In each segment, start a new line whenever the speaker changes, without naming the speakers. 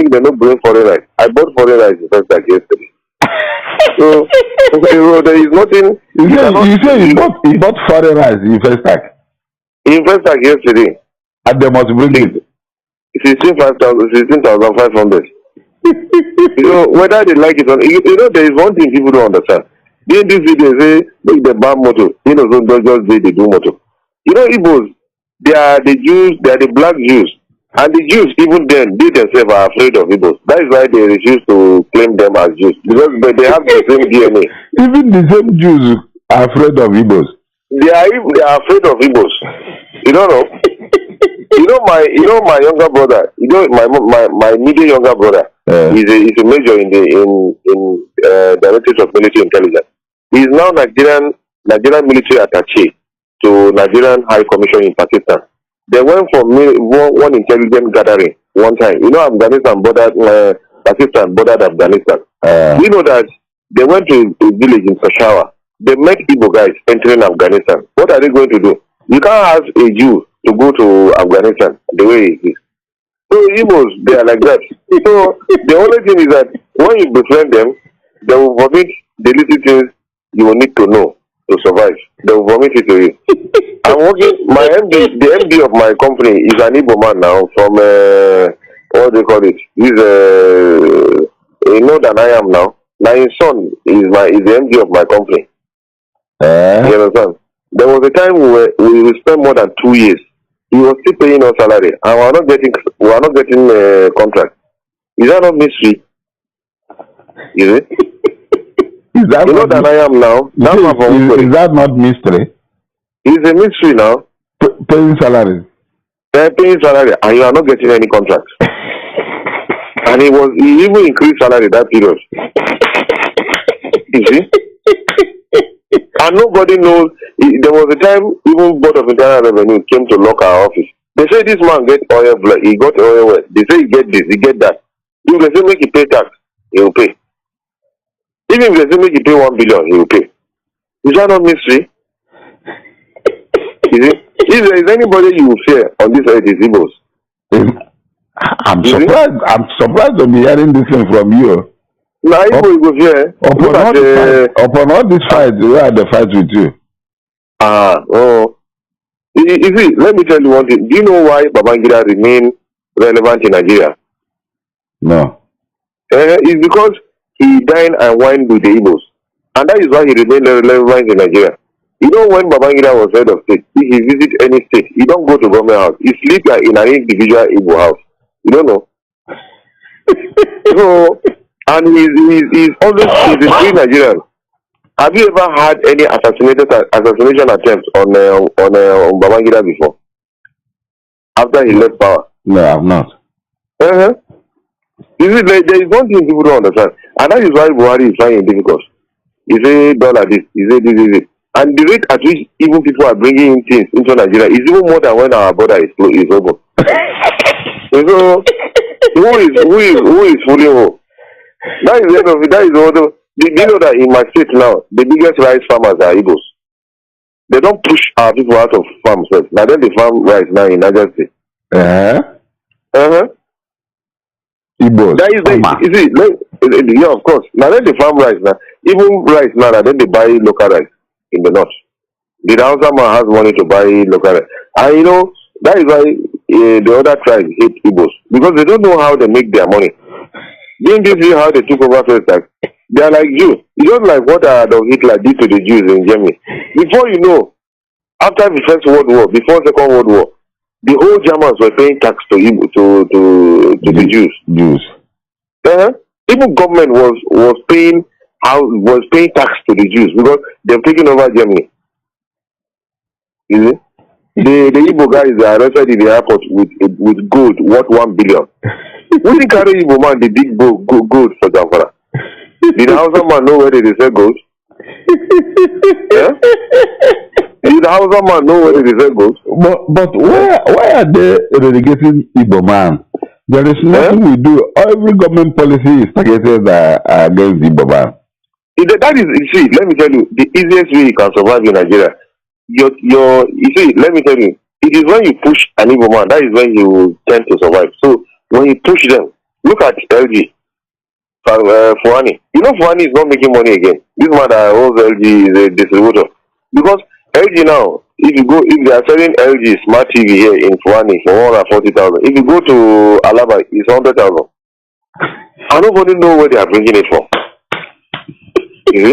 think they don't bring foreign rice. I bought foreign rice in first like yesterday. So there is nothing.
You say you bought foreign rice in first like.
In first like yesterday.
And they must bring it.
16,500. Whether they like it or not, there is one thing people don't understand. In this video, say make the bad motto. Don't just say they do motto. Igbos, they are the Jews, they are the black Jews. And the Jews, even then, they themselves are afraid of Igbos. That is why they refuse to claim them as Jews. Because they have the same DNA.
Even the same Jews are afraid of Igbos.
They are afraid of Igbos. You don't know? my younger brother, my immediate younger brother, is a major in Directorate of Military Intelligence. He is now Nigerian military attaché to Nigerian High Commission in Pakistan. They went for one intelligence gathering one time. Afghanistan bordered Pakistan bordered Afghanistan. We know that they went to a village in Peshawar. They met Igbo guys entering Afghanistan. What are they going to do? You can't ask a Jew to go to Afghanistan the way it is. So Igbos, they are like that. So the only thing is that when you befriend them, they will vomit the little things you will need to know to survive. They will vomit it to you. I'm working, the MD of my company is an Igbo man now from, what do you call it? He's than I am now. Now his son is the MD of my company. You understand? There was a time we spent more than 2 years. He was still paying us salary, and we are not getting contract. Is that not mystery? Is it?
Is that
than I am now.
Is that not mystery?
It's a mystery now.
Paying salary.
They're paying salary, and you are not getting any contract. And he even increased salary that period. You see? And nobody knows. There was a time even Board of Internal Revenue came to lock our office. They say this man get oil, he got oil well. They say he get this, he get that. If they say make he pay tax, he will pay. Even if they say make he pay 1 billion, he will pay. Is that not mystery? Is it? If there is anybody you will fear on this earth, it's Igbos.
I'm surprised to be hearing this thing from you.
Now Igbo go fear.
Upon all this fight, where are the fights with you?
You see, let me tell you one thing. Do you know why Babangida remain relevant in Nigeria?
No.
It's because he dined and wined with the Igbos. And that is why he remained relevant in Nigeria. When Babangida was head of state, if he visit any state, he don't go to government house. He sleep in an individual Igbo house. You don't know. So, and he's always a free Nigerian. Have you ever had any assassination attempts on Babangida before? After he left power?
No, I have not.
You see, there is one thing people don't understand, and that is why Buhari is finding it difficult. He say dollar this, he say this. And the rate at which even people are bringing in things into Nigeria is even more than when our border is open. So, who is fully who? That is the end of it. That is all. Do you know that in my state now, the biggest rice farmers are Igbos? They don't push our people out of farms first. Now then they farm rice now in Niger State.
Igbos.
That is you see, yeah, of course. Now then they farm rice now. Even rice now, then they buy local rice in the north. The Hausa man has money to buy local rice. And that is why the other tribes hate Igbos. Because they don't know how they make their money. Didn't you see how they took over first time? They are like Jews. It's just like what Adolf Hitler did to the Jews in Germany. Before you know, after the First World War, before Second World War, the whole Germans were paying tax to the Jews. Even government was paying tax to the Jews because they've taken over Germany. You see? The Igbo guys are arrested in the airport with gold worth 1 billion. We didn't carry Igbo man the big gold for Biafra. Did the Hausa man know where they sell gold? Did the Hausa man know where they sell gold?
But why are they relegating Igbo man? There is nothing we do. Every government policy is targeted against Igbo man.
That is, you see, let me tell you, the easiest way you can survive in Nigeria. You see, let me tell you, it is when you push an Igbo man, that is when you tend to survive. So when you push them, Look at LG, Fuani. You know Fuani is not making money again. This man that owns LG is a distributor. Because LG now, if they are selling LG smart TV here in Fuani for 140,000, if you go to Alaba, it's 100,000. And nobody know where they are bringing it from. You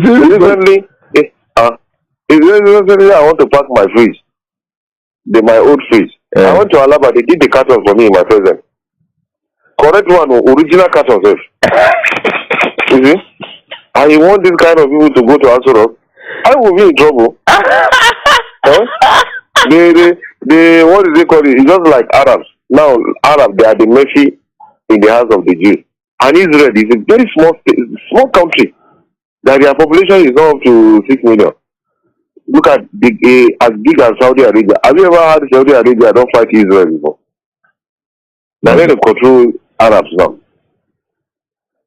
see, recently, I want to pack my fridge, my old fridge. I went to Alaba, they did the carton for me in my present. Correct one, original carton, sir. You see? And you want this kind of people to go to Asoro? I will be in trouble. They what is it called? It's just like Arabs. Now, Arabs, they are the mercy in the hands of the Jews. And Israel is a very small country. That their population is not up to 6 million. Look at as big as Saudi Arabia. Have you ever heard Saudi Arabia don't fight Israel before? Now they control Arabs now.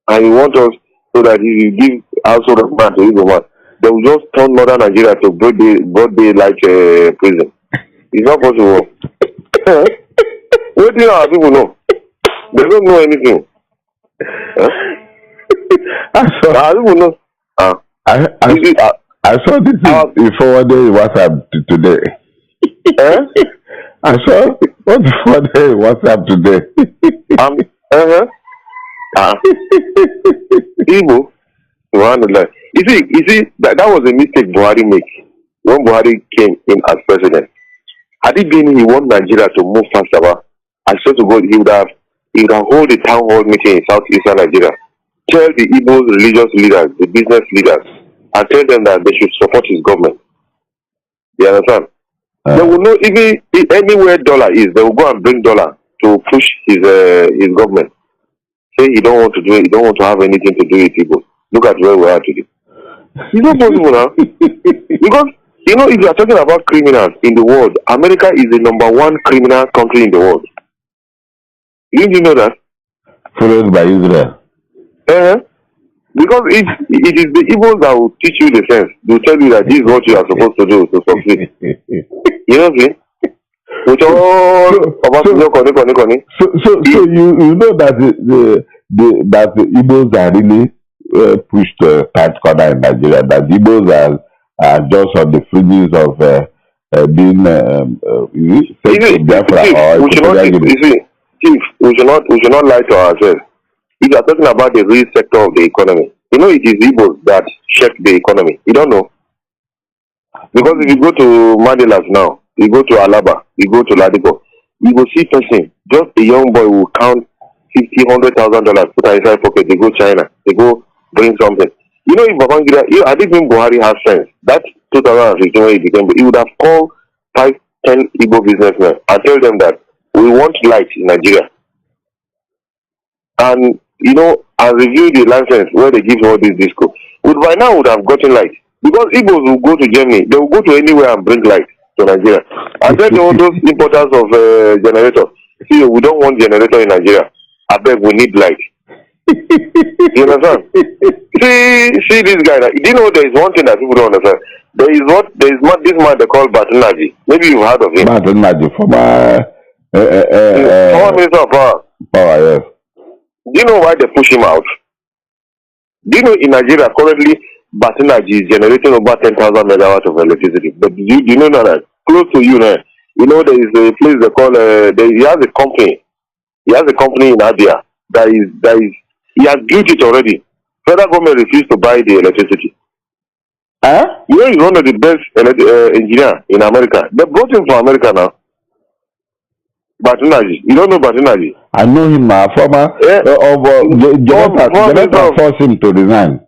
And you want us so that you give household of man to Igbo man. They will just turn northern Nigeria to broad daylight prison. It's not possible. What do our people know? They don't know anything. Our people know.
I saw this in forwarded WhatsApp today. I saw what forwarded WhatsApp today.
Igbo, you see that was a mistake Buhari made when Buhari came in as president. Had it been he want Nigeria to move faster, I swear to God he would have hold a town hall meeting in southeastern Nigeria. Tell the Igbo religious leaders, the business leaders, and tell them that they should support his government. You understand? They will know even anywhere dollar is, they will go and bring dollar to push his government. Say he don't want to do it, he don't want to have anything to do with people. Look at where we are today. It's not possible now. Because, if you are talking about criminals in the world, America is the #1 criminal country in the world. Didn't you know that?
Followed by Israel.
Because it is the Igbos that will teach you the sense. They will tell you that this is what you are supposed to do to succeed. You know what I mean? Which all
So you know that that the Igbos are really pushed tight corner in Nigeria. That the Igbos are just on the fringes of being Biafra
we should not lie to ourselves. If you are talking about the real sector of the economy, it is Igbos that shape the economy. You don't know. Because if you go to Mandelas now, you go to Alaba, you go to Ladipo, you will see person, just a young boy will count $50,000, $100,000, put inside pocket, they go China, they go bring something. If Babangida, I didn't think Buhari has friends. That 2015 when he became, he would have called 5-10 Igbo businessmen and tell them that we want light in Nigeria. And and review the license where they give all this disco. By now would have gotten light. Because Igbos will go to Germany, they will go to anywhere and bring light to Nigeria. And then all those importers of generators, see, we don't want generator in Nigeria. I beg, we need light. You understand? See this guy. Do you know there is one thing that people don't understand? There is this man they call Nnamdi. Maybe you've heard of him.
Nnamdi, former
Minister of Power.
Yes.
Do you know why they push him out? Do you know in Nigeria currently Nnamdi is generating over 10,000 megawatts of electricity? But do you know that close to you there? There is a place they call he has a company. He has a company in Abia that is he has built it already. Federal government refused to buy the electricity. He's one of the best engineer in America. They brought him from America now. Nnamdi. You don't know Nnamdi?
I know him now. Former Johnathan forced him to resign.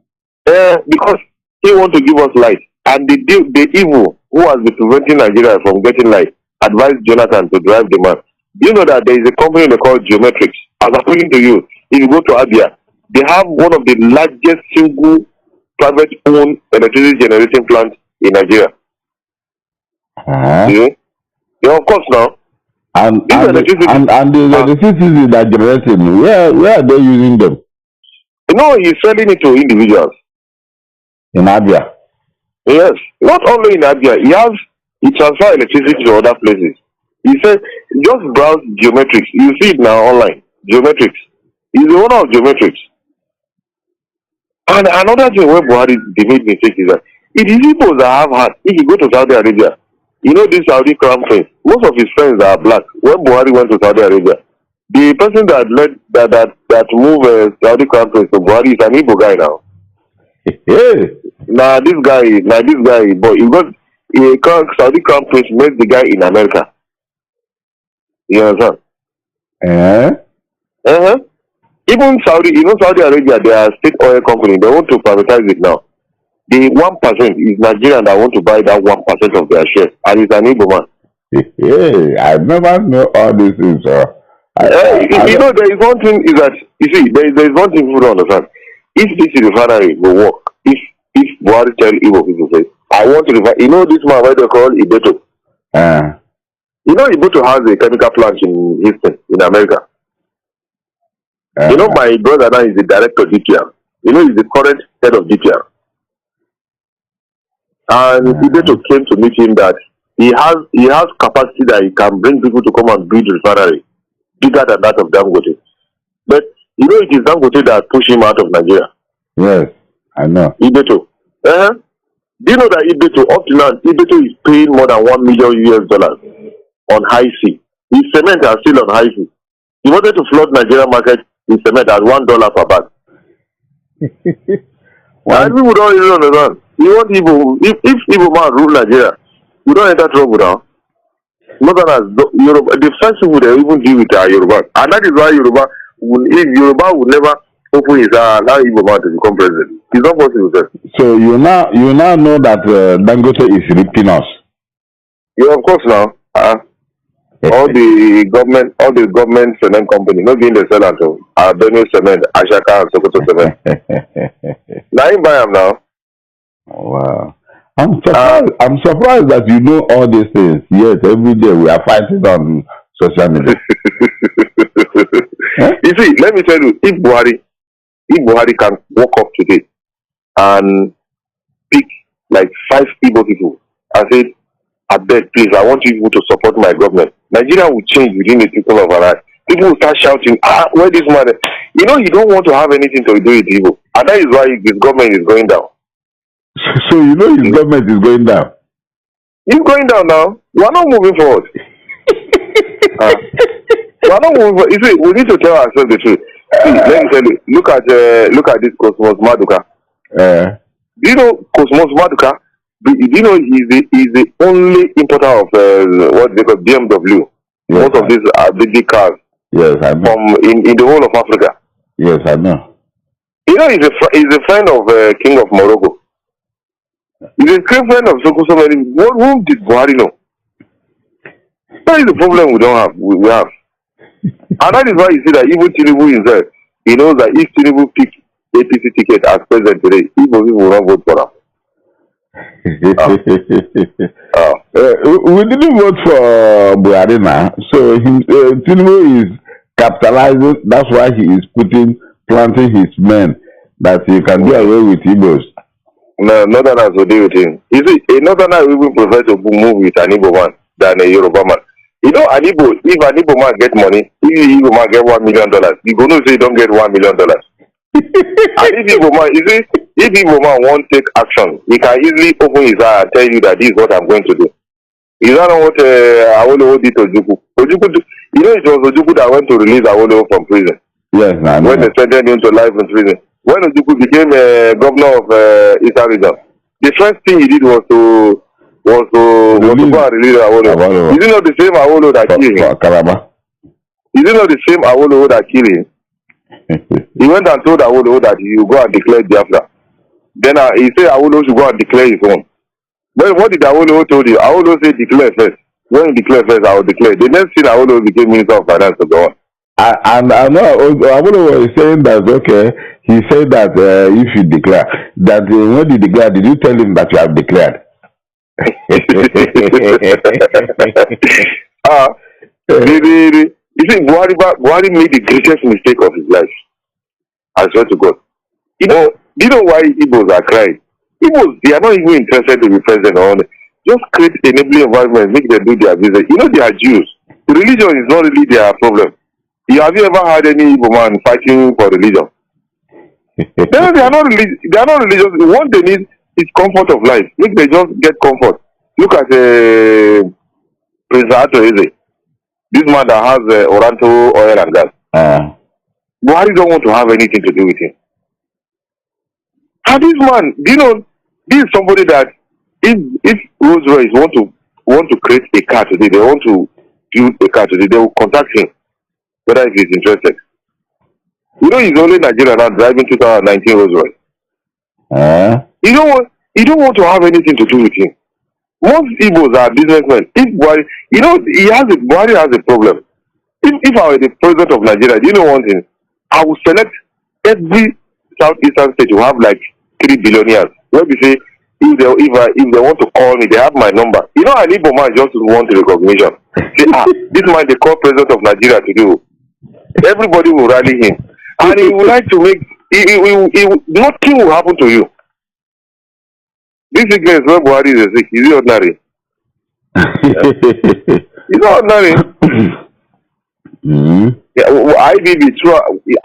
Because he want to give us light. And the evil who has been preventing Nigeria from getting light advised Jonathan to drive the man. Do you know that there is a company they call Geometrics? As according to you, if you go to Abia, they have one of the largest single private owned electricity generating plants in Nigeria. Yeah, of course now.
And the electricity that generating, where are they using them?
He's selling it to individuals.
In Abia?
Yes. Not only in Abia. He transfer electricity to other places. He said, just browse Geometrics. You see it now online. Geometrics. He's the owner of Geometrics. And another thing where Buhari they made mistake is that it is people that have heart. If you go to Saudi Arabia, you know this Saudi crown prince, most of his friends are black. When Buhari went to Saudi Arabia, the person that led that moved Saudi crown prince to Buhari is an Igbo guy now. Now this guy, but you got Saudi crown prince met the guy in America. You understand? Even Saudi Arabia, they are state oil company. They want to privatize it now. The 1% is Nigerian that want to buy that 1% of their shares, and it's an Igbo man.
I never know all these things.
You know, there is one thing is that you see, there is one thing you don't understand. If this refinery will work, if Buhari tell Igbo people say, I want to refine, you know this man where they call Ibeto. You know Ibeto has a chemical plant in Houston, in America. You know my brother now is the director of DPR. You know he's the current head of DPR. And Ibeto came to meet him that he has capacity that he can bring people to come and build refinery bigger than that of Dangote. But you know it is Dangote that pushed him out of Nigeria.
Yes, I know.
Ibeto. Do you know that Ibeto up to now Ibeto is paying more than $1 million on high sea. His cement are still on high sea. He wanted to flood Nigeria market with cement at $1 per bag. And people don't even understand. You want Igbo, if Igbo man rule Nigeria, we don't enter trouble now. Northerners, Yoruba, the first people they even deal with are Yoruba. And that is why Yoruba would never open his allow Igbo man to become president. It's not possible, sir. So
you now know that Dangote is ripping us.
Yeah, of course now. all the government cement company, not being the seller to Benue Cement, Ashaka and Sokoto Cement. Now you buy them now.
Wow. I'm surprised that you know all these things. Yes, every day we are fighting on social media.
You see, let me tell you, if Buhari can walk up today and pick like 5 Igbo people and say, I beg, please, I want you people to support my government. Nigeria will change within the people of our life. People will start shouting, where this man? You know, you don't want to have anything to do with Igbo. And that is why his government is going down.
So you know his government is going down?
He's going down now. We are not moving forward. We are not moving forward. You see, we need to tell ourselves the truth. See, let me tell you, look at this Cosmos Maduka. Do you know Cosmos Maduka? Do you know he's the only importer of what they call BMW? Yes, most of these are big cars.
Yes, I know.
From in the whole of Africa.
Yes, I know.
You know, he's a friend of King of Morocco. He's a great friend of Sokoto. Whom did Buhari know? That is the problem we don't have. We have. And that is why you see that even Tinubu himself, he knows that if Tinubu pick APC ticket as president today, Igbo people will not vote for him.
We didn't vote for Buhari now. So Tinubu is capitalizing. That's why he is planting his men that he can do away with Igbos.
No, Northerners will deal with him. You see, a Northerner will even prefer to move with an Igbo man than a Yoruba man. You know, if an Igbo man get money, if an Igbo man get $1 million, you go no say you don't get $1 million. And if Igbo man, you see, if Igbo man won't take action, he can easily open his eye and tell you that this is what I'm going to do. Is that not what Awolowo did to Ojukwu? You know, it was Ojukwu that went to release Awolowo from prison.
Yes,
when they sentenced him to life in prison. When Ojukwu became governor of Eastern Region, the first thing he did was to go and release Awolowo. Is it not the same Awolowo that killed him? Is it not the same Awolowo that killed him? He went and told Awolowo that he will go and declare Biafra. Then he said Awolowo should go and declare his own. But what did Awolowo told you? Awolowo said declare first. When you declare first, I will declare. The next thing Awolowo became Minister of Finance to go on.
And I know Awolowo is saying that, okay, he said that if you declare, that when you declare, did you tell him that you have declared?
You see, Buhari made the greatest mistake of his life. I swear to God. You know why Igbos are crying? Igbos, they are not even interested to be president or just create enabling environment, make them do their business. You know, they are Jews. religion is not really their problem. Have you ever had any Igbo man fighting for religion? They are not religious. They are not religious. What they need is comfort of life. Make they just get comfort. Look at Prince Ato Eze. This man that has Oranto oil and gas. Buhari don't want to have anything to do with him. And this man, do you know, this is somebody that if Rolls Royce want to create a car today, they want to build a car today, they will contact him, whether if he's interested. You know, he's only Nigeria now driving 2019 Rolls Royce. You don't want to have anything to do with him. Most Igbos are businessmen. If Buhari, you know, Buhari has a problem. If I were the president of Nigeria, do you know one thing? I would select every southeastern state to have like 3 billionaires. Where we say, if they want to call me, they have my number. You know, an Igbo man just want recognition. Say, this man they call president of Nigeria to do. Everybody will rally him. And he would like to make, nothing will happen to you. This sickness where Buhari is sick, is it ordinary? It's not ordinary. Yeah,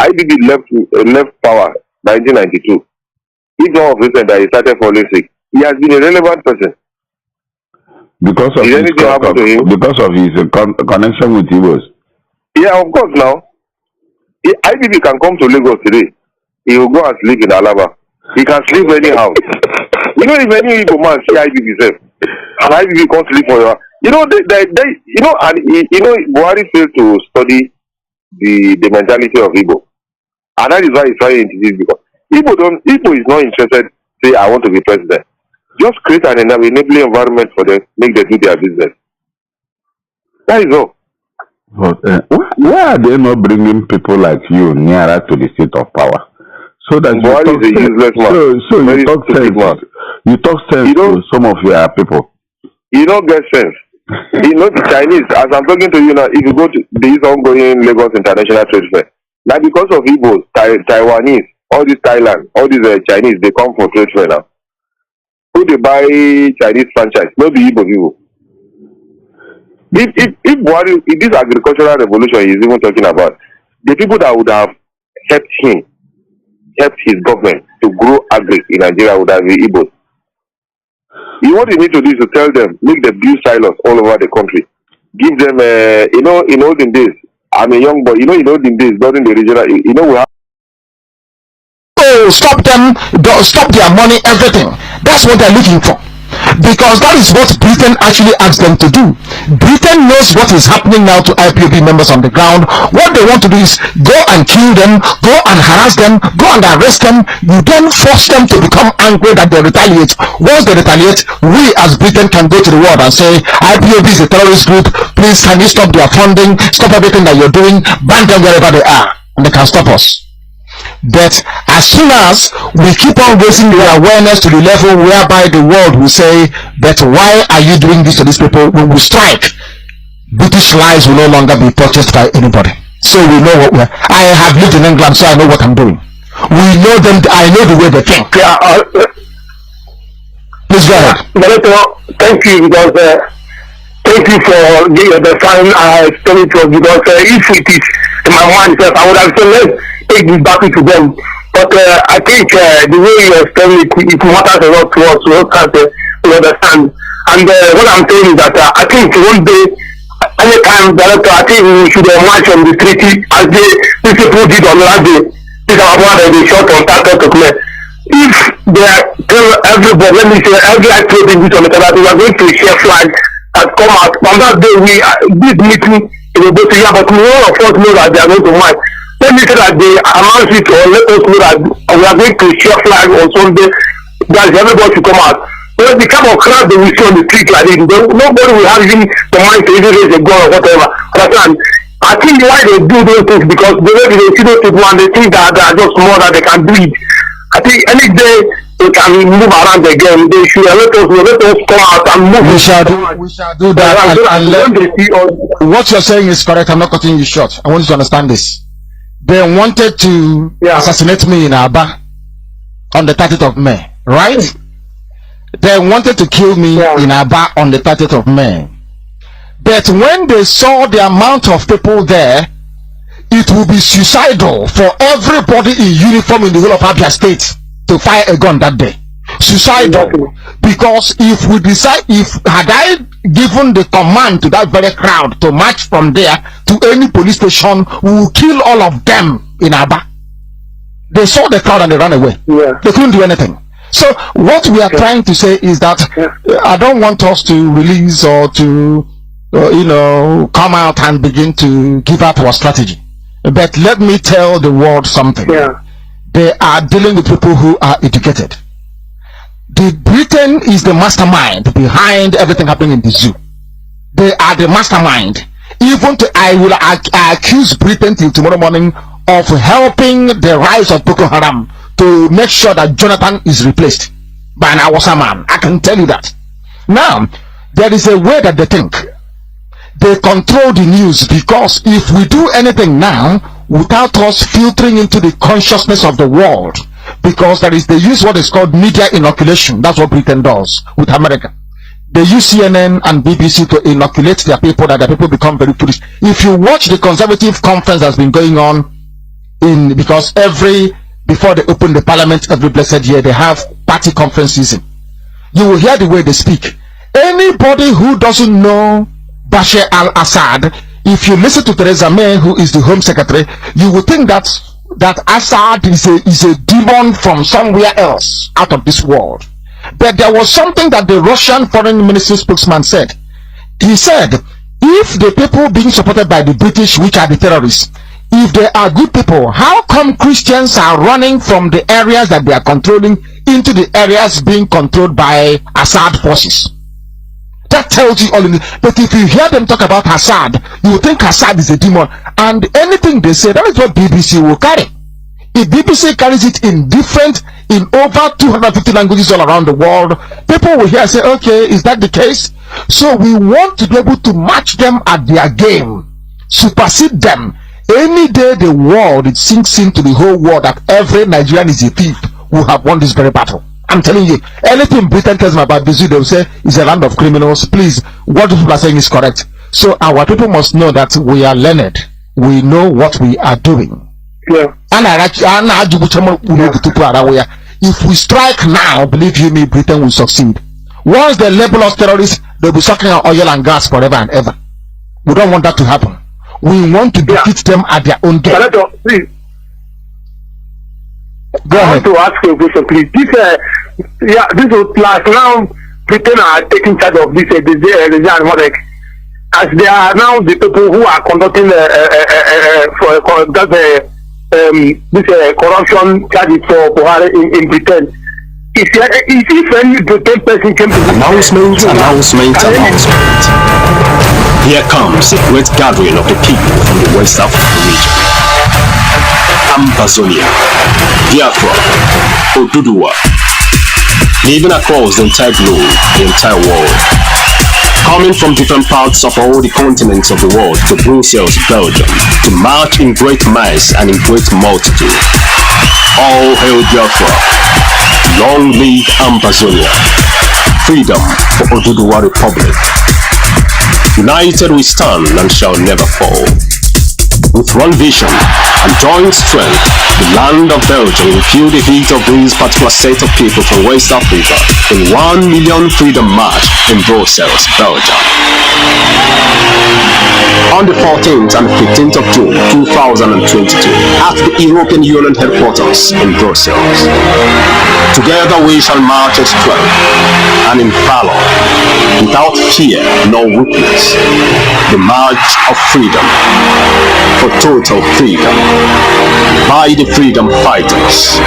IBB left power 1992. He's not of recent that he started falling sick. He has been a relevant person.
Because of his connection with Igbos. Yeah,
of course now. IBB can come to Lagos today. He will go and sleep in Alaba. He can sleep anyhow. You know, if any Igbo man see IBB himself, and IBB can't sleep for you, you know, Buhari failed to study the mentality of Igbo. And that is why he's trying to introduce, because Igbo is not interested, say, I want to be president. Just create an enabling environment for them, make them do their business. That is all.
But why are they not bringing people like you nearer to the seat of power? So that
Buhari is a useless man.
So you talk sense to some of your people.
You don't get sense. You know, the Chinese, as I'm talking to you now, if you go to this ongoing Lagos International Trade Fair, now because of Igbos, Taiwanese, all these Thailand, all these Chinese, they come for trade fair now. Who they buy Chinese franchise? Not the Igbo people. If Buhari, if this agricultural revolution he's even talking about, the people that would have helped his government to grow agri in Nigeria would have been Igbos. What you need to do is to tell them, make them build silos all over the country. Give them, in olden days, I'm a young boy, in olden days, during the regional, we have.
Stop them, stop their money, everything. That's what they're looking for. Because that is what Britain actually asked them to do. Britain knows what is happening now to IPOB members on the ground. What they want to do is go and kill them, go and harass them, go and arrest them. You then force them to become angry that they retaliate. Once they retaliate, we as Britain can go to the world and say, IPOB is a terrorist group. Please, can you stop their funding, stop everything that you're doing, ban them wherever they are, and they can stop us. But as soon as we keep on raising the awareness to the level whereby the world will say, but why are you doing this to these people? When we strike, British lives will no longer be purchased by anybody. So we know what I have lived in England, so I know what I'm doing. We know them, I know the way they think. Please go ahead.
Thank you, because thank you for the fine story to us, because if it is in my mind, I would have said, let's take this back to them. But I think the way you explain it matters a lot to us, to understand. And what I'm saying is that I think one day, anytime, Director, I think we should march on the treaty as these people did on last day. This is about the short on target to clear. If they tell everybody, let me say, every actor in this on the we are going to share flags that come out. On that day, this meeting will go to here, but none of us know that they are going to march. Let me say that they announce it, or let us know that we are going to share flag on Sunday, that everybody should come out. So the kind of crowd that we see on the street like this, nobody will have even the mind to even raise a gun or whatever. Understand? I think why they do those things, because they see those people and they think that they are just more that they can do it. I think any day they can move around again, they should let us come out and move.
We shall do that. What you're saying is correct. I'm not cutting you short. I want you to understand this. They wanted to assassinate me in Aba on the 30th of May, right? They wanted to kill me in Aba on the 30th of May. But when they saw the amount of people there, it will be suicidal for everybody in uniform in the whole of Abia State to fire a gun that day. Suicidal. Because if we decide, had I given the command to that very crowd to march from there to any police station, we will kill all of them in Aba. They saw the crowd and they ran away.
Yeah.
They couldn't do anything. So what we are trying to say is that I don't want us to release or to come out and begin to give out our strategy. But let me tell the world something.
Yeah.
They are dealing with people who are educated. The Britain is the mastermind behind everything happening in the zoo. They are the mastermind. Even I will accuse Britain till tomorrow morning of helping the rise of Boko Haram to make sure that Jonathan is replaced by an Awasa man. I can tell you that. Now, there is a way that they think. They control the news, because if we do anything now without us filtering into the consciousness of the world, because they use what is called media inoculation. That's what Britain does with America. They use CNN and BBC to inoculate their people, that their people become very foolish. If you watch the conservative conference that's been going on because before they open the parliament every blessed year, they have party conference season. You will hear the way they speak. Anybody who doesn't know Bashar al-Assad, if you listen to Theresa May, who is the Home Secretary, you will think that Assad is a demon from somewhere else out of this world. But there was something that the Russian foreign ministry spokesman said. He said, if the people being supported by the British, which are the terrorists, if they are good people, how come Christians are running from the areas that they are controlling into the areas being controlled by Assad forces? That tells you all in it. But if you hear them talk about Assad, you will think Assad is a demon. And anything they say, that is what BBC will carry. If BBC carries it in over 250 languages all around the world, people will hear and say, okay, is that the case? So we want to be able to match them at their game, supersede them. Any day the world, it sinks into the whole world that every Nigerian is a thief, who have won this very battle. I'm telling you, anything Britain tells them about this, they will say it's a land of criminals. Please, what people are saying is correct. So our people must know that we are learned. We know what we are doing.
Yeah.
If we strike now, believe you me, Britain will succeed. Once they label us terrorists, they'll be sucking our oil and gas forever and ever. We don't want that to happen. We want to defeat them at their own game.
Please.
Go ahead.
I want to ask you a question, please. This is like now Britain are taking charge of this as they are now the people who are conducting corruption charges for Buhari in Britain. If any Britain person came to
announcement. Here comes a great gathering of the people from the West African region. Ambazonia, Biafra, Oduduwa, living across the entire globe, the entire world. Coming from different parts of all the continents of the world to Brussels, Belgium, to march in great mass and in great multitude. All hail Biafra. Long live Ambazonia. Freedom for Oduduwa Republic. United we stand and shall never fall. With one vision and joint strength, the land of Belgium will feel the heat of these particular set of people from West Africa in 1 million freedom march in Brussels, Belgium. On the 14th and 15th of June 2022 at the European Union headquarters in Brussels. Together we shall march in strength and in valor, without fear nor weakness. The march of freedom, for total freedom, by the freedom fighters.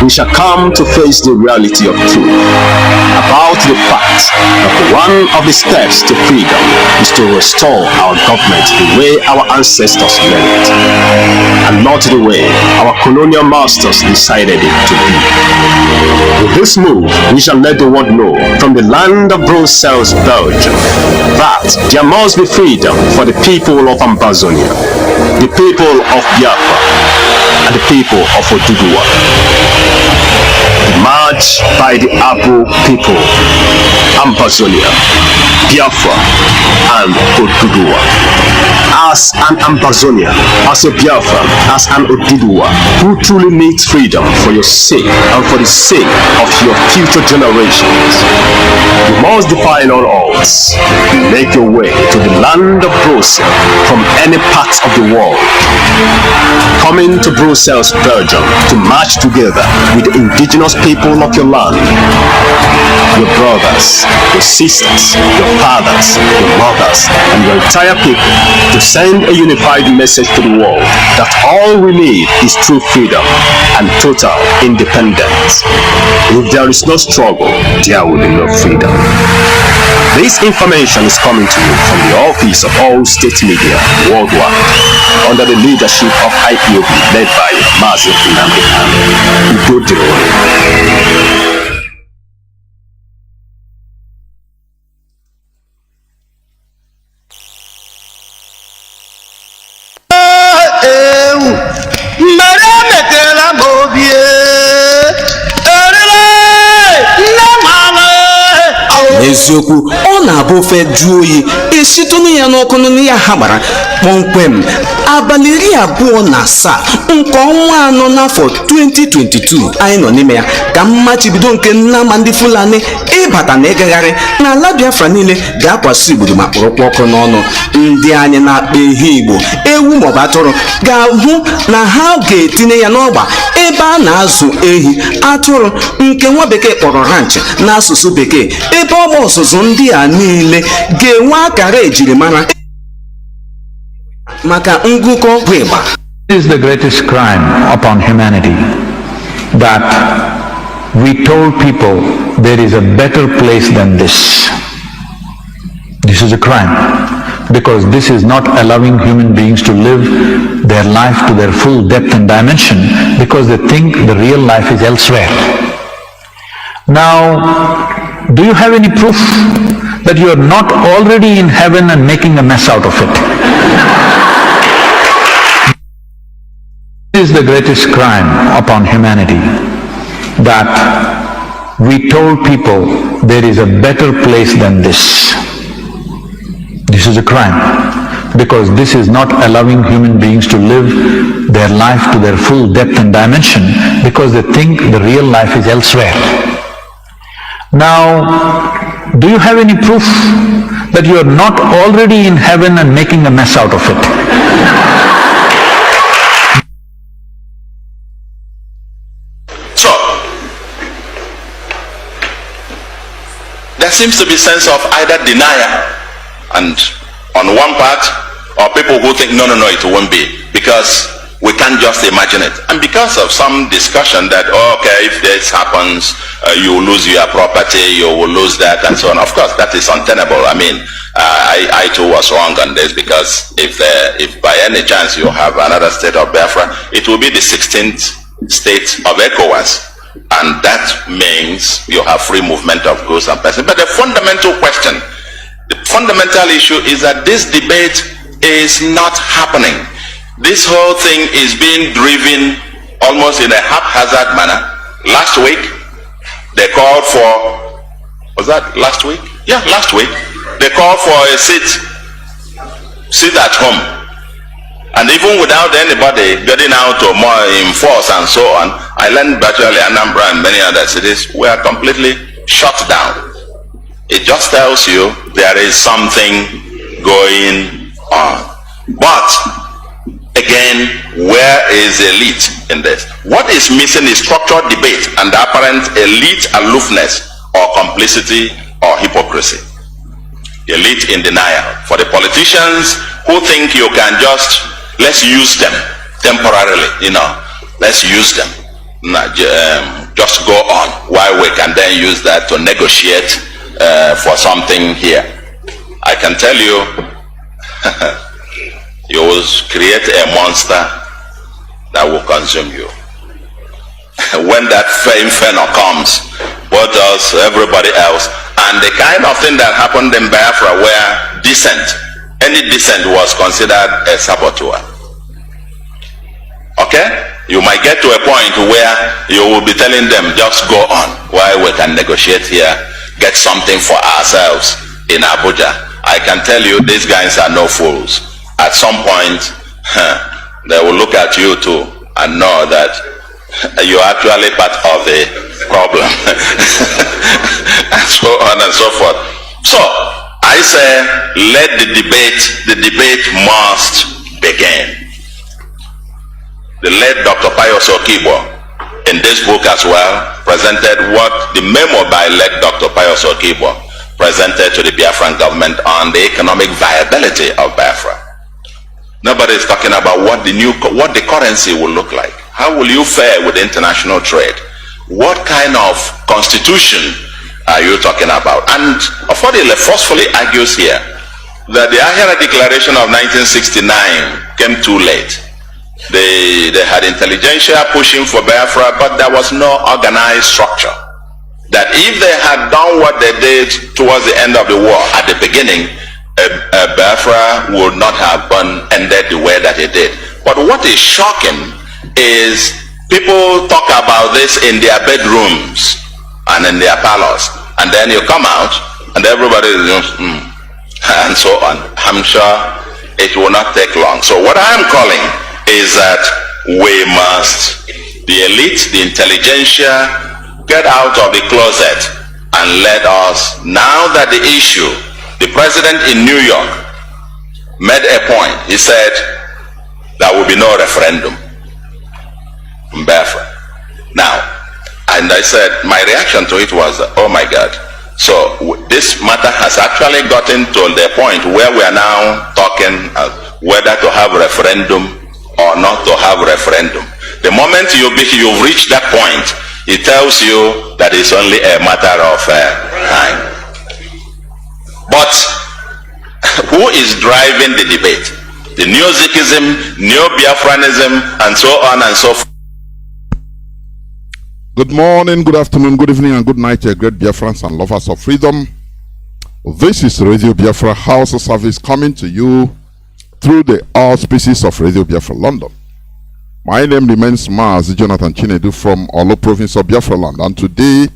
We shall come to face the reality of truth about the fact that one of the steps to freedom is to restore our government the way our ancestors led it, and not the way our colonial masters decided it to be. With this move, we shall let the world know from the land of Brussels, Belgium, that there must be freedom for the people of Ambazonia, the people of Biafra, and the people of Oduduwa. March by the Abo people, Ambazonia, Biafra, and Oduduwa. As an Ambazonia, as a Biafra, as an Oduduwa, who truly needs freedom for your sake and for the sake of your future generations, you must defy all odds. Make your way to the land of Brussels from any part of the world. Coming to Brussels, Belgium, to march together with the indigenous people of your land, your brothers, your sisters, your fathers, your mothers, and your entire people, to send a unified message to the world that all we need is true freedom and total independence. If there is no struggle, there will be no freedom. This information is coming to you from the Office of All State Media worldwide, under the leadership of Ipob, led by Mazi Johnathan Nwa.
eziokwu ọ na-abụ ofe jụọ oyi esitonu ya n'ọkụ ya ha gbara kpọmkwem abalị 27 nke ọnwa anọ n'afọ 2022 anyị nọ n'ime ya ka mmachibido nke Nnamdi Fulani ịbata na ịgagharị n'ala Biafra niile ga-akwasị igbodo ma kpụrụkpụ ọkụ n'ọnụ. Ndị anyị na-akpa ehi Igbo, ewu maọbụ atụrụ ga-ahụ na ha ga-etinye ya n'ọgba ebe a na-azụ ehi atụrụ nke nwa bekee kpọrọ ranch n'asụsụ bekee, ebe ọgba ọzụzụ ndị a niile ga-enwe akara ejirimara maka ngụkọ bụ ịgba.
This is the greatest crime upon humanity, that we told people there is a better place than this. This is a crime, because this is not allowing human beings to live their life to their full depth and dimension, because they think the real life is elsewhere. Now, do you have any proof that you are not already in heaven and making a mess out of it? This is the greatest crime upon humanity, that we told people there is a better place than this. This is a crime, because this is not allowing human beings to live their life to their full depth and dimension, because they think the real life is elsewhere. Now, do you have any proof that you are not already in heaven and making a mess out of it?
So, there seems to be a sense of either denial, and on one part, or people who think, no, it won't be, because we can't just imagine it. And because of some discussion that, okay, if this happens, you will lose your property, you will lose that, and so on. Of course, that is untenable. I mean, I too was wrong on this, because if by any chance you have another state of Biafra, it will be the 16th state of ECOWAS. And that means you have free movement of goods and persons. But the fundamental question, the fundamental issue is that this debate is not happening. This whole thing is being driven almost in a haphazard manner. Last week, they called for, was that last week? Yeah, last week. They called for a sit at home. And even without anybody getting out to more enforce and so on, I learned virtually Anambra and many other cities were completely shut down. It just tells you there is something going on. But again, where is elite in this? What is missing is structured debate and apparent elite aloofness or complicity or hypocrisy. Elite in denial. For the politicians who think you can just, let's use them temporarily, let's use them. Just go on while we can then use that to negotiate for something here. I can tell you, you will create a monster that will consume you. When that inferno comes, both us, everybody else, and the kind of thing that happened in Biafra where any dissent was considered a saboteur. Okay? You might get to a point where you will be telling them, just go on while we can negotiate here, get something for ourselves in Abuja. I can tell you these guys are no fools. At some point, they will look at you too and know that you're actually part of the problem. And so on and so forth. So I say, let the debate must begin. The late Dr. Pius Okibo, in this book as well, presented what the memo by late Dr. Pius Okibo presented to the Biafran government on the economic viability of Biafra. Nobody is talking about what the currency will look like. How will you fare with international trade? What kind of constitution are you talking about? And Affordable forcefully argues here that the Ahira Declaration of 1969 came too late. They had intelligentsia pushing for Biafra, but there was no organized structure. That if they had done what they did towards the end of the war at the beginning, Biafra would not have ended the way that it did. But what is shocking is people talk about this in their bedrooms and in their parlors, and then you come out and everybody is just, and so on. I'm sure it will not take long. So what I'm calling is that we must, the elite, the intelligentsia, get out of the closet and let us, now that the issue, the president in New York made a point. He said there will be no referendum in Biafra. Now, and I said, my reaction to it was, oh my God. So this matter has actually gotten to the point where we are now talking whether to have referendum or not to have referendum. The moment you've reached that point, it tells you that it's only a matter of time. But who is driving the debate? The Neo-Zikism, Neo-Biafranism, and so on and so forth.
Good morning, good afternoon, good evening, and good night, great Biafrans and lovers of freedom. This is Radio Biafra House of Service coming to you through the auspices of Radio Biafra London. My name remains Mazi Johnathan Nwa from Olo province of Biafra land, and today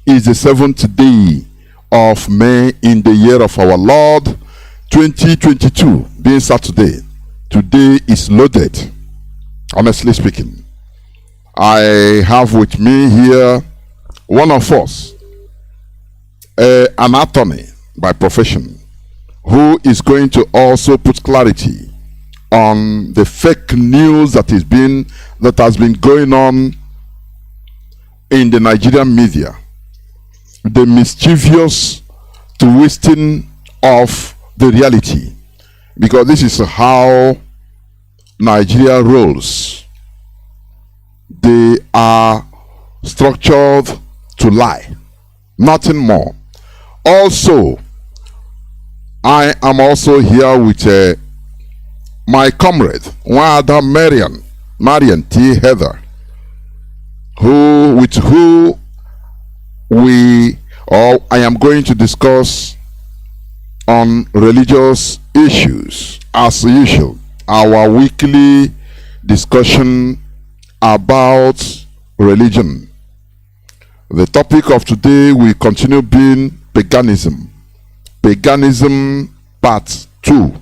is the 7th day of May in the year of our Lord 2022, being Saturday. Today is loaded, honestly speaking. I have with me here one of us, an attorney by profession, who is going to also put clarity on the fake news that has been going on in the Nigerian media, the mischievous twisting of the reality, because this is how Nigeria rolls. They are structured to lie, nothing more. Also, I am also here with my comrade, Marien Haider, I am going to discuss on religious issues, as usual, our weekly discussion about religion. The topic of today will continue being paganism. Paganism part 2.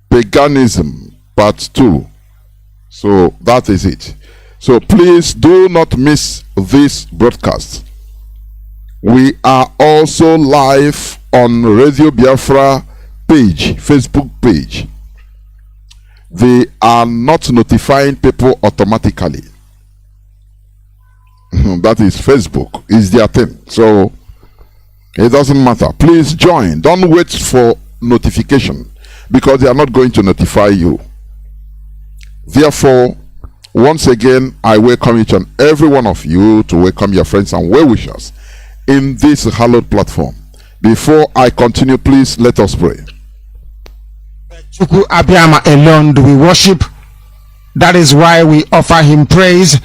Paganism part 2. So that is it. So please do not miss this broadcast. We are also live on Radio Biafra page, Facebook page. They are not notifying people automatically. That is Facebook, is their thing. So it doesn't matter. Please join. Don't wait for notification, because they are not going to notify you. Therefore, once again, I welcome each and every one of you to welcome your friends and well-wishers in this hallowed platform. Before I continue, please let us pray.
Chuku Abiyama alone do we worship. That is why we offer him praise.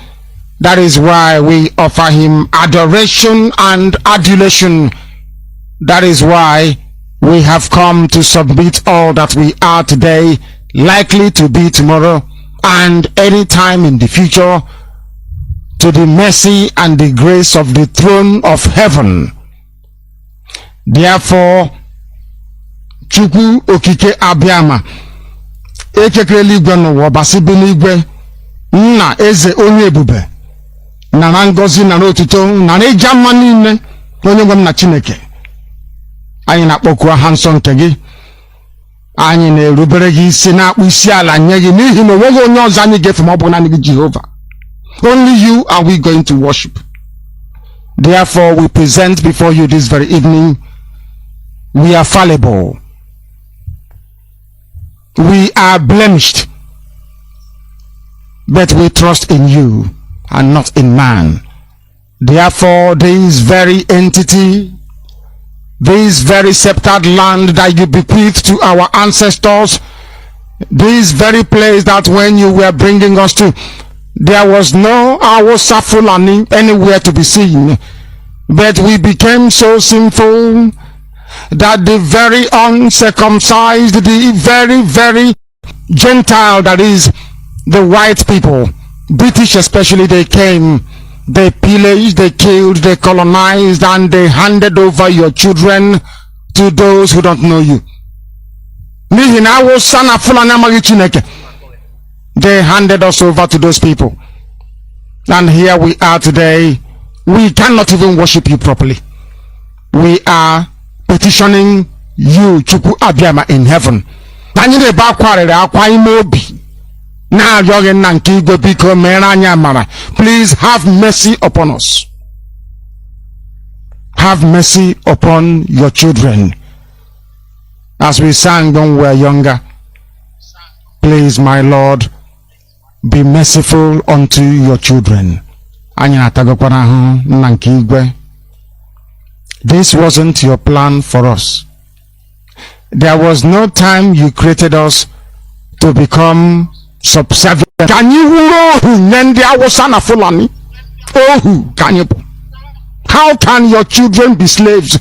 That is why we offer him adoration and adulation. That is why we have come to submit all that we are today, likely to be tomorrow, and any time in the future, to the mercy and the grace of the throne of heaven. Therefore, Chukwu okike abịama ekekele igwe n'ụwa basi bi n'igwe, nna eze onye ebube, na ngozi na otuto na ịja mma niile onye nwe m na Chineke. Anyị na-akpọku aha nsọ nke gị, anyị na-erubere gị isi, na-akpụ isi ala nye gị, n'ihi na onweghị onye ọzọ anyị ga-efe ma ọ bụ naanị gị Jehova. Only you are we going to worship. Therefore, we present before you this very evening. We are fallible. We are blemished. But we trust in you and not in man. Therefore, this very entity, this very sceptered land that you bequeathed to our ancestors, this very place that when you were bringing us to, there was no Awusa Fulani anywhere to be seen, but we became so sinful that the very uncircumcised, the very Gentile, that is the white people, British especially, they came, they pillaged, they killed, they colonized, and they handed over your children to those who don't know you. They handed us over to those people. And here we are today. We cannot even worship you properly. We are petitioning you, Chukwu Abiyama, in heaven. Please have mercy upon us. Have mercy upon your children. As we sang when we were younger, please, my Lord, be merciful unto your children. This wasn't your plan for us. There was no time you created us to become subservient. Can you how can your children be slaves?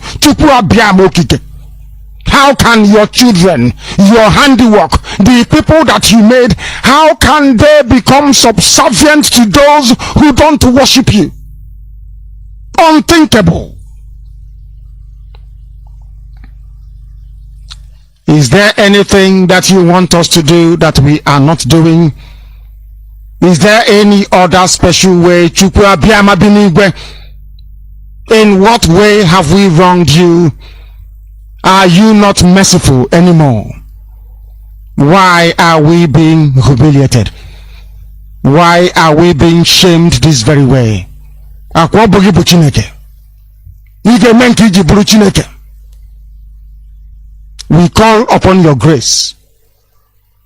How can your children, your handiwork, the people that you made, how can they become subservient to those who don't worship you? Unthinkable. Is there anything that you want us to do that we are not doing? Is there any other special way? In what way have we wronged you? Are you not merciful anymore? Why are we being humiliated? Why are we being shamed this very way? We call upon your grace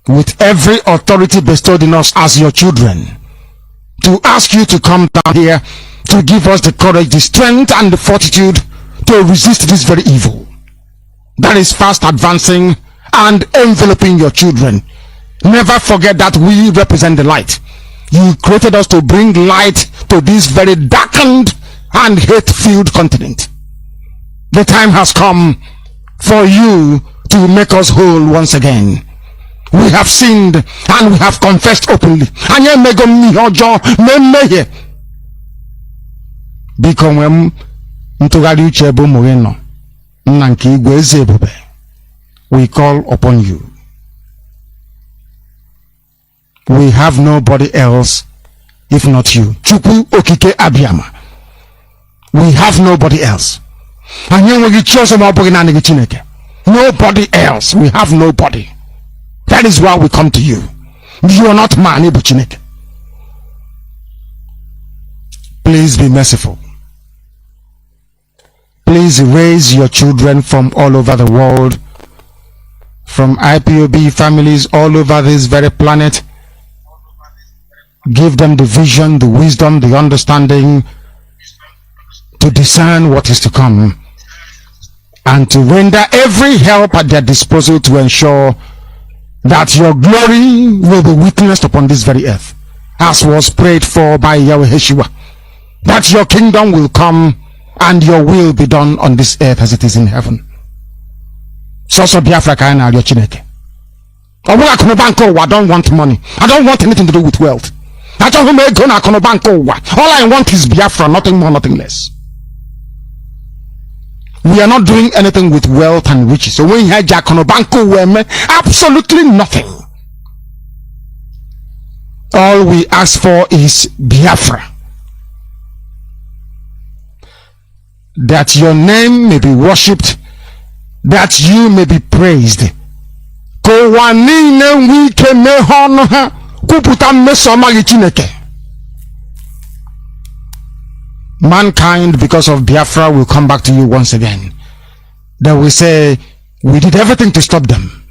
with every authority bestowed in us as your children to ask you to come down here to give us the courage, the strength, and the fortitude to resist this very evil that is fast advancing and enveloping your children. Never forget that we represent the light. You created us to bring light to this very darkened and hate-filled continent. The time has come for you to make us whole once again. We have sinned and we have confessed openly. We call upon you. We have nobody else if not you. Chukwu okike abiyama. We have nobody else. Nobody else. We have nobody. That is why we come to you. You are not man. Please be merciful. Please raise your children from all over the world, from IPOB families all over this very planet. Give them the vision, the wisdom, the understanding to discern what is to come, and to render every help at their disposal to ensure that your glory will be witnessed upon this very earth, as was prayed for by Yahweh Yeshua, that your kingdom will come and your will be done on this earth as it is in heaven. So Biafra ka na arịọ Chineke. I don't want money. I don't want anything to do with wealth. All I want is Biafra, nothing more, nothing less. We are not doing anything with wealth and riches. So when you have absolutely nothing. All we ask for is Biafra. That your name may be worshipped, that you may be praised. Mankind, because of Biafra, will come back to you once again. They will say, we did everything to stop them,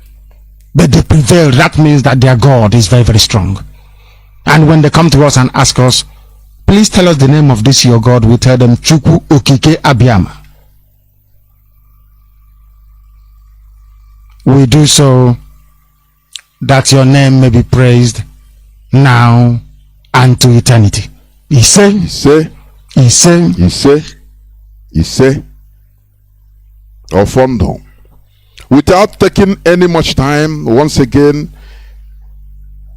but they prevailed. That means that their God is very, very strong. And when they come to us and ask us, please tell us the name of this your God, we tell them, Chukwu Okike Abiyama. We do so that your name may be praised now and to eternity. He said,
Ofondo. Without taking any much time, once again,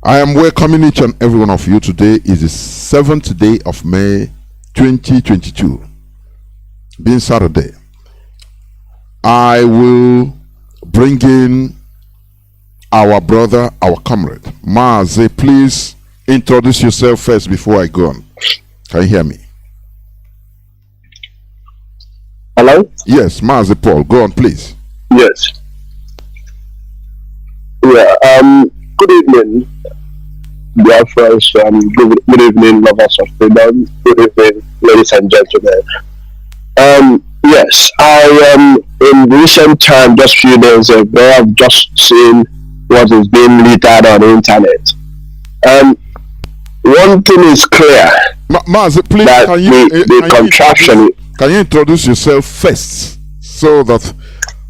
I am welcoming each and every one of you. Today is the 7th day of May 2022, being Saturday. I will bring in our brother, our comrade, Mazi. Please introduce yourself first before I go on. Can you hear me?
Hello?
Yes, Mazi Paul. Go on, please.
Yes. Yeah, good evening, Biafrans, good evening, lovers of freedom, good evening, ladies and gentlemen. Yes, I in recent time, just few days ago, I've just seen what is being littered on the internet. One thing is clear.
Mazi, please,
that
can you introduce yourself first so that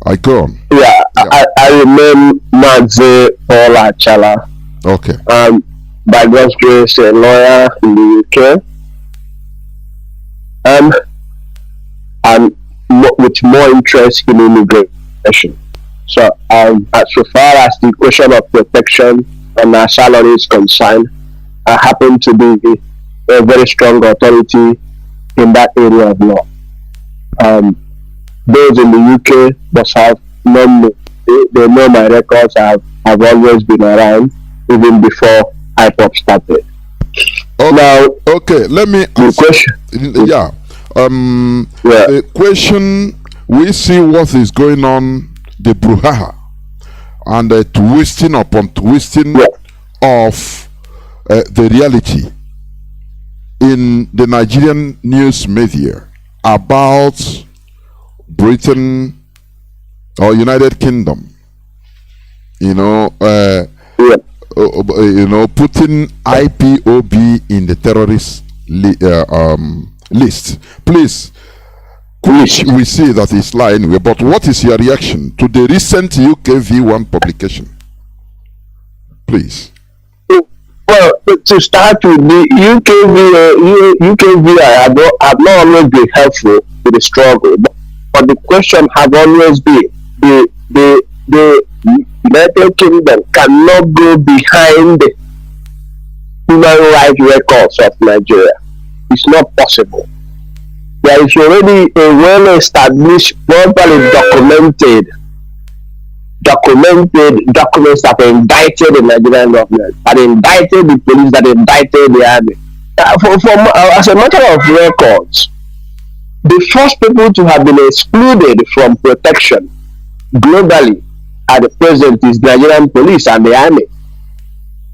I go on?
Yeah, yeah. I remain Mazi Paul Achala.
Okay.
By God's grace, a lawyer in the UK. And with more interest in immigration. So, as far as the question of protection and asylum is concerned, I happen to be a very strong authority in that area of law. Those in the UK must have known me. They know my records. I've always been around, even before Ipob started.
Okay.
Now,
okay, let me
the question.
Yeah. The question, we see what is going on, the brouhaha and the twisting upon twisting of the reality in the Nigerian news media about Britain or United Kingdom, putting IPOB in the terrorist list. Please, we see that it's lying anyway, but what is your reaction to the recent UK V1 publication? Please.
Well, to start with, the UKV have not always been helpful to the struggle, but the question have always been the United Kingdom cannot go behind the human rights records of Nigeria. It's not possible. There is already a well-established, properly documented documents that indicted the Nigerian government, that indicted the police, that indicted the army. As a matter of records, the first people to have been excluded from protection globally at the present is the Nigerian police and the army.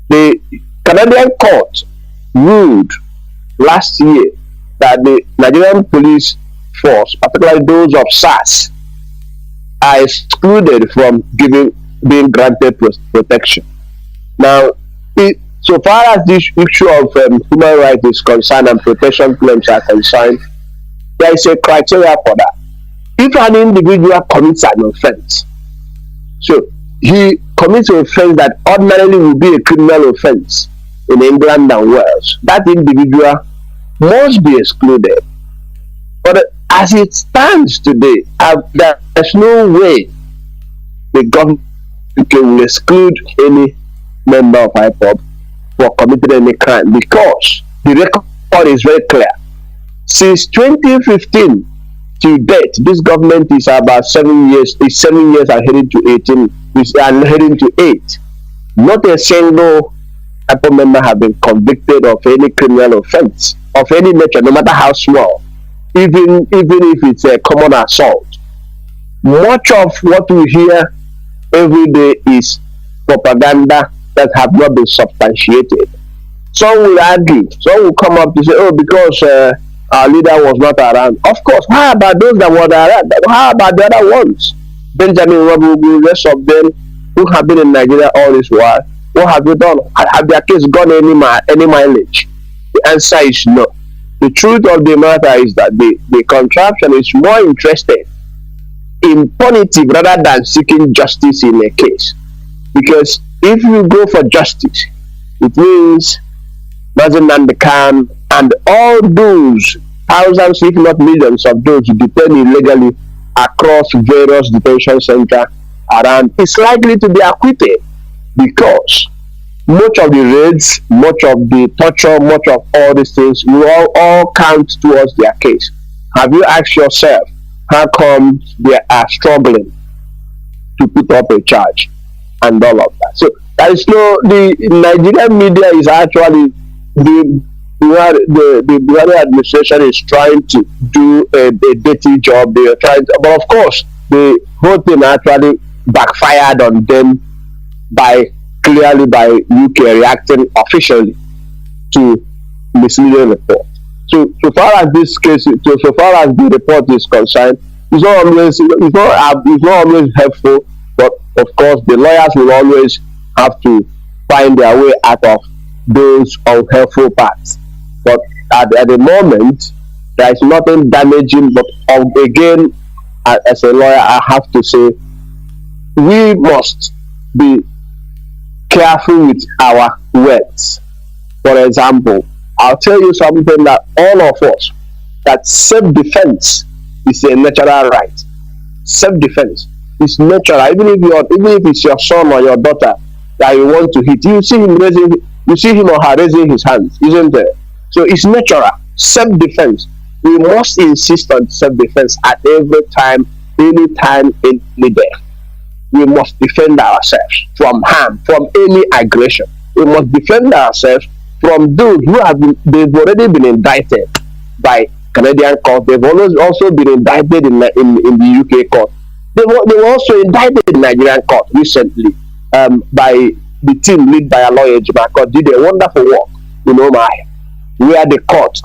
The Canadian court ruled last year that the Nigerian police force, particularly those of SARS, are excluded from being granted protection. Now, so far as this issue of human rights is concerned and protection claims are concerned, there is a criteria for that. If an individual commits an offense, so he commits an offense that ordinarily will be a criminal offense in England and Wales, that individual must be excluded. But as it stands today, there's no way the government
UK will exclude any member of Ipob for committing any crime because the record is very clear. Since 2015 to date, this government is about 7 years. Is 7 years and heading to 18. And heading to 8. Not a single Ipob member have been convicted of any criminal offense of any nature, no matter how small, even if it's a common assault. Much of what we hear every day is propaganda that have not been substantiated. Some will argue, some will come up to say, oh, because our leader was not around. Of course, how about those that were around? How about the other ones? Benjamin Wabugu, the rest of them who have been in Nigeria all this while. What have you done? Have their case gone any mileage? The answer is no. The truth of the matter is that the contraption is more interested in punitive rather than seeking justice in a case. Because if you go for justice, it means Mazi Johnathan and all those thousands, if not millions of those who detain illegally across various detention centers around is likely to be acquitted because much of the raids, much of the torture, much of all these things will all count towards their case. Have you asked yourself how come they are struggling to put up a charge and all of that? So there is the Nigerian media is actually the Buhari administration is trying to do a dirty job. They are trying to, but of course the whole thing actually backfired on them by UK reacting officially to misleading report. So far as this case, so far as the report is concerned, it's not always helpful. But of course, the lawyers will always have to find their way out of those unhelpful parts. But at the moment, there is nothing damaging. But again, as a lawyer, I have to say we must be careful with our words. For example, I'll tell you something that all of us, that self-defense is a natural right. Self-defense is natural. Even if it's your son or your daughter that you want to hit, you see him or her raising his hands, isn't there? So it's natural. Self-defense. We must insist on self-defense at every time, anytime, any day. We must defend ourselves from harm, from any aggression. We must defend ourselves from those who they've already been indicted by Canadian court. They've also been indicted in the UK court. They were also indicted in Nigerian court recently by the team led by a lawyer, Jimako, did a wonderful work in Omar, where the court,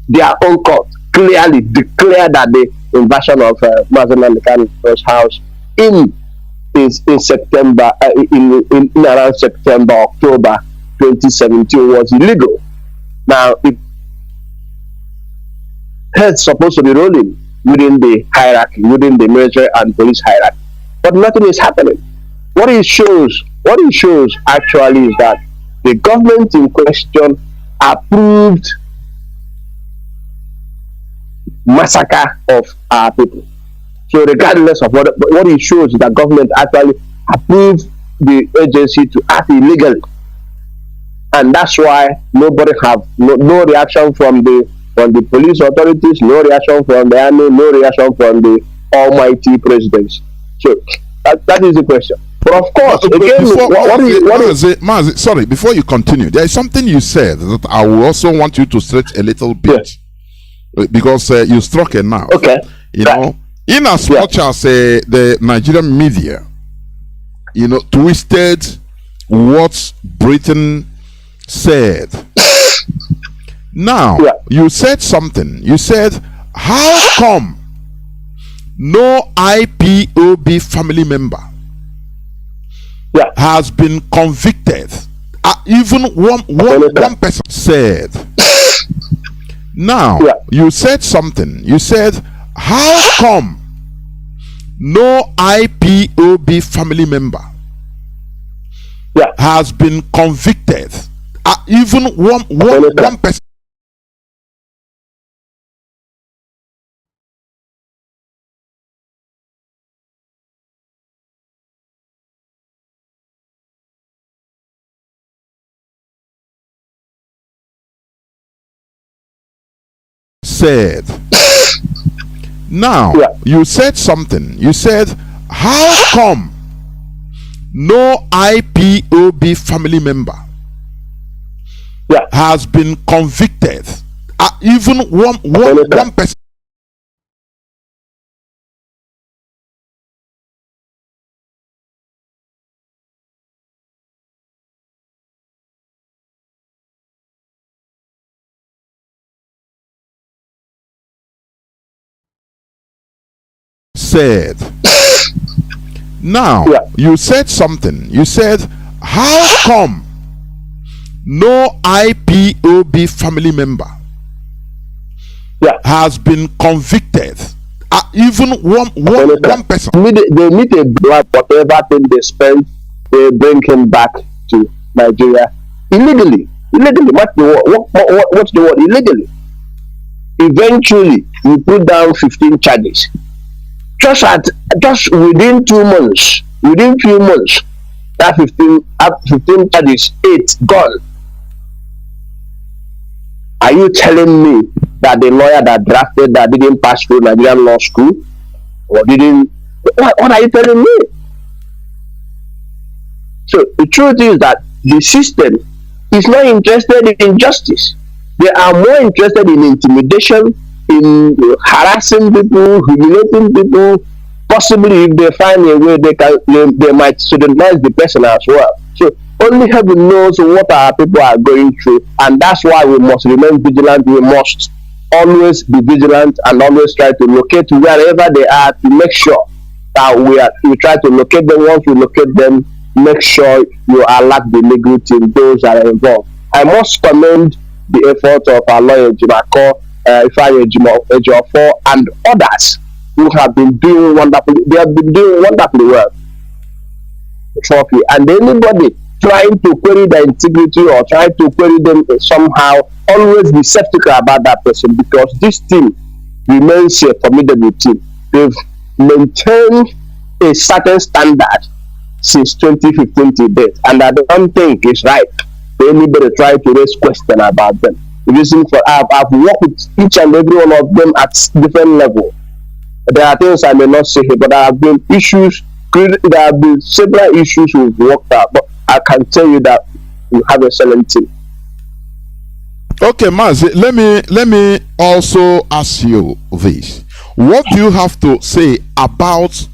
their own court, clearly declared that the invasion of Mazi Johnathan's house in September, in around September, October 2017 was illegal. Now, it's supposed to be rolling within the hierarchy, within the military and police hierarchy, but nothing is happening. What it shows actually is that the government in question approved massacre of our people. So regardless of what it shows is that government actually approved the agency to act illegally. And that's why nobody have no reaction from the police authorities, no reaction from the army, no reaction from the almighty presidency. So that is the question. But of course,
Mazi, sorry, before you continue, there is something you said that I will also want you to stretch a little bit. Yeah. Because you struck a nerve.
Okay.
You know, in as much as the Nigerian media, twisted what Britain said. Now, you said something. You said, how come no IPOB family member has been convicted? Even one person said. Now, you said something. You said, how come no IPOB family member has been convicted? Even one person. said, now you said something. You said, how come no IPOB family member has been convicted? Even one person said, now you said something. You said, how come no IPOB family member has been convicted? Even one person.
They need a blood, whatever thing they spend, they bring him back to Nigeria illegally. What's the word? Illegally. Eventually, we put down 15 charges. Just within 2 months, within few months, that 15 charges, 8 gone. Are you telling me that the lawyer that drafted that didn't pass through Nigerian law school, or didn't? What are you telling me? So the truth is that the system is not interested in justice. They are more interested in intimidation, in harassing people, humiliating people. Possibly, if they find a way, they might sodomize the person as well. So only heaven knows what our people are going through, and that's why we must remain vigilant. We must always be vigilant and always try to locate wherever they are to make sure that we try to locate them. Once we locate them, make sure you alert the legal team, those that are involved. I must commend the effort of our lawyer Jimako, Ejiofor, and others who have been doing wonderfully. They have been doing wonderfully well. And anybody trying to query their integrity or trying to query them somehow, always be skeptical about that person, because this team remains a formidable team. They've maintained a certain standard since 2015 to date, and I don't think it's right for anybody to try to raise question about them. The reason for I've worked with each and every one of them at different level. There are things I may not say here, but there have been issues. There have been several issues we've worked out, but I can tell you that we have an excellent team.
Okay, Mazi, let me also ask you this. What do you have to say about,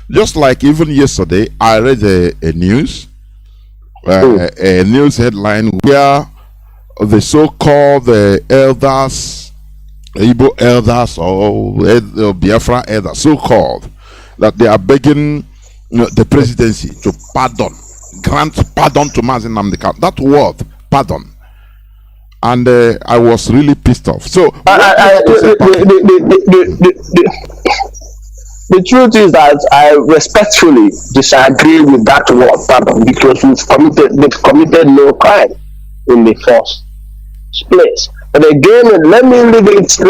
just like even yesterday, I read a news headline where the so-called elders, Igbo elders or Biafra elders, so-called, that they are begging the presidency to grant pardon to Mazi Nnamdi. That word, pardon. And I was really pissed off. So
the truth is that I respectfully disagree with that word, pardon, because they've committed no crime in the first place. But again, let me leave it to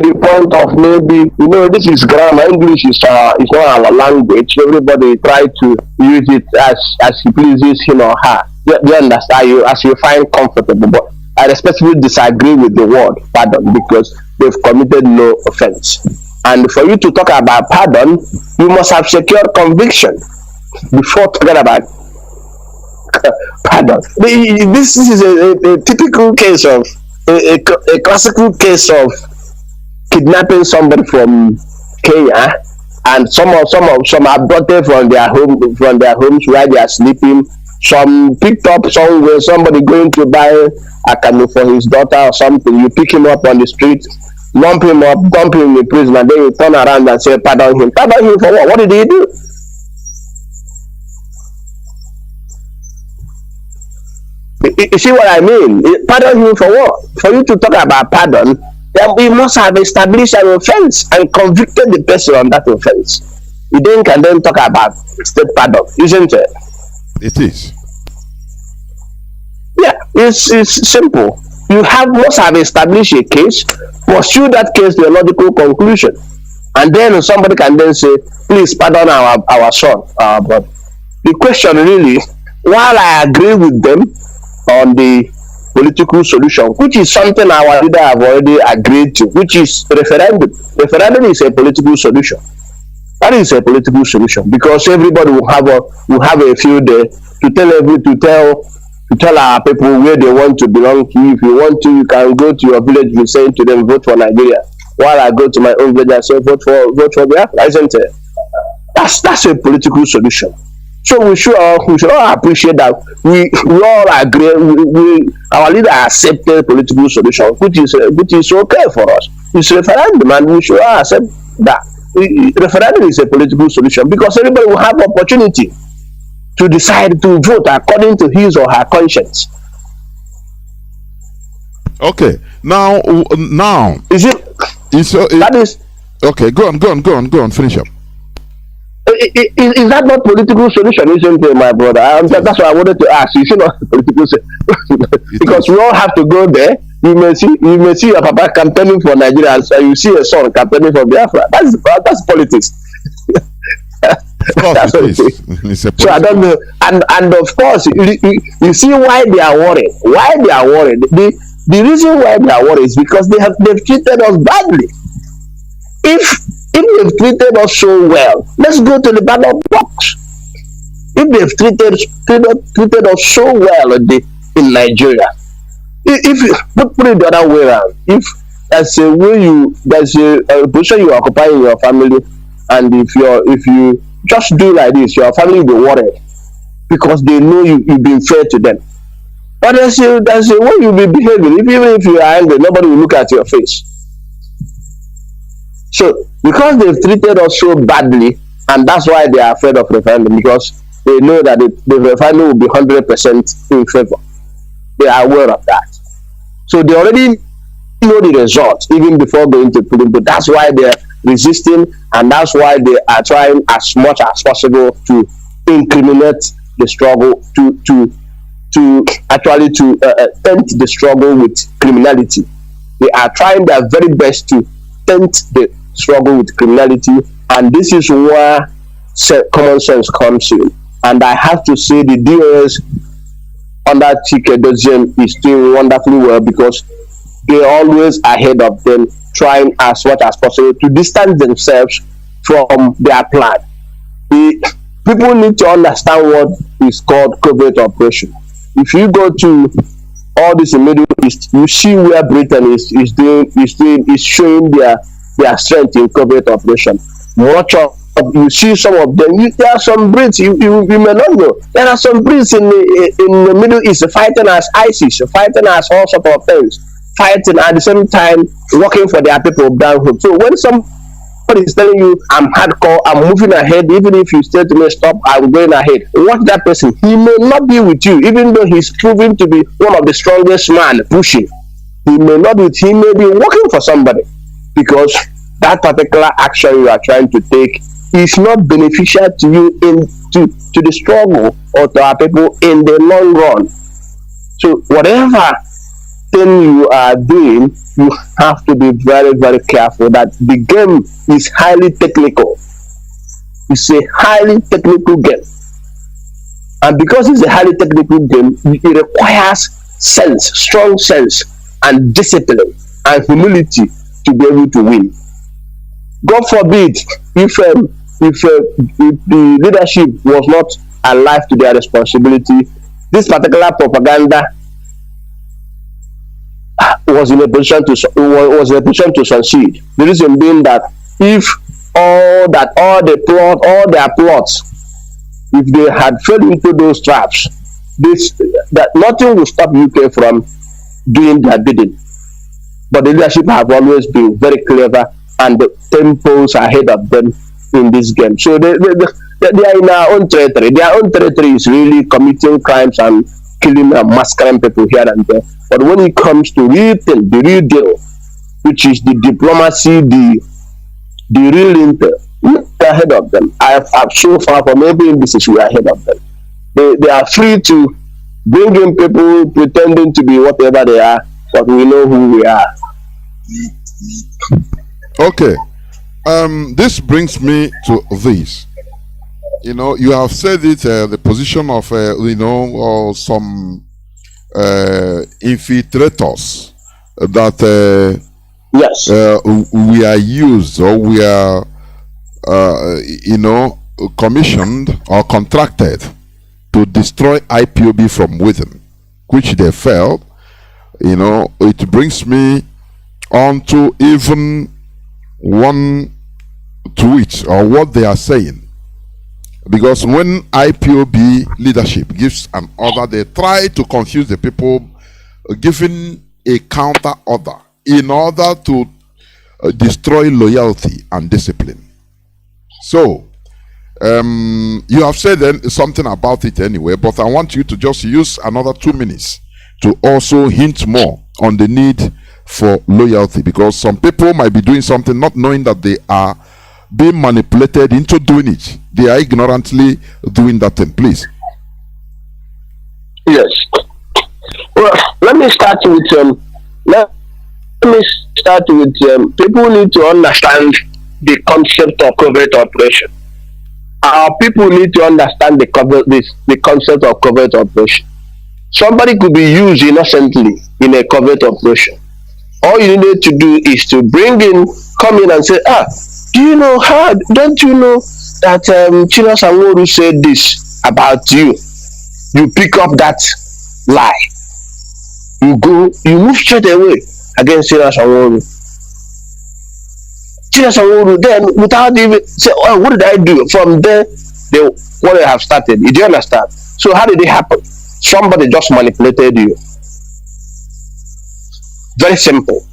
the point of maybe, this is grammar. English is not our language. Everybody try to use it as he pleases him or her. You understand, as you find comfortable. But I respectfully disagree with the word pardon, because they've committed no offense. And for you to talk about pardon, you must have secured conviction before talking about pardon. This is a typical case of a classical case of kidnapping somebody from Kenya, and some are brought there from their homes where they are sleeping. Some picked up somewhere, somebody going to buy a Kanu for his daughter or something. You pick him up on the street, lump him up, dump him in the prison, and then you turn around and say, pardon him. Pardon him for what? What did he do? You see what I mean? Pardon him for what? For you to talk about pardon, then we must have established an offense and convicted the person on that offense. You then can then talk about state pardon, isn't it?
It is.
Yeah, it's simple. You must have established a case, pursue that case to a logical conclusion, and then somebody can then say, please pardon our son, our brother. The question really, while I agree with them on the political solution, which is something our leader have already agreed to, which is referendum. Referendum is a political solution. That is a political solution because everybody will have a field there to tell our people where they want to belong to. If you want to, you can go to your village. You say to them, vote for Nigeria. While I go to my own village, I say vote for Biafra. Isn't it? That's a political solution. So we should all appreciate that we all agree. Our leader accepted political solution, which is okay for us. It's referendum, and we should all accept that. Referendum is a political solution because everybody will have opportunity to decide to vote according to his or her conscience.
Okay, now
is it? That is
okay. Go on. Finish up.
Is that not political solution, isn't it, my brother? That's why I wanted to ask. You should not political because we all have to go there. You may see your papa campaigning for Nigeria, and so you see a son campaigning for Biafra. That's politics. That's what it is. So I don't know, and of course you see why they are worried. Why they are worried? The reason why they are worried is because they've treated us badly. If they've treated us so well, let's go to the ballot box. If they've treated us so well in Nigeria, if you put it the other way around, if there's a position you occupy in your family, and if you just do like this, your family will be worried because they know you've been fair to them. But there's a way you'll be behaving. Even if you are angry, nobody will look at your face. So because they've treated us so badly, and that's why they are afraid of referendum, because they know that the referendum will be 100% in favor. They are aware of that. So they already know the results even before going to polling. But that's why they're resisting, and that's why they are trying as much as possible to incriminate the struggle, to taint the struggle with criminality. They are trying their very best to taint the struggle with criminality, and this is where common sense comes in. And I have to say the DOS under Chike Dozien is doing wonderfully well, because they're always ahead of them, trying as much as possible to distance themselves from their plan. People need to understand what is called covert operation. If you go to all this in Middle East, you see where Britain is showing their strength in covert operation. You see some of them. There are some Brits you may not know. There are some Brits in the Middle East fighting as ISIS, fighting as all sorts of things, fighting at the same time working for their people down home. So when somebody is telling you, I'm hardcore, I'm moving ahead, even if you say to me, stop, I'm going ahead, watch that person. He may not be with you, even though he's proven to be one of the strongest man pushing. He may not be, he may be working for somebody, because that particular action you are trying to take is not beneficial to you to the struggle or to our people in the long run. So whatever thing you are doing, you have to be very, very careful that the game is highly technical. It's a highly technical game. And because it's a highly technical game, it requires sense, strong sense, and discipline and humility to be able to win. God forbid if the leadership was not alive to their responsibility, this particular propaganda was in a position to succeed. The reason being that if all their plots, if they had fell into those traps, that nothing will stop UK from doing their bidding. But the leadership have always been very clever, and the tempos ahead of them in this game. So they are in our own territory. Their own territory is really committing crimes and killing and massacring people here and there. But when it comes to the real deal, which is the diplomacy, the real intel, we are ahead of them. I've so far from every indices, we are ahead of them. They are free to bring in people pretending to be whatever they are, but we know who we are.
Okay. This brings me to this. You know, you have said it, the position of, some infiltrators that
yes,
we are used, or we are commissioned or contracted to destroy IPOB from within, which they failed. It brings me on to even one tweet or what they are saying. Because when IPOB leadership gives an order, they try to confuse the people, giving a counter order in order to destroy loyalty and discipline. So, you have said something about it anyway, but I want you to just use another 2 minutes to also hint more on the need for loyalty, because some people might be doing something not knowing that they are being manipulated into doing it. They are ignorantly doing that thing. Please.
Yes. Well, let me start with people need to understand the concept of covert operation. Our people need to understand the concept of covert operation. Somebody could be used innocently in a covert operation. All you need to do is to come in and say, don't you know that Chino Sanworu said this about you? You pick up that lie. You move straight away against Chino Sanworu. Chino Sanworu then, without even say, oh, what did I do? From there, what they have started. Do you understand? So how did it happen? Somebody just manipulated you. Very simple.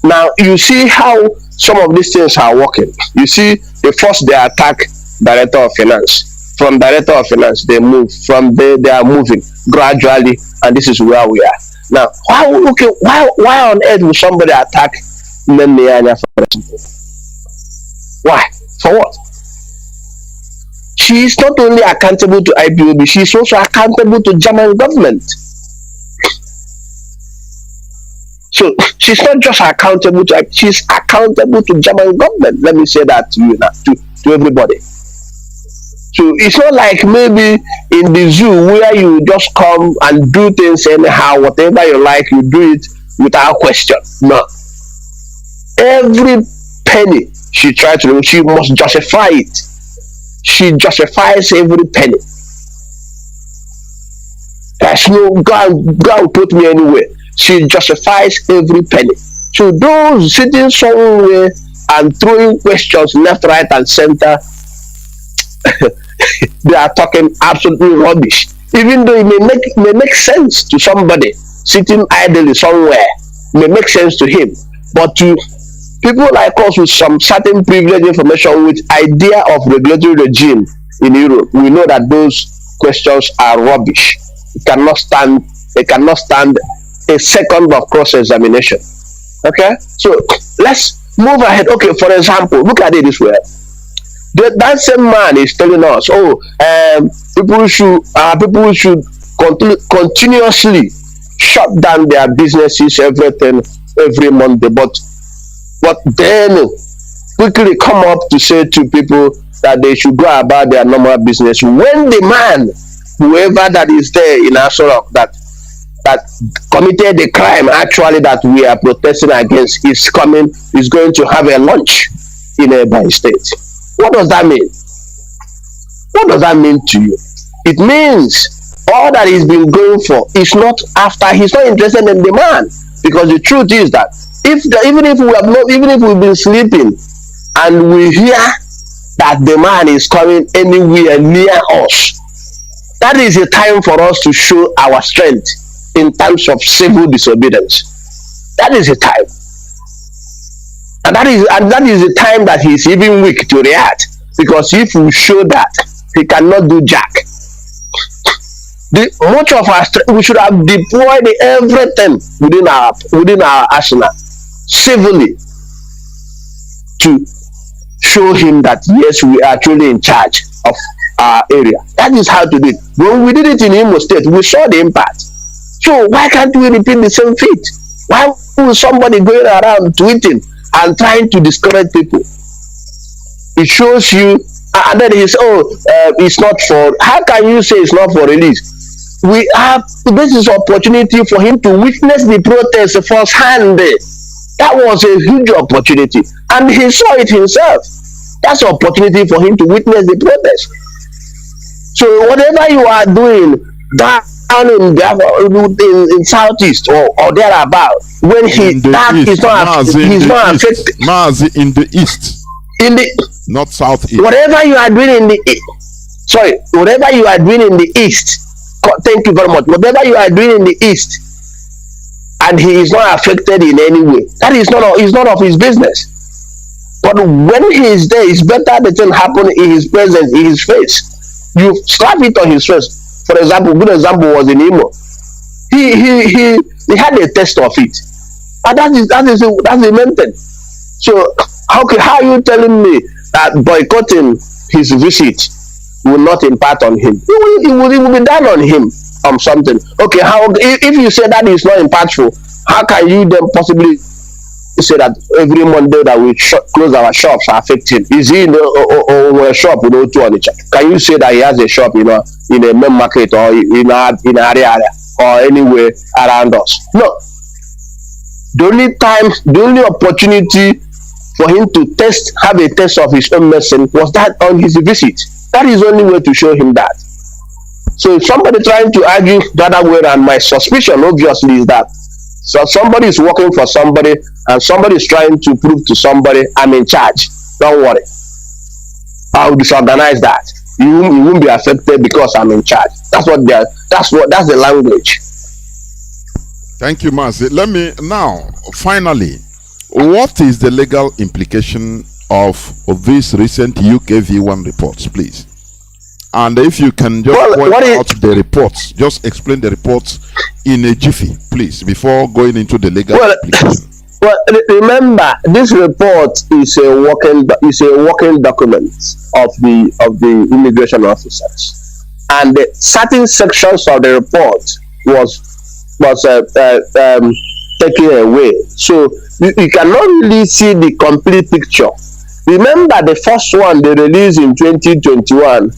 Now you see how some of these things are working. You see, first they attack Director of Finance. From Director of Finance, they move. From there, they are moving gradually, and this is where we are. Now, why on earth would somebody attack Nnamdi, for example? Why? For what? She is not only accountable to IPOB, she is also accountable to German government. So she's not just accountable to, she's accountable to German government. Let me say that to you now, to everybody. So it's not like maybe in the zoo where you just come and do things anyhow, whatever you like, you do it without question. No. Every penny she tried to do, she must justify it. She justifies every penny. There's no God put me anywhere. She justifies every penny. So those sitting somewhere and throwing questions left, right, and center, they are talking absolutely rubbish. Even though it may make sense to somebody sitting idly somewhere, may make sense to him, but to people like us with some certain privileged information, with idea of regulatory regime in Europe, we know that those questions are rubbish. They cannot stand a second of cross-examination. Okay, so let's move ahead. Okay, for example, look at it this way. That same man is telling us, people should continuously shut down their businesses, everything, every Monday, but then quickly come up to say to people that they should go about their normal business, when the man, whoever that is there in our sort of that committed the crime actually that we are protesting against is going to have a lunch in a state. What does that mean? What does that mean to you? It means all that he's been going for is not after, he's not interested in the man, because the truth is that even if we've been sleeping and we hear that the man is coming anywhere near us, that is a time for us to show our strength in terms of civil disobedience. That is a time. And that is the time that he's even weak to react, because if we show that, he cannot do jack. Much of our strength, we should have deployed everything within our arsenal civilly to show him that yes, we are truly in charge of our area. That is how to do it. When we did it in Imo State, we saw the impact. So why can't we repeat the same feat? Why will somebody going around tweeting and trying to discourage people? It shows you, and then he says, it's not for, how can you say it's not for release? we have this is opportunity for him to witness the protest firsthand. That was a huge opportunity, and he saw it himself. That's an opportunity for him to witness the protest. So whatever you are doing down in Biafra, in southeast or thereabout, when he's not affected.
Mazi in the east.
In the
not southeast.
Whatever you are doing in the whatever you are doing in the east. Thank you very much. Whatever you are doing in the east, and he is not affected in any way, that is not of his business. But when he is there, it's better the thing happen in his presence, in his face. You slap it on his face. For example, good example was in Imo. He had a test of it, and that's the main thing. So how are you telling me that boycotting his visit will not impact on him? It will be done on him something. Okay, how if you say that is not impactful, how can you then possibly say that every Monday that we close our shops are affected? Is he in a shop with O2 on it? Can you say that he has a shop, in a main market or in an area or anywhere around us? No. The only opportunity for him to have a test of his own medicine was that on his visit. That is the only way to show him that. So if somebody trying to argue the other way around, my suspicion obviously is that somebody is working for somebody and somebody is trying to prove to somebody, I'm in charge. Don't worry. I'll disorganize that. You won't be affected because I'm in charge. That's the language.
Thank you, Mazi. Let me now, finally, what is the legal implication of this recent UK V1 reports, please? And if you can just point out the reports, just explain the reports in a jiffy, please, before going into the legal implication.
Well, remember, this report is a working document of the immigration officers, and certain sections of the report was taken away, so you cannot really see the complete picture. Remember, the first one they released in 2021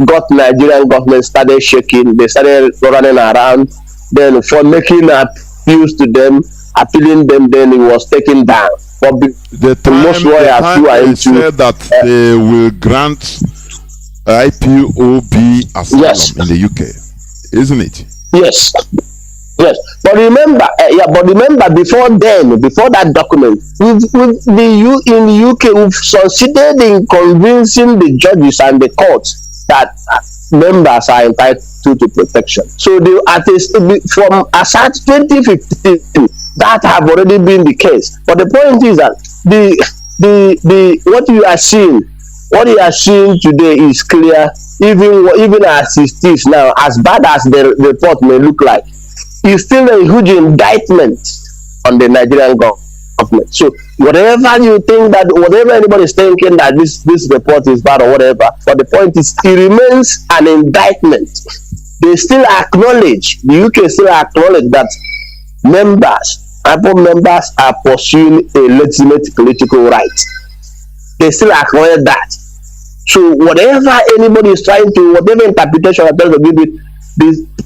got Nigerian government started shaking. They started running around. Then for making appeals to them, appealing them, then it was taken down. But
the most lawyers who are into said that they will grant IPOB asylum in the UK, isn't it?
Yes. Yes, but remember, before that document, in the UK, we've succeeded in convincing the judges and the courts that members are entitled to protection. So from Assad 2015, that have already been the case. But the point is that what you are seeing today is clear, even as it is now, as bad as the report may look like. Is still a huge indictment on the Nigerian government. So whatever you think that, whatever anybody is thinking that this report is bad or whatever, but the point is it remains an indictment. They still acknowledge, the UK still acknowledge that Ipob members are pursuing a legitimate political right. They still acknowledge that. So whatever anybody is trying to, whatever interpretation of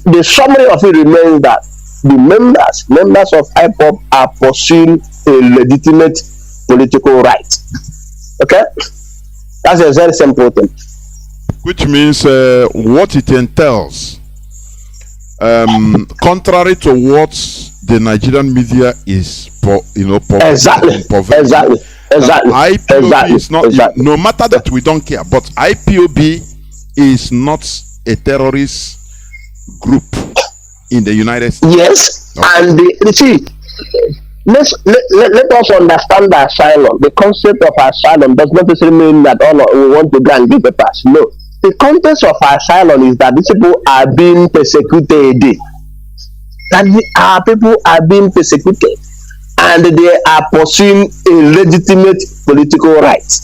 the summary of it remains that the members of Ipob are pursuing a legitimate political right. Okay? That's a very simple thing.
Which means what it entails, contrary to what the Nigerian media is,
exactly.
IPOB is not, no matter that we don't care, but IPOB is not a terrorist group in the United States.
Yes, okay. And let us understand the asylum. The concept of asylum does not necessarily mean that we want to go and give a pass. No, the context of asylum is that these people are being persecuted. That our people are being persecuted, and they are pursuing a legitimate political right.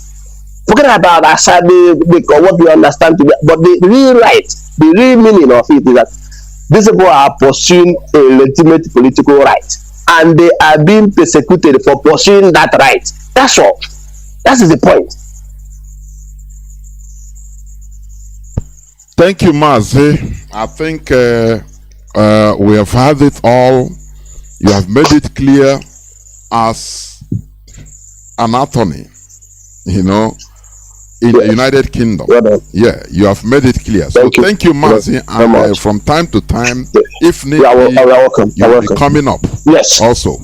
Forget about asylum, what we understand today, but the real right. The real meaning of it is that these people are pursuing a legitimate political right, and they are being persecuted for pursuing that right. That's all. That is the point.
Thank you, Mazi. I think We have had it all. You have made it clear as an attorney, in the United Kingdom. Yeah, you have made it clear. So thank you, Mazi. And from time to time, if needed, you will be coming up.
Yes.
Also,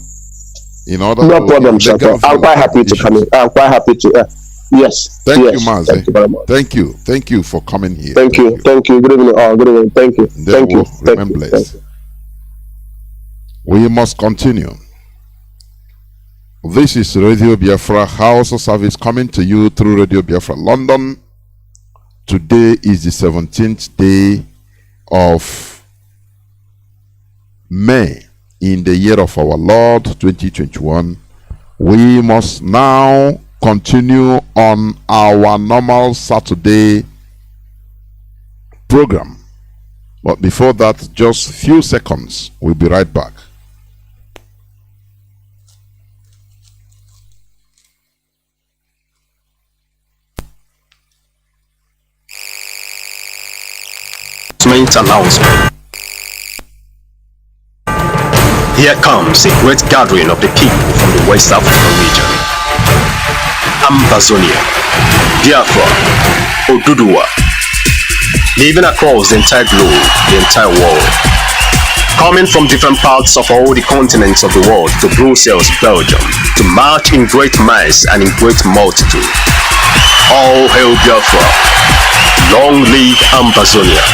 in order
no
to
problem, sir. I'm quite happy to come in. I'm quite happy to. Yes.
Thank you,
yes.
Mazi.
Thank you very much.
Thank you for coming here.
Thank you. Good evening. Good evening. Thank you. Thank you.
Remain blessed. We must continue. This is Radio Biafra House of Service coming to you through Radio Biafra London. Today is the 17th day of May in the year of our Lord 2021. We must now continue on our normal Saturday program. But before that, just a few seconds. We'll be right back.
Announcement. Here comes a great gathering of the people from the West African region. Ambazonia, Biafra, Oduduwa, living across the entire globe, the entire world. Coming from different parts of all the continents of the world to Brussels, Belgium, to march in great mass and in great multitude. All hail Biafra. Long live Ambazonia.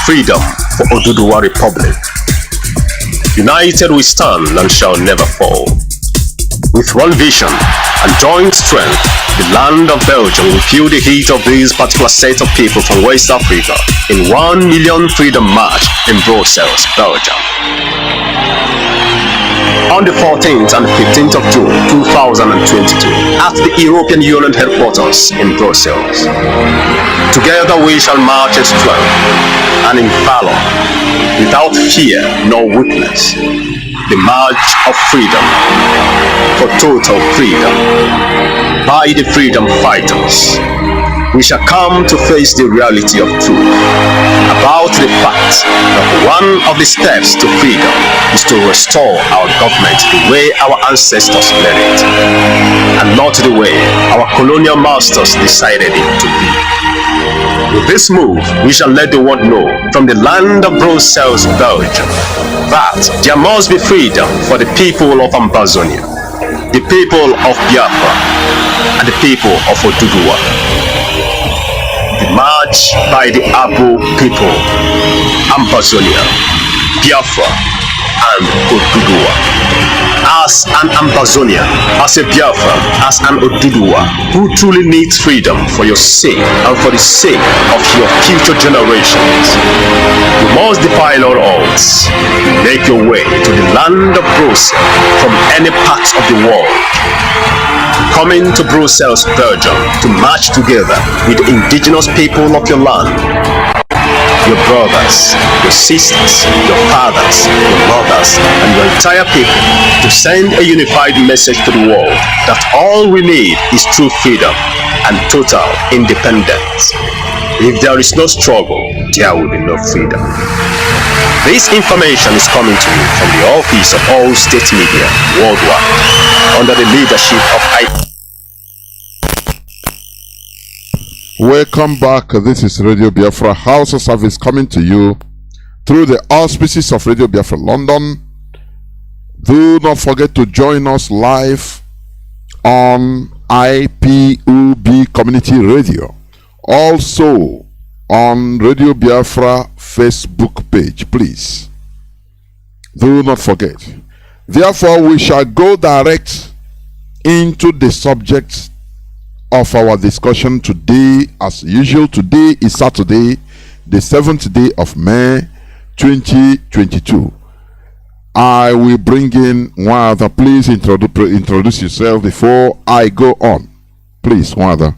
Freedom for Oduduwa Republic. United we stand and shall never fall. With one vision and joint strength, the land of Belgium will feel the heat of this particular set of people from West Africa in 1 million freedom march in Brussels, Belgium. On the 14th and 15th of June 2022 at the European Union headquarters in Brussels. Together we shall march in strength and in valor, without fear nor weakness. The march of freedom, for total freedom, by the freedom fighters. We shall come to face the reality of truth about the fact that one of the steps to freedom is to restore our government the way our ancestors led it, and not the way our colonial masters decided it to be. With this move, we shall let the world know from the land of Brussels, Belgium, that there must be freedom for the people of Ambazonia, the people of Biafra, and the people of Oduduwa. The march by the Abo people, Ambazonia, Biafra, and Oduduwa. As an Ambazonian, as a Biafra, as an Oduduwa, who truly needs freedom for your sake and for the sake of your future generations, you must defy all odds. Make your way to the land of Brussels from any part of the world. Coming to Brussels, Belgium, to march together with the indigenous people of your land. Your brothers, your sisters, your fathers, your mothers, and your entire people, to send a unified message to the world that all we need is true freedom and total independence. If there is no struggle, there will be no freedom. This information is coming to you from the office of all state media worldwide under the leadership of
Welcome back. This is Radio Biafra House of Service coming to you through the auspices of Radio Biafra London. Do not forget to join us live on IPUB Community Radio. Also on Radio Biafra Facebook page, please. Do not forget. Therefore, we shall go direct into the subject of our discussion today. As usual, today is Saturday, the 7th day of May 2022. I will bring in Nwada. Please introduce yourself before I go on. Please, Nwada.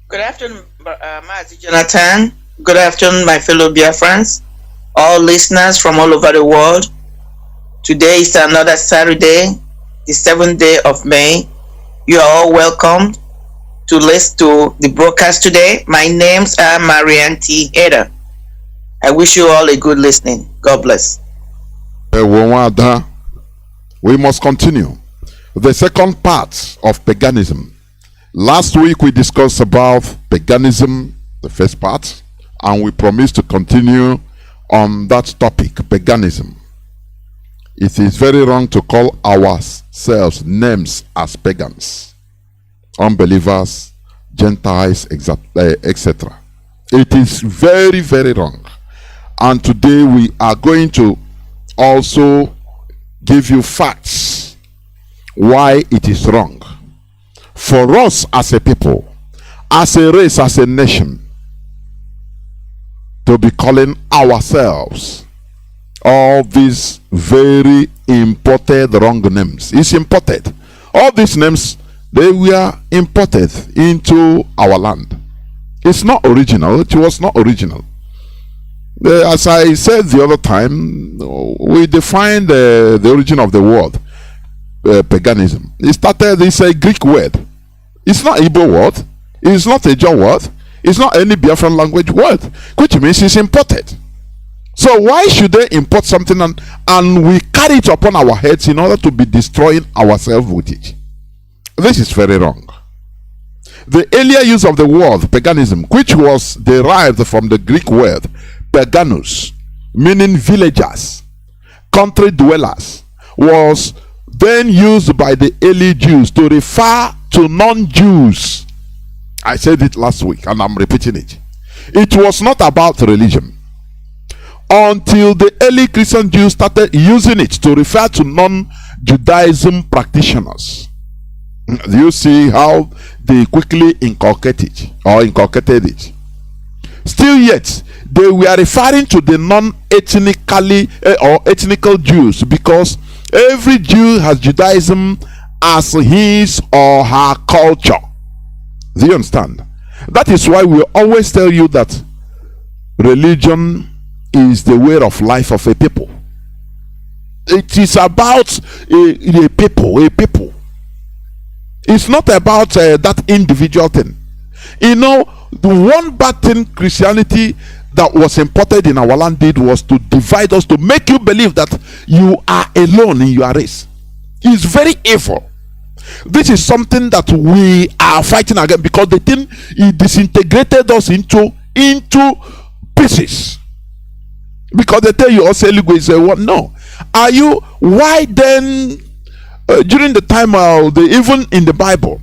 Good afternoon, Mazi Johnathan. Good afternoon, my fellow Biafrans, all listeners from all over the world. Today is another Saturday, the 7th day of May. You are all welcome to listen to the broadcast today. My name's Marien Haider. I wish you all a good listening. God bless.
We must continue. The second part of paganism. Last week we discussed about paganism, the first part, and we promised to continue on that topic, paganism. It is very wrong to call ourselves names as pagans, unbelievers, Gentiles, etc. It is very, very wrong. And today we are going to also give you facts why it is wrong for us as a people, as a race, as a nation, to be calling ourselves all these very imported wrong names. It's imported. All these names, they were imported into our land. It's not original. It was not original. As I said the other time, we defined the origin of the word paganism. It started, it's a Greek word. It's not Igbo word. It's not a John word. It's not any Biafran language word, which means it's imported. So why should they import something and we carry it upon our heads in order to be destroying ourselves with it? This is very wrong. The earlier use of the word paganism, which was derived from the Greek word paganus, meaning villagers, country dwellers, was then used by the early Jews to refer to non-Jews. I said it last week and I'm repeating it. It was not about religion until the early Christian Jews started using it to refer to non-Judaism practitioners. Do you see how they quickly inculcated it? Still yet, they were referring to the non-ethnically or ethnical Jews, because every Jew has Judaism as his or her culture. Do you understand? That is why we always tell you that religion is the way of life of a people. It is about a people. It's not about that individual thing. You know, the one bad thing Christianity that was imported in our land did was to divide us, to make you believe that you are alone in your race. It's very evil. This is something that we are fighting against, because the thing, it disintegrated us into pieces. Because they tell you also, you say, what? No. Are you, why then, during the time even in the Bible,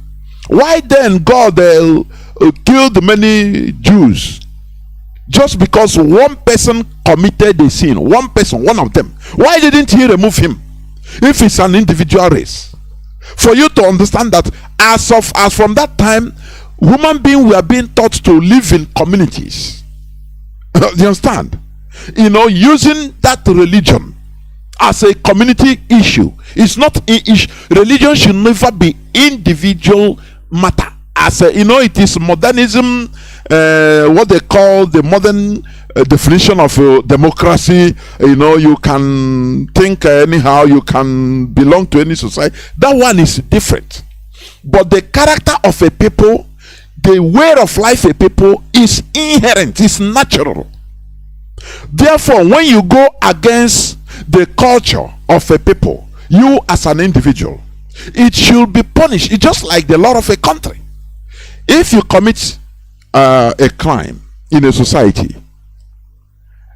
why then God killed many Jews just because one person committed a sin? One person, one of them. Why didn't he remove him if it's an individual race? For you to understand that as from that time, human beings were being taught to live in communities. Do you understand? You know, using that religion as a community issue. It's not religion should never be individual matter. As a, you know, it is modernism, what they call the modern definition of democracy. You know, you can think anyhow, you can belong to any society. That one is different. But the character of a people, the way of life of a people is inherent, is natural. Therefore, when you go against the culture of a people, you as an individual, it should be punished. It's just like the law of a country. If you commit a crime in a society,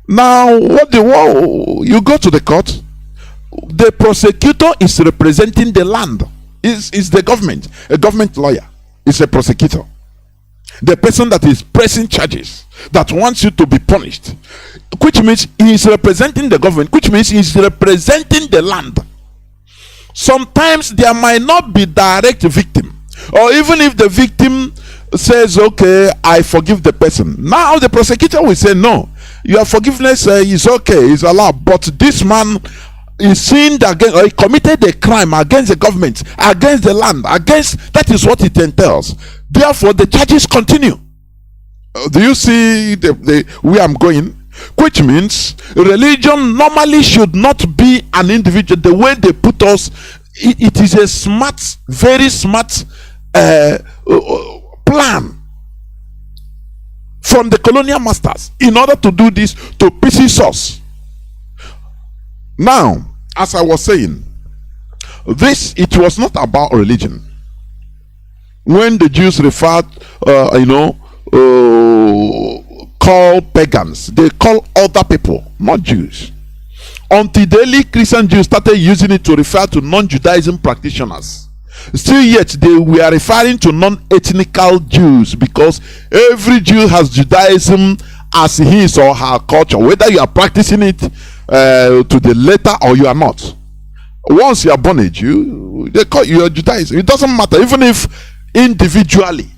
now you go to the court, the prosecutor is representing the land, is the government. A government lawyer is a prosecutor. The person that is pressing charges, that wants you to be punished, which means he is representing the government, which means he is representing the land. Sometimes there might not be direct victim, or even if the victim says, okay, I forgive the person, now the prosecutor will say, no, your forgiveness is okay, is allowed, but this man is sinned against, or he committed a crime against the government, against the land, against, that is what it entails. Therefore the charges continue. Do you see the where I'm going? Which means religion normally should not be an individual. The way they put us, it is a smart, very smart plan from the colonial masters in order to do this, to pieces us. Now, as I was saying, it was not about religion. When the Jews referred, call pagans, they call other people, not Jews. Until the early Christian Jews started using it to refer to non-Judaism practitioners. Still yet, they were referring to non-ethnical Jews, because every Jew has Judaism as his or her culture, whether you are practicing it to the letter or you are not. Once you are born a Jew, they call you a Judaism. It doesn't matter, even if individually,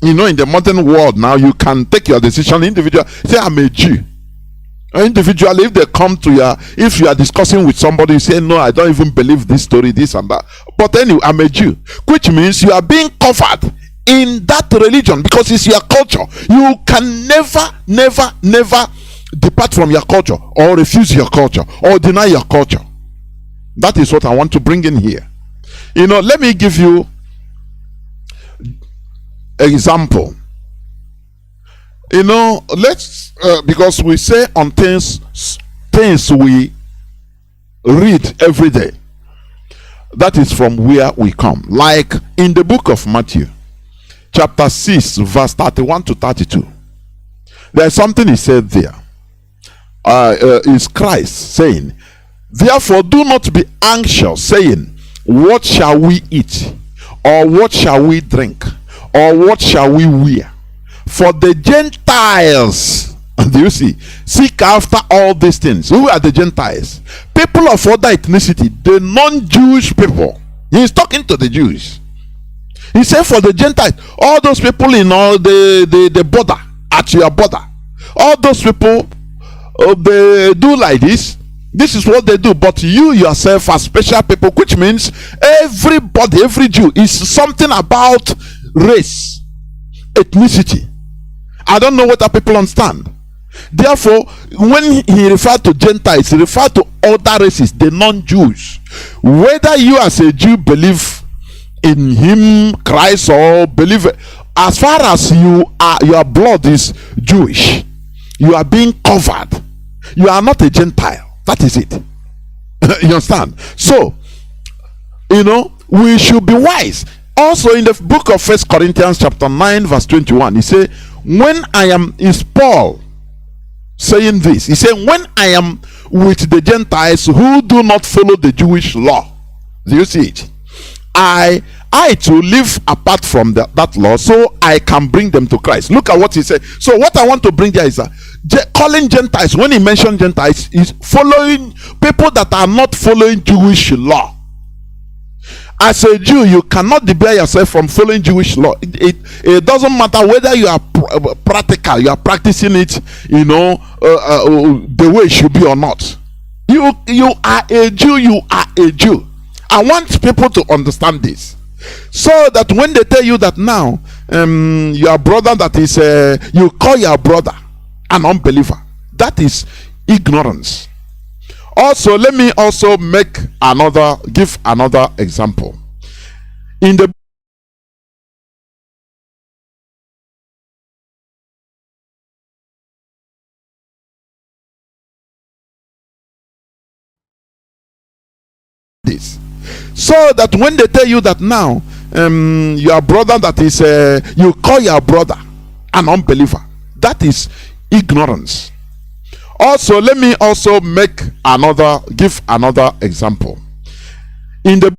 in the modern world now, you can take your decision individually. Say, I'm a Jew. Individually, if they come to if you are discussing with somebody, you say, no, I don't even believe this story, this and that. But anyway, I'm a Jew, which means you are being covered in that religion because it's your culture. You can never depart from your culture, or refuse your culture, or deny your culture. That is what I want to bring in here. Let me give you example. Let's because we say on things we read every day, that is from where we come. Like in the book of Matthew chapter 6 verse 31 to 32, there's something he said there. Is Christ saying, therefore do not be anxious, saying, what shall we eat, or what shall we drink, or what shall we wear? For the Gentiles, do you see, seek after all these things. Who are the Gentiles? People of other ethnicity, the non-Jewish people. He is talking to the Jews. He said, for the Gentiles, all those people in all the border, at your border, all those people, they do like this. This is what they do. But you yourself are special people, which means everybody, every Jew is something about race, ethnicity. I don't know whether people understand. Therefore, when he referred to Gentiles, he referred to other races, the non-Jews. Whether you as a Jew believe in him, Christ, or believe, as far as your blood is Jewish, you are being covered. You are not a Gentile. That is it. You understand? So, we should be wise. Also in the book of 1 Corinthians chapter 9 verse 21, he said, is Paul saying this? He said, when I am with the Gentiles who do not follow the Jewish law. Do you see it? I to live apart from that law, so I can bring them to Christ. Look at what he said. So what I want to bring there is calling Gentiles, when he mentioned Gentiles, is following people that are not following Jewish law. As a Jew, you cannot debar yourself from following Jewish law. It doesn't matter whether you are practical, you are practicing it, the way it should be or not. You are a Jew. You are a Jew. I want people to understand this, so that when they tell you that now, your brother that is, you call your brother an unbeliever, that is ignorance. Also, let me also give another example. In the this, so that when they tell you that now, your brother that is, you call your brother an unbeliever, that is ignorance. Also, let me also give another example. In the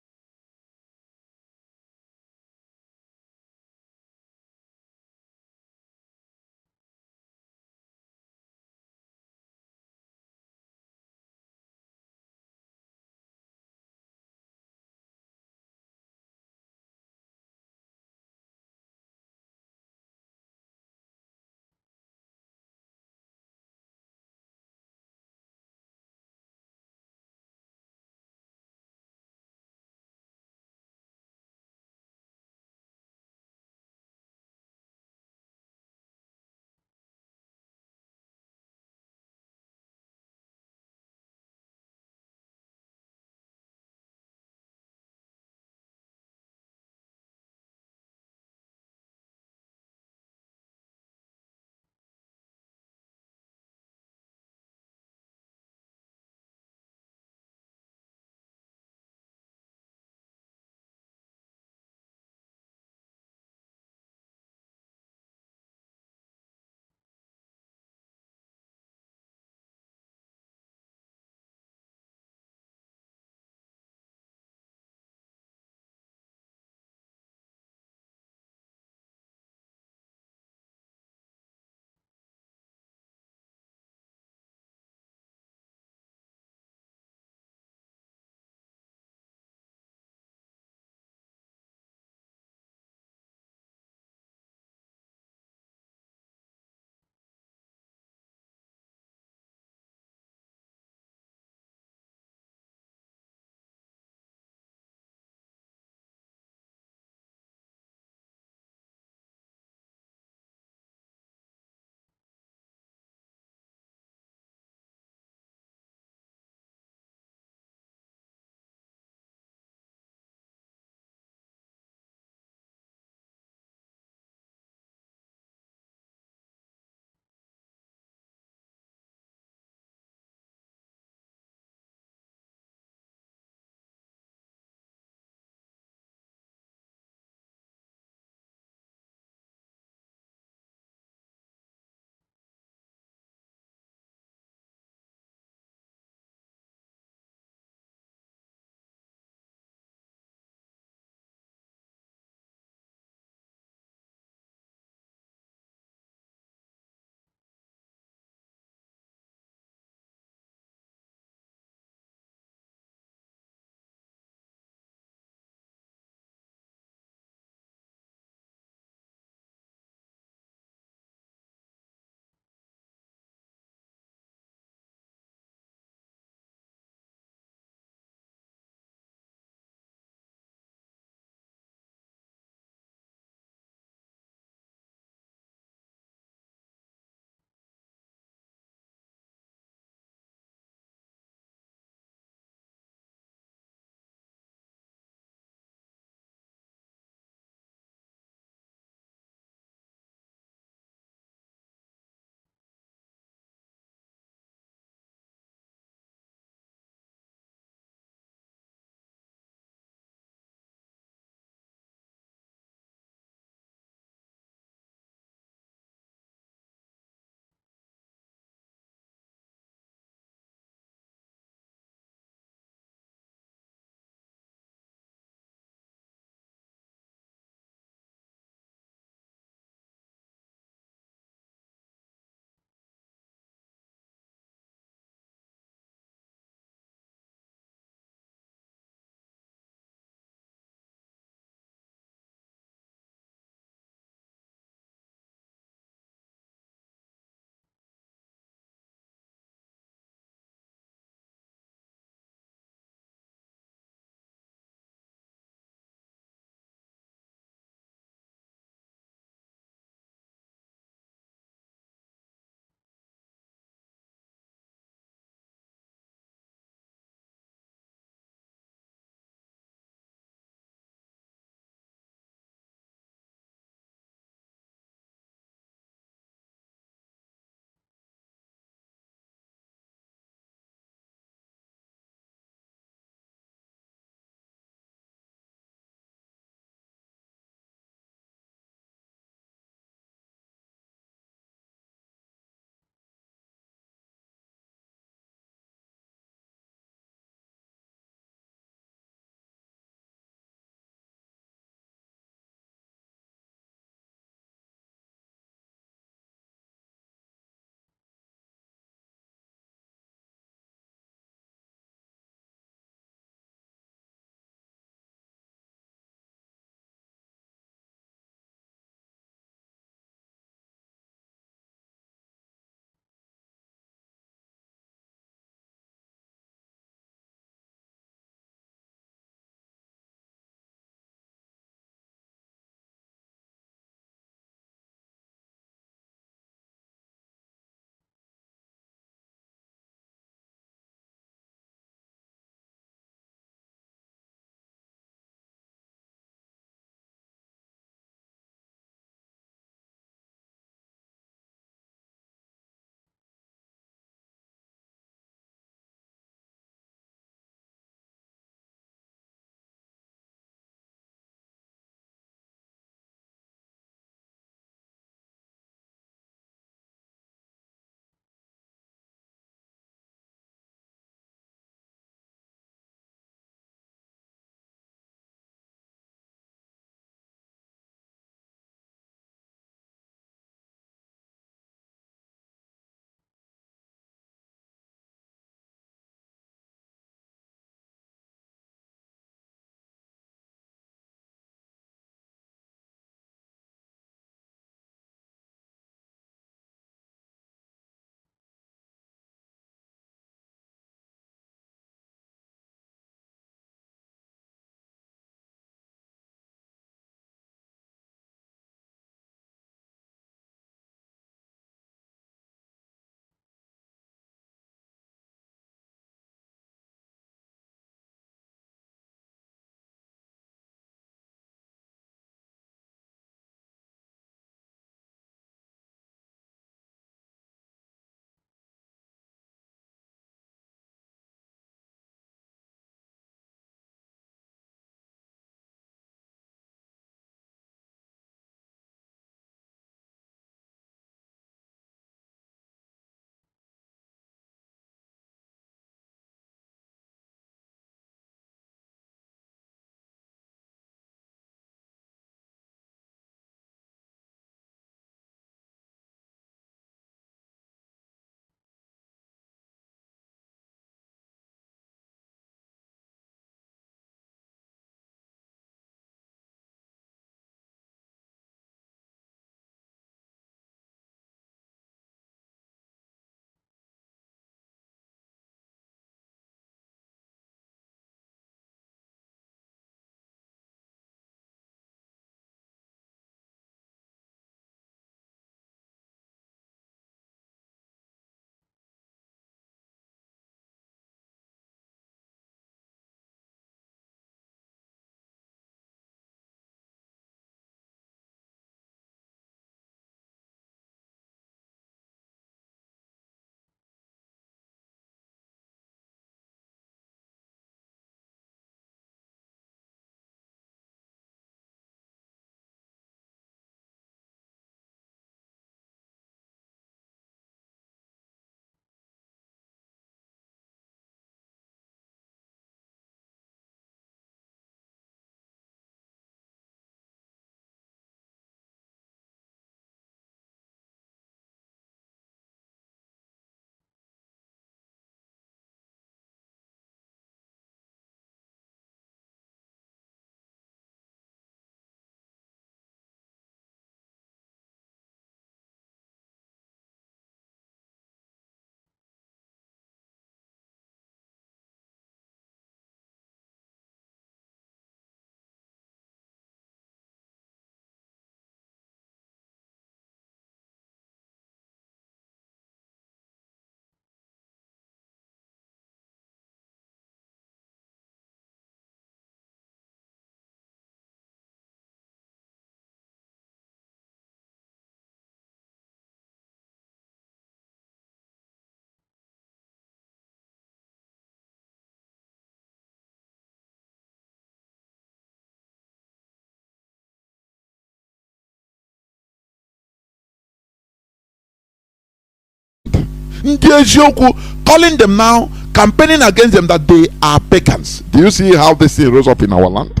calling them now, campaigning against them that they are pagans. Do you see how this thing rose up in our land?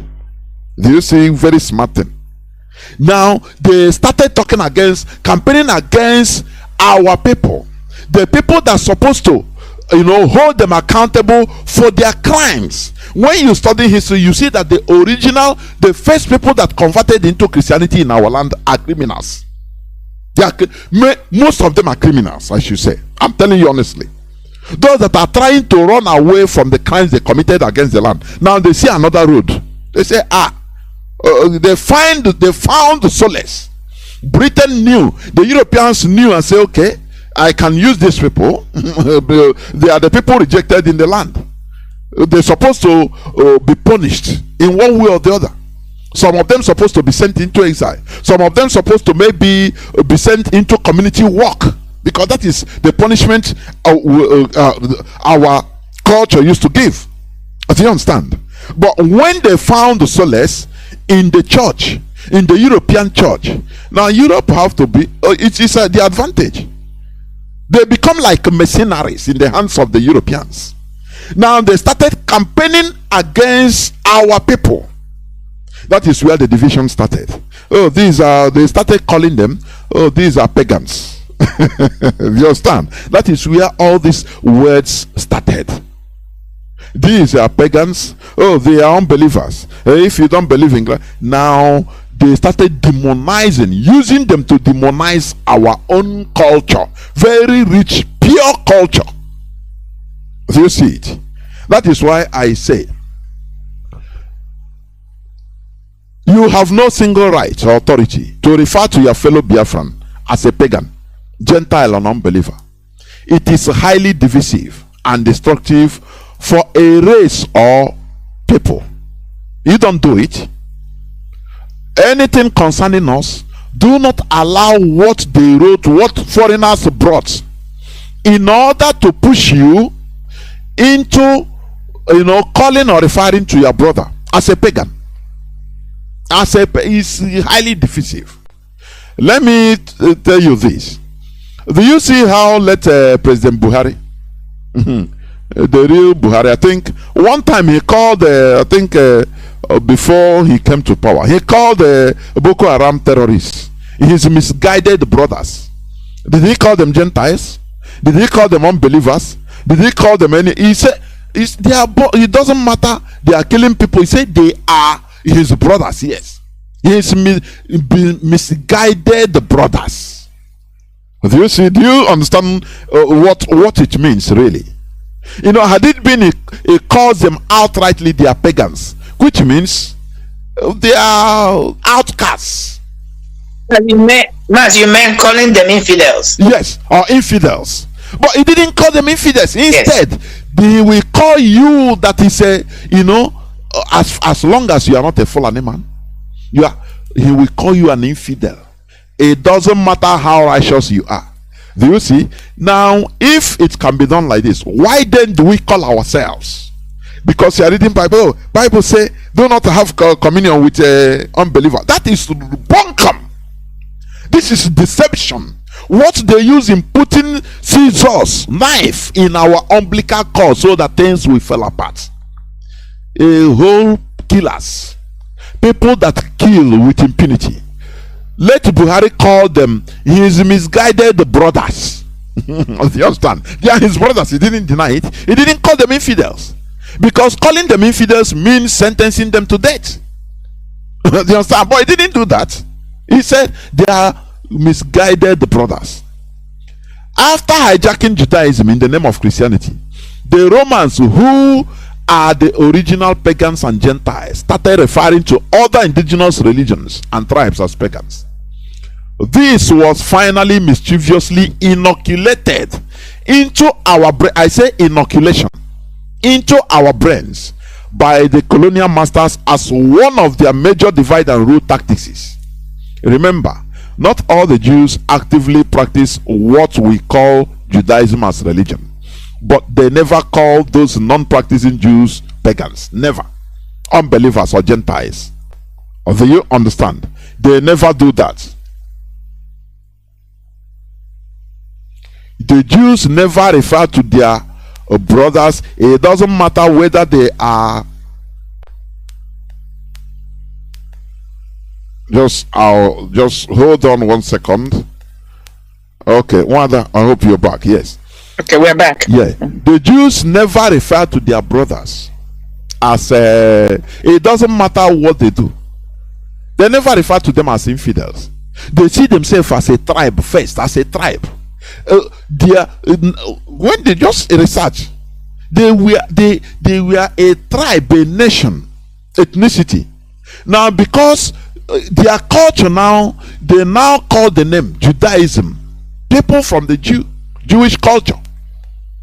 Do you see? Very smart thing. Now they started talking against, campaigning against our people, the people that are supposed to, hold them accountable for their crimes. When you study history, you see that the first people that converted into Christianity in our land are criminals. Most of them are criminals, I should say. I'm telling you honestly. Those that are trying to run away from the crimes they committed against the land, now they see another road. They say, they found solace. Britain knew, the Europeans knew, and say, okay, I can use these people. They are the people rejected in the land. They're supposed to be punished in one way or the other. Some of them supposed to be sent into exile. Some of them supposed to maybe be sent into community work, because that is the punishment our culture used to give. Do you understand? But when they found the solace in the church, in the European church, now Europe have to be, it is the advantage. They become like mercenaries in the hands of the Europeans. Now they started campaigning against our people. That is where the division started. They started calling them, these are pagans. You understand? That is where all these words started. These are pagans. They are unbelievers. If you don't believe in God, now they started demonizing, using them to demonize our own culture. Very rich, pure culture. Do you see it? That is why I say, you have no single right or authority to refer to your fellow Biafran as a pagan, Gentile, or unbeliever. It is highly divisive and destructive for a race or people. You don't do it. Anything concerning us, do not allow what they wrote, what foreigners brought, in order to push you into, calling or referring to your brother as a pagan. Is highly divisive. Let me tell you this. Do you see how President Buhari, the real Buhari, I think one time he called, before he came to power, he called Boko Haram terrorists his misguided brothers. Did he call them Gentiles? Did he call them unbelievers? Did he call them any? He said, it doesn't matter, they are killing people. He said they are his brothers. Yes, his misguided brothers. Do you see? Do you understand what it means really? Had it been he calls them outrightly, they are pagans, which means they are outcasts.
You meant calling them infidels?
Yes, or infidels. But he didn't call them infidels. Instead, he will call you that is as long as you are not a Fulani man, he will call you an infidel. It doesn't matter how righteous you are. Do you see? Now, if it can be done like this, why then do we call ourselves? Because you are reading Bible. Bible say, do not have communion with unbeliever. That is bunkum. This is deception. What they use in putting scissors, knife in our umbilical cord so that things will fall apart. A whole killers, people that kill with impunity. Let Buhari call them his misguided brothers. You understand? They are his brothers. He didn't deny it. He didn't call them infidels, because calling them infidels means sentencing them to death. You understand? But he didn't do that. He said they are misguided brothers. After hijacking Judaism in the name of Christianity, the Romans, who are the original pagans and Gentiles, started referring to other indigenous religions and tribes as pagans. This was finally mischievously inoculated into our brain. I say inoculation into our brains by the colonial masters as one of their major divide and rule tactics. Remember, not all the Jews actively practice what we call Judaism as religion, but they never call those non-practicing Jews pagans. Never. Unbelievers or Gentiles. Or do you understand? They never do that. The Jews never refer to their brothers. It doesn't matter whether they are. I'll just hold on 1 second. Okay, Wanda, I hope you're back. Yes.
Okay, we're back.
Yeah, the Jews never refer to their brothers as it doesn't matter what they do. They never refer to them as infidels. They see themselves as a tribe first, as a tribe. When they just research, they were a tribe, a nation, ethnicity. Now, because their culture now, they now call the name Judaism. People from the Jewish culture.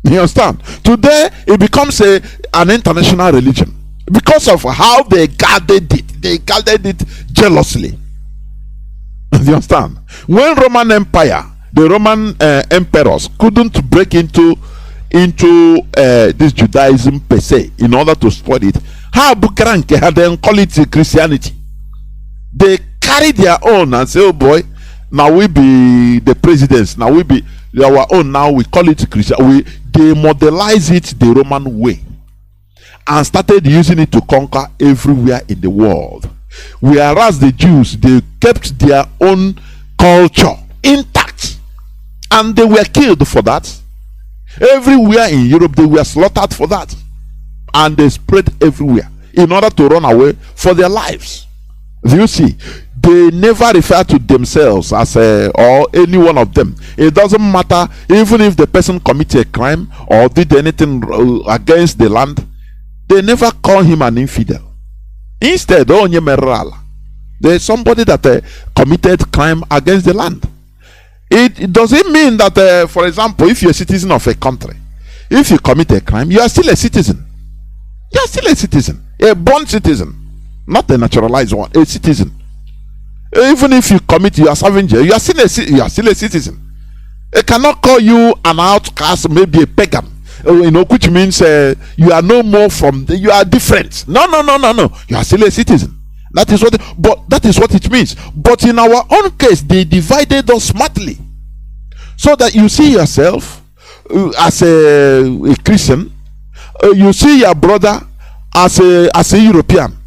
You understand? Today it becomes an international religion because of how they guarded it. They guarded it jealously. You understand? When Roman Empire, the Roman emperors couldn't break into this Judaism per se in order to spoil it, then call it Christianity. They carry their own and say, oh boy, now we be the presidents, now we be our own, now we call it Christian. They modelize it the Roman way and started using it to conquer everywhere in the world. Whereas the Jews, they kept their own culture intact and they were killed for that. Everywhere in Europe, they were slaughtered for that, and they spread everywhere in order to run away for their lives. Do you see? They never refer to themselves as or any one of them. It doesn't matter, even if the person committed a crime or did anything against the land, they never call him an infidel. Instead, there's somebody that committed crime against the land. It doesn't mean that, for example, if you're a citizen of a country, if you commit a crime, you are still a citizen. You are still a citizen, a born citizen, not a naturalized one, a citizen. Even if you commit, you are serving jail, you are still a citizen. It cannot call you an outcast, maybe a pagan, which means you are no more you are different. No. You are still a citizen. That is what it means. But in our own case, they divided us smartly, so that you see yourself as a Christian, you see your brother as a European.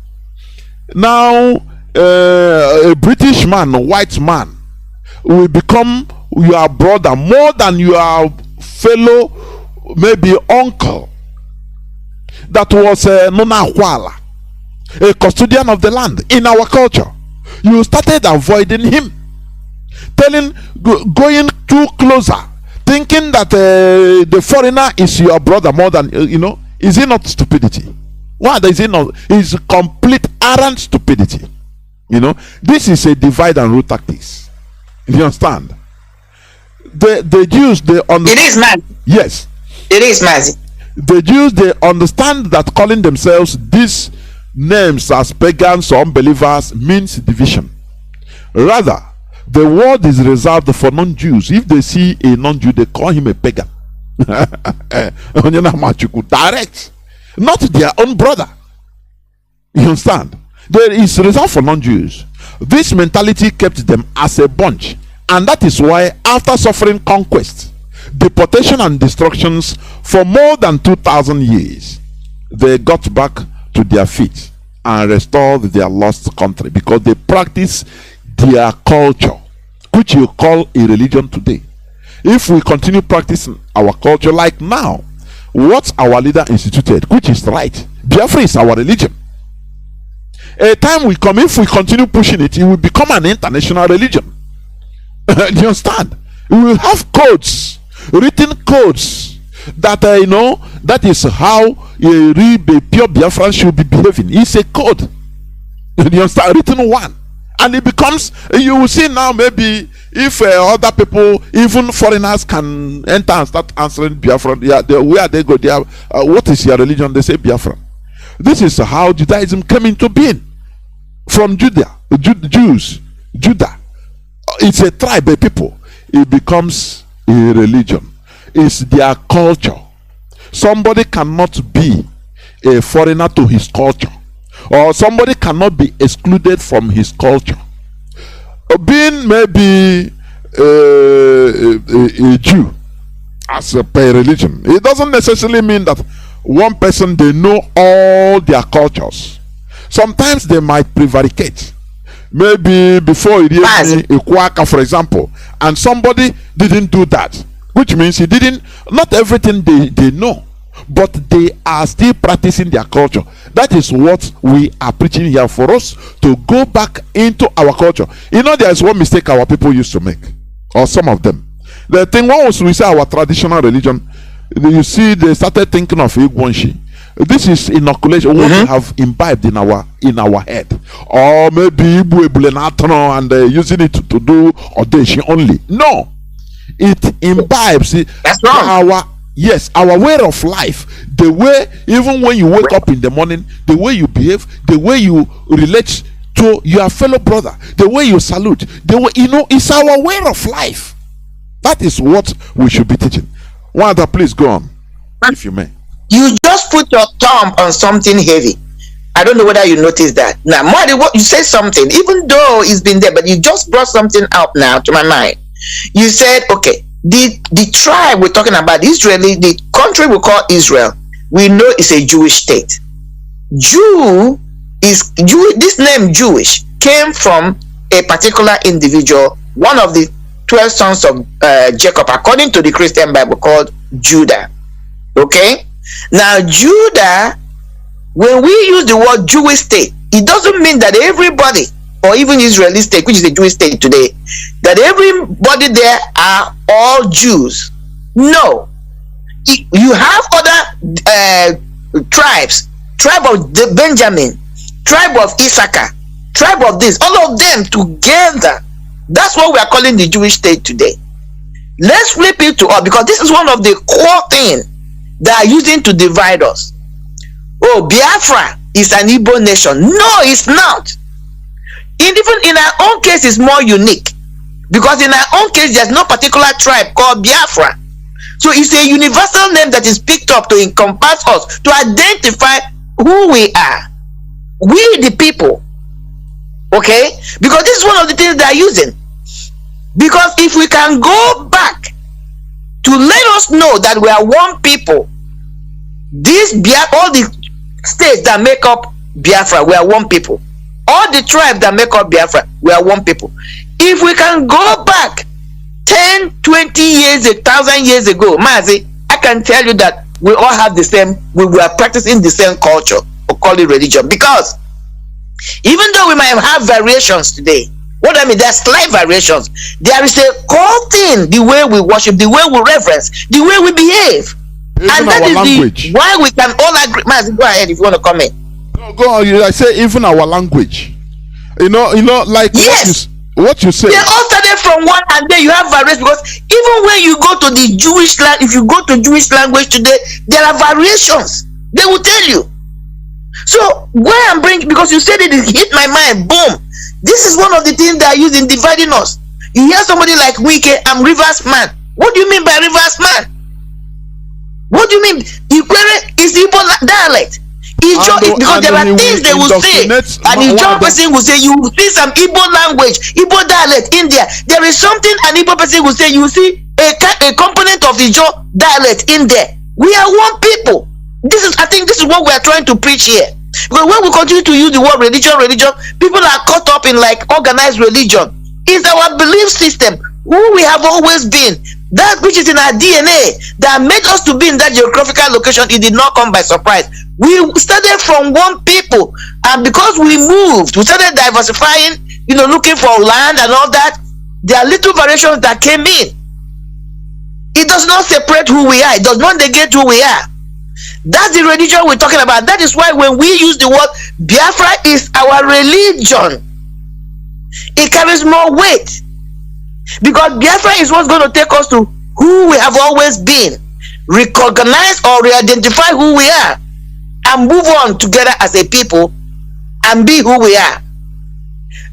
Now, a British man, a white man, will become your brother more than your fellow, maybe uncle that was Nona Huala, a custodian of the land. In our culture, you started avoiding him, going too closer, thinking that the foreigner is your brother more than Is it not stupidity? Why is it not? It's complete arrant stupidity. This is a divide and rule tactics. You understand? The Jews, they understand. It
is, man.
Yes,
it is, Mazi.
The Jews, they understand that calling themselves these names as pagans or unbelievers means division. Rather, the word is reserved for non-Jews. If they see a non-Jew, they call him a pagan. Direct, not their own brother. You understand? There is reserved for non-Jews. This mentality kept them as a bunch, and that is why, after suffering conquest, deportation and destructions for more than 2,000 years, they got back to their feet and restored their lost country, because they practice their culture, which you call a religion today. If we continue practicing our culture like now, what our leader instituted, which is right, Biafra is our religion. A time will come, if we continue pushing it, it will become an international religion. Do you understand? We will have codes, written codes that that is how a pure Biafran should be behaving. It's a code. You understand? Written one. And it becomes, you will see now, maybe if other people, even foreigners, can enter and start answering Biafran, where they go, what is your religion? They say Biafran. This is how Judaism came into being. From Judah. It's a tribe, a people. It becomes a religion. It's their culture. Somebody cannot be a foreigner to his culture, or somebody cannot be excluded from his culture. Being maybe a Jew, as per religion. It doesn't necessarily mean that one person, they know all their cultures. Sometimes they might prevaricate. Maybe before he did a quaka, for example, and somebody didn't do that, which means he didn't, not everything they know, but they are still practicing their culture. That is what we are preaching here, for us to go back into our culture. You know, there is one mistake our people used to make, or some of them. The thing once we say our traditional religion, you see, they started thinking of Igwanshi. This is inoculation, what we have imbibed in our head, or maybe and using it to do audition only. No, it imbibes our way of life. The way, even when you wake up in the morning, the way you behave, the way you relate to your fellow brother, the way you salute, the way, it's our way of life. That is what we should be teaching. One other, please go on, if you may.
You just put your thumb on something heavy. I don't know whether you noticed that. Now, Marty, what you said something, even though it's been there, but you just brought something out now to my mind. You said, okay, the tribe we're talking about, Israeli, the country we call Israel, we know it's a Jewish state. This name Jewish came from a particular individual, one of the 12 sons of Jacob, according to the Christian Bible, called Judah. Okay? Now, Judah, when we use the word Jewish state, it doesn't mean that everybody, or even Israeli state, which is a Jewish state today, that everybody there are all Jews. No. You have other tribes, tribe of Benjamin, tribe of Issachar, tribe of this, all of them together. That's what we are calling the Jewish state today. Let's flip it to us, because this is one of the core things they are using to divide us. Oh, Biafra is an Igbo nation. No, it's not. Even in our own case, it's more unique, because in our own case, there's no particular tribe called Biafra. So it's a universal name that is picked up to encompass us, to identify who we are. We the people. Okay? Because this is one of the things they are using. Because if we can go back to let us know that we are one people, all the states that make up Biafra, we are one people. All the tribes that make up Biafra, we are one people. If we can go back 10, 20 years, 1,000 years ago, Mazi, I can tell you that we all have the same, we were practicing the same culture, or call it religion. Because even though we might have variations today, what I mean, there's slight variations. There is a core thing, the way we worship, the way we reverence, the way we behave.
Even
and that is
language.
Why we can all agree. Mazi, go ahead if you want to comment.
No, go on. I say even our language. You know, like
yes.
What you say.
They all started from one, and then you have variations, because even when you go to the Jewish land, if you go to Jewish language today, there are variations. They will tell you. So where I'm bringing, because you said it hit my mind, boom. This is one of the things they are using, dividing us. You hear somebody like Wike, I'm Rivers man. What do you mean by Rivers man? What do you mean? Ikwere is Igbo dialect. Because there are things they will say, and the Igbo person will say, you will see some Igbo language, Igbo dialect in there. There is something an Igbo person will say, you will see a component of the Igbo dialect in there. We are one people. I think this is what we are trying to preach here. Because when we continue to use the word religion, people are caught up in like organized religion. It's our belief system, who we have always been. That which is in our DNA that made us to be in that geographical location. It did not come by surprise. We started from one people, and because we moved, we started diversifying, looking for land and all that. There are little variations that came in. It does not separate who we are. It does not negate who we are. That's the religion we're talking about. That is why when we use the word Biafra is our religion, it carries more weight. Because Biafra is what's going to take us to who we have always been, recognize or re-identify who we are, and move on together as a people and be who we are.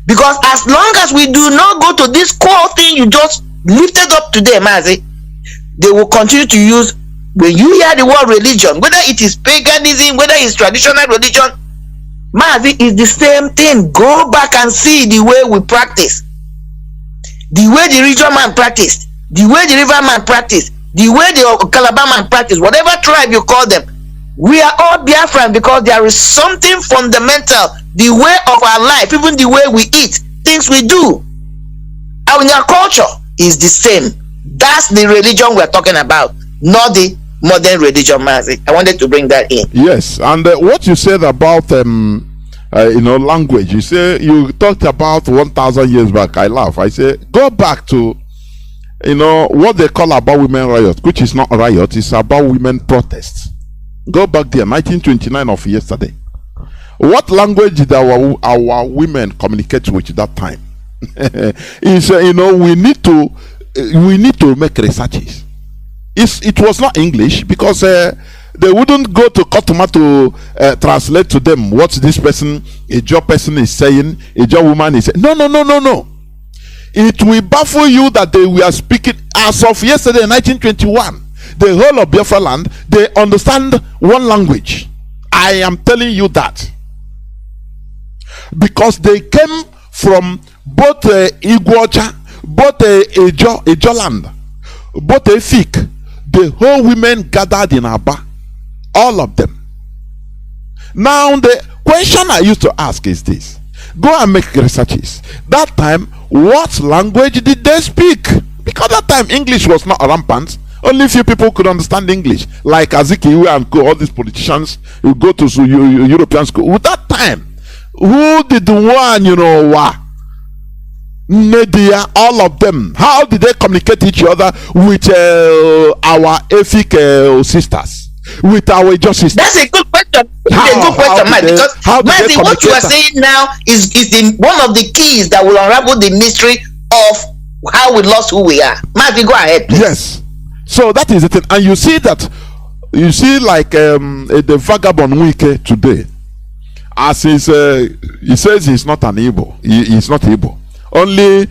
Because as long as we do not go to this core thing you just lifted up today, Mazi, they will continue to use. When you hear the word religion, whether it is paganism, whether it's traditional religion, Mazi, is the same thing. Go back and see the way we practice, the way the region man practiced, the way the river man practiced, the way the Calabar man practice, whatever tribe you call them, we are all Biafran because there is something fundamental, the way of our life, even the way we eat, things we do, our culture is the same. That's the religion we're talking about, not the modern religion, Mazi. I wanted to bring that in.
Yes, and what you said about language, you talked about 1,000 years back. I laugh. I say go back to what they call about women riot, which is not a riot, it's about women protests. Go back there, 1929 of yesterday. What language did our women communicate with that time? Is we need to make researches. It was not English, because they wouldn't go to Kotuma to translate to them what this person, a job person, is saying, a job woman is saying. No. It will baffle you that they were speaking as of yesterday, 1921. The whole of Biafra land, they understand one language. I am telling you that, because they came from both Iguacha, both Ejo land, both Efik. The whole women gathered in Aba, all of them. Now the question I used to ask is this: go and make researches. That time, what language did they speak? Because that time English was not rampant. Only few people could understand English, like Azikiwe and all these politicians who go to European school. With that time, who did the one, Nadia, all of them, how did they communicate each other with our Efik sisters, with our Ejo sisters?
That's a good question. Because what you are saying now is one of the keys that will unravel the mystery of how we lost who we are. Mazi, go ahead, please.
Yes. So that is it. And you see like the vagabond Wike today, as he says he's not an Igbo. He's not Igbo. Only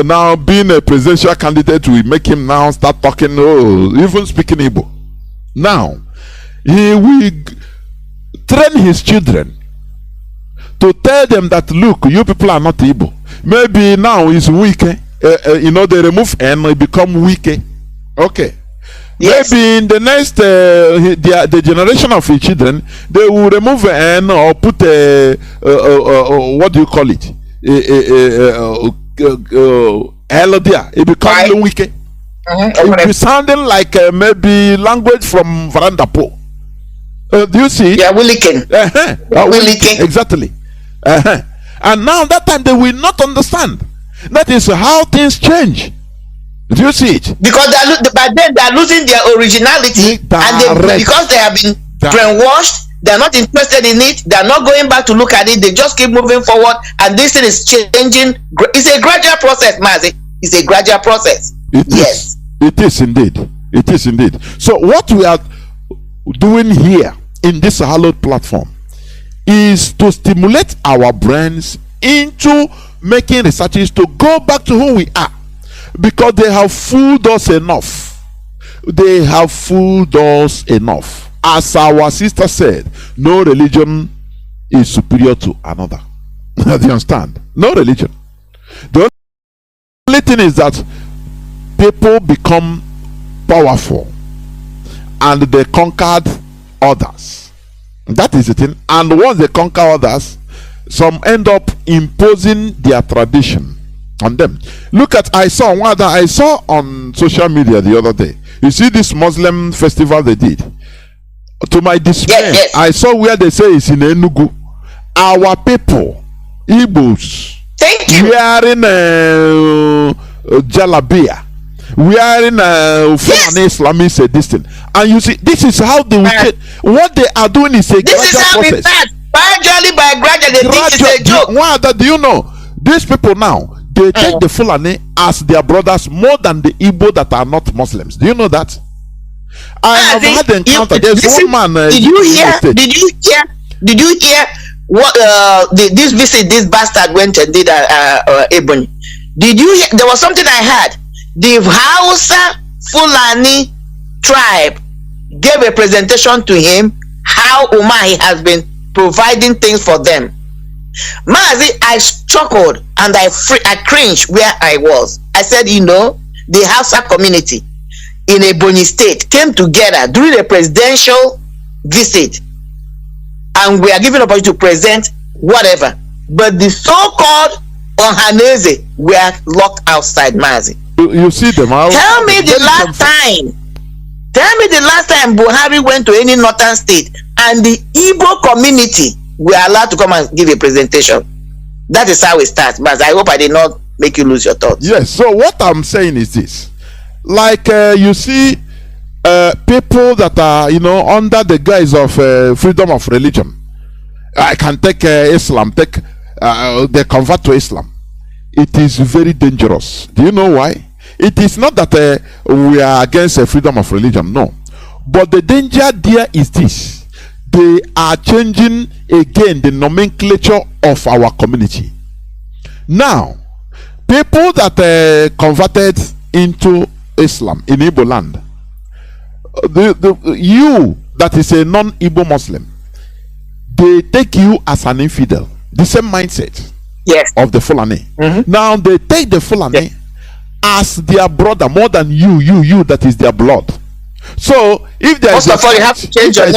now being a presidential candidate will make him now start talking, even speaking Igbo. Now, he will train his children to tell them that, look, you people are not Igbo. Maybe now it's Wike. They remove N, it become Wike. Okay. Yes. Maybe in the next the generation of his children, they will remove N or put what do you call it? L there. It becomes Wike. It will be sounding like maybe language from Varandapo. Do you see?
Yeah, Willikin. Willikin.
Exactly. And now that time they will not understand. That is how things change. Do you see it?
Because by then they are losing their originality, and because they have been brainwashed, they are not interested in it. They are not going back to look at it. They just keep moving forward, and this thing is changing. It's a gradual process, Mazi. It's a gradual process. Yes,
it is indeed. It is indeed. So what we are doing here in this hallowed platform is to stimulate our brains into making researches to go back to who we are. Because they have fooled us enough. They have fooled us enough. As our sister said, no religion is superior to another. Do you understand? No religion. The only thing is that people become powerful and they conquered others. That is the thing. And once they conquer others, some end up imposing their tradition on them. Look at, I saw on social media the other day. You see this Muslim festival they did. To my dismay, yes. I saw where they say it's in Enugu. Our people, Igbos, wearing jalabia, wearing Fulani Islamic distance. And you see, this is how they will what they are doing is a gradual process.
Gradually, they think it's a joke.
Do you know? These people now, they take the Fulani as their brothers more than the Igbo that are not Muslims. Do you know that? I have had an encounter. There's one man.
Did you hear what this visit this bastard went and did Ebony? Did you hear? There was something I heard. The Hausa Fulani tribe gave a presentation to him how Umahi has been providing things for them. Mazi, I chuckled and I cringed where I was. I said, the Hausa community, in Ebonyi State came together during a presidential visit, and we are given opportunity to present whatever. But the so-called Ohaneze were locked outside, Mazi.
You see them out.
Tell me the last time Buhari went to any northern state and the Igbo community were allowed to come and give a presentation. That is how it starts. But I hope I did not make you lose your thoughts.
Yes. So what I'm saying is this: like you see, people that are under the guise of freedom of religion. I can take Islam. They convert to Islam. It is very dangerous. Do you know why? It is not that we are against freedom of religion, no. But the danger there is this: they are changing again the nomenclature of our community. Now, people that converted into Islam in Igbo land, you that is a non-Igbo Muslim, they take you as an infidel. The same mindset,
yes,
of the Fulani.
Mm-hmm.
Now they take the Fulani, yes, as their brother more than you that is their blood. So if there is a fight,
you have to change your name.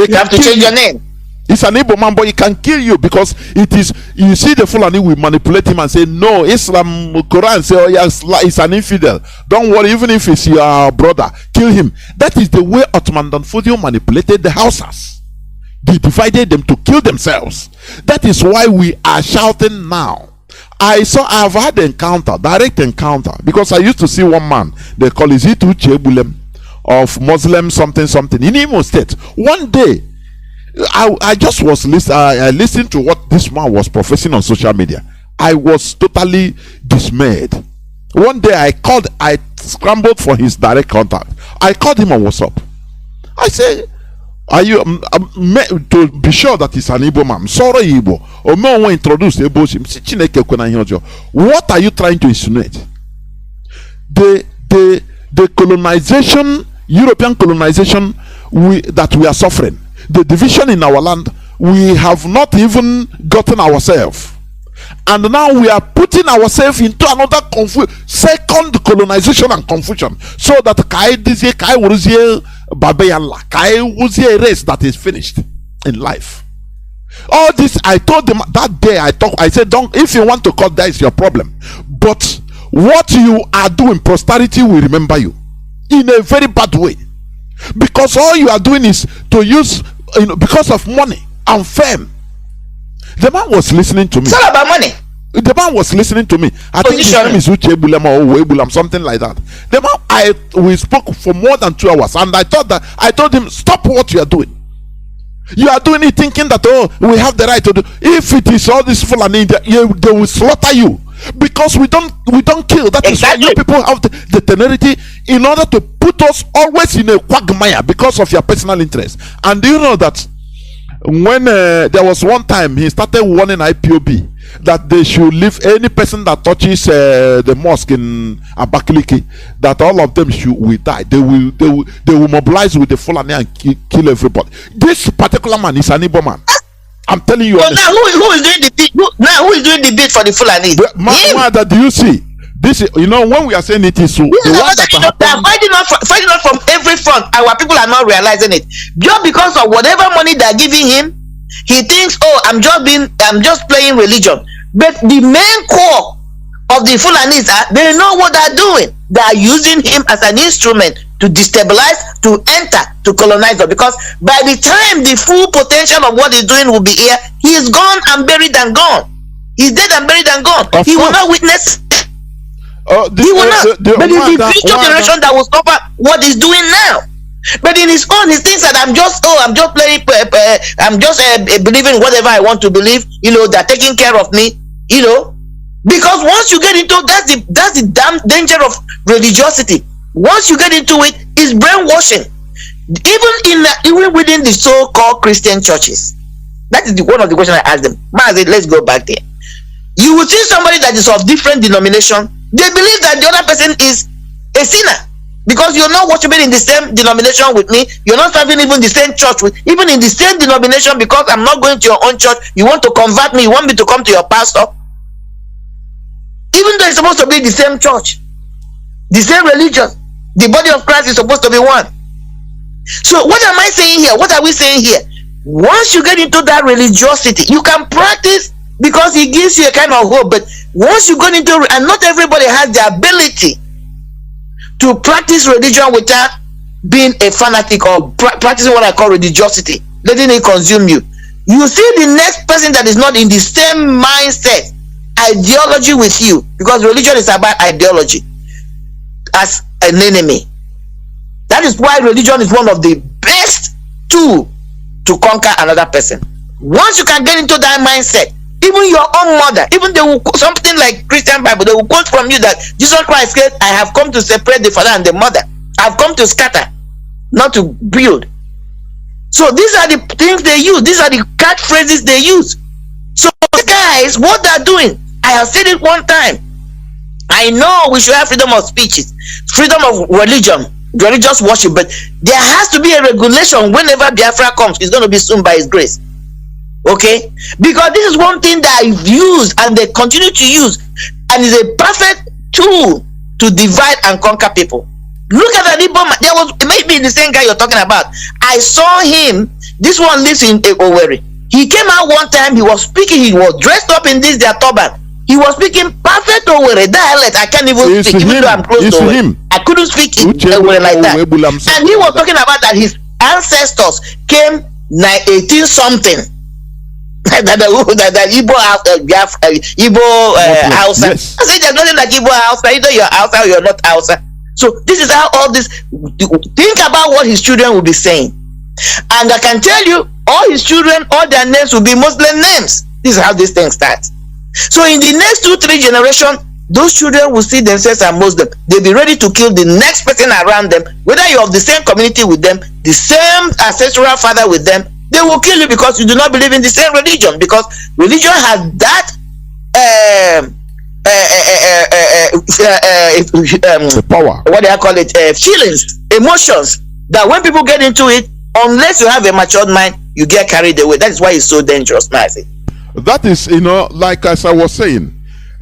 You
have to change your name.
It's an Igbo man, but he can kill you because it is. You see, the Fulani will manipulate him and say, "No, Islam, Quran say, oh yes, it's an infidel. Don't worry, even if it's your brother, kill him." That is the way Ottoman Danfodio manipulated the Hausas. They divided them to kill themselves. That is why we are shouting now. I've had an encounter, direct encounter, because I used to see one man, they call it Zitu Chebulem of Muslim something in Imo State. One day, I just was listening to what this man was professing on social media. I was totally dismayed. One day I scrambled for his direct contact. I called him on WhatsApp. I said, are you to be sure that he's an Igbo man? Sorry, Igbo. Or more introduce Igbo. What are you trying to insinuate? The colonization, European colonization, that we are suffering, the division in our land, we have not even gotten ourselves. And now we are putting ourselves into another second colonization and confusion. So that Kai was a race that is finished in life. All this I told them that day. I said, don't, if you want to cut, that is your problem. But what you are doing, posterity will remember you in a very bad way. Because all you are doing is to use, because of money and fame. The man was listening to me.
It's all about money.
The man was listening to me. I think his name is Uche Bulam or Webulam, something like that. The man, we spoke for more than 2 hours, and I told him, stop what you are doing. You are doing it thinking that, oh, we have the right to do. If it is all this Fulani, they will slaughter you, because we don't kill. That is why you people have the temerity in order to put us always in a quagmire because of your personal interest. And do you know that when there was one time he started warning IPOB that they should leave any person that touches the mosque in Abakaliki, that all of them will die. They will mobilize with the Fulani and kill everybody. This particular man is an Igbo man. I'm telling you.
So now who is doing the bid? Who is doing the bid for the Fulani?
Mother, do you see? This is, when we are saying it is so.
They are fighting us from every front. Our people are not realizing it. Just because of whatever money they are giving him, he thinks, oh, I'm just playing religion. But the main core of the Fulanis they know what they're doing. They are using him as an instrument to destabilize, to enter, to colonize them. Because by the time the full potential of what he's doing will be here, he is gone and buried and gone. He's dead and buried and gone. He will not witness. He will not. But it's the future generation that will suffer what he's doing now. But in his own, he thinks that I'm just playing, I'm just believing whatever I want to believe. They're taking care of me. Because once you get into that's the damn danger of religiosity. Once you get into it, it's brainwashing. Even within the so-called Christian churches. That is one of the questions I asked them. Mazi, let's go back there. You will see somebody that is of different denomination. They believe that the other person is a sinner because you're not worshiping in the same denomination with me. You're not serving even the same church even in the same denomination. Because I'm not going to your own church, you want to convert me. You want me to come to your pastor, even though it's supposed to be the same church, the same religion. The body of Christ is supposed to be one. So what am I saying here? What are we saying here? Once you get into that religiosity, you can practice because it gives you a kind of hope. But once you go into, and not everybody has the ability to practice religion without being a fanatic or practicing what I call religiosity, letting it consume you. You see the next person that is not in the same mindset, ideology with you, because religion is about ideology, as an enemy. That is why religion is one of the best tools to conquer another person. Once you can get into that mindset, even your own mother, even they will, something like Christian Bible, they will quote from you that Jesus Christ said, I have come to separate the father and the mother. I've come to scatter, not to build. So these are the things they use. These are the catchphrases they use. So guys, what they're doing, I have said it one time. I know we should have freedom of speeches, freedom of religion, religious worship, but there has to be a regulation whenever Biafra comes. It's going to be soon by His grace. Okay? Because this is one thing that I've used and they continue to use, and is a perfect tool to divide and conquer people. Look at that Ipob. There was maybe the same guy you're talking about. I saw him. This one lives in Owerri. He came out one time. He was speaking. He was dressed up in their turban. He was speaking perfect Owerri dialect. I can't even speak, even though I'm close to Owerri. I couldn't speak in Owerri like that. And he was talking about that his ancestors came 18 something. that Igbo Hausa. Yes. I said there's nothing like Igbo Hausa. Either you're Hausa or you're not Hausa. So this is how all this. Think about what his children will be saying, and I can tell you, all his children, all their names will be Muslim names. This is how this thing starts. So in the next 2-3 generations, those children will see themselves as Muslim. They'll be ready to kill the next person around them, whether you're of the same community with them, the same ancestral father with them. They will kill you because you do not believe in the same religion, because religion has that
power.
What do I call it? Feelings, emotions, that when people get into it, unless you have a matured mind, you get carried away. That is why it's so dangerous, Mazi.
That is, like as I was saying,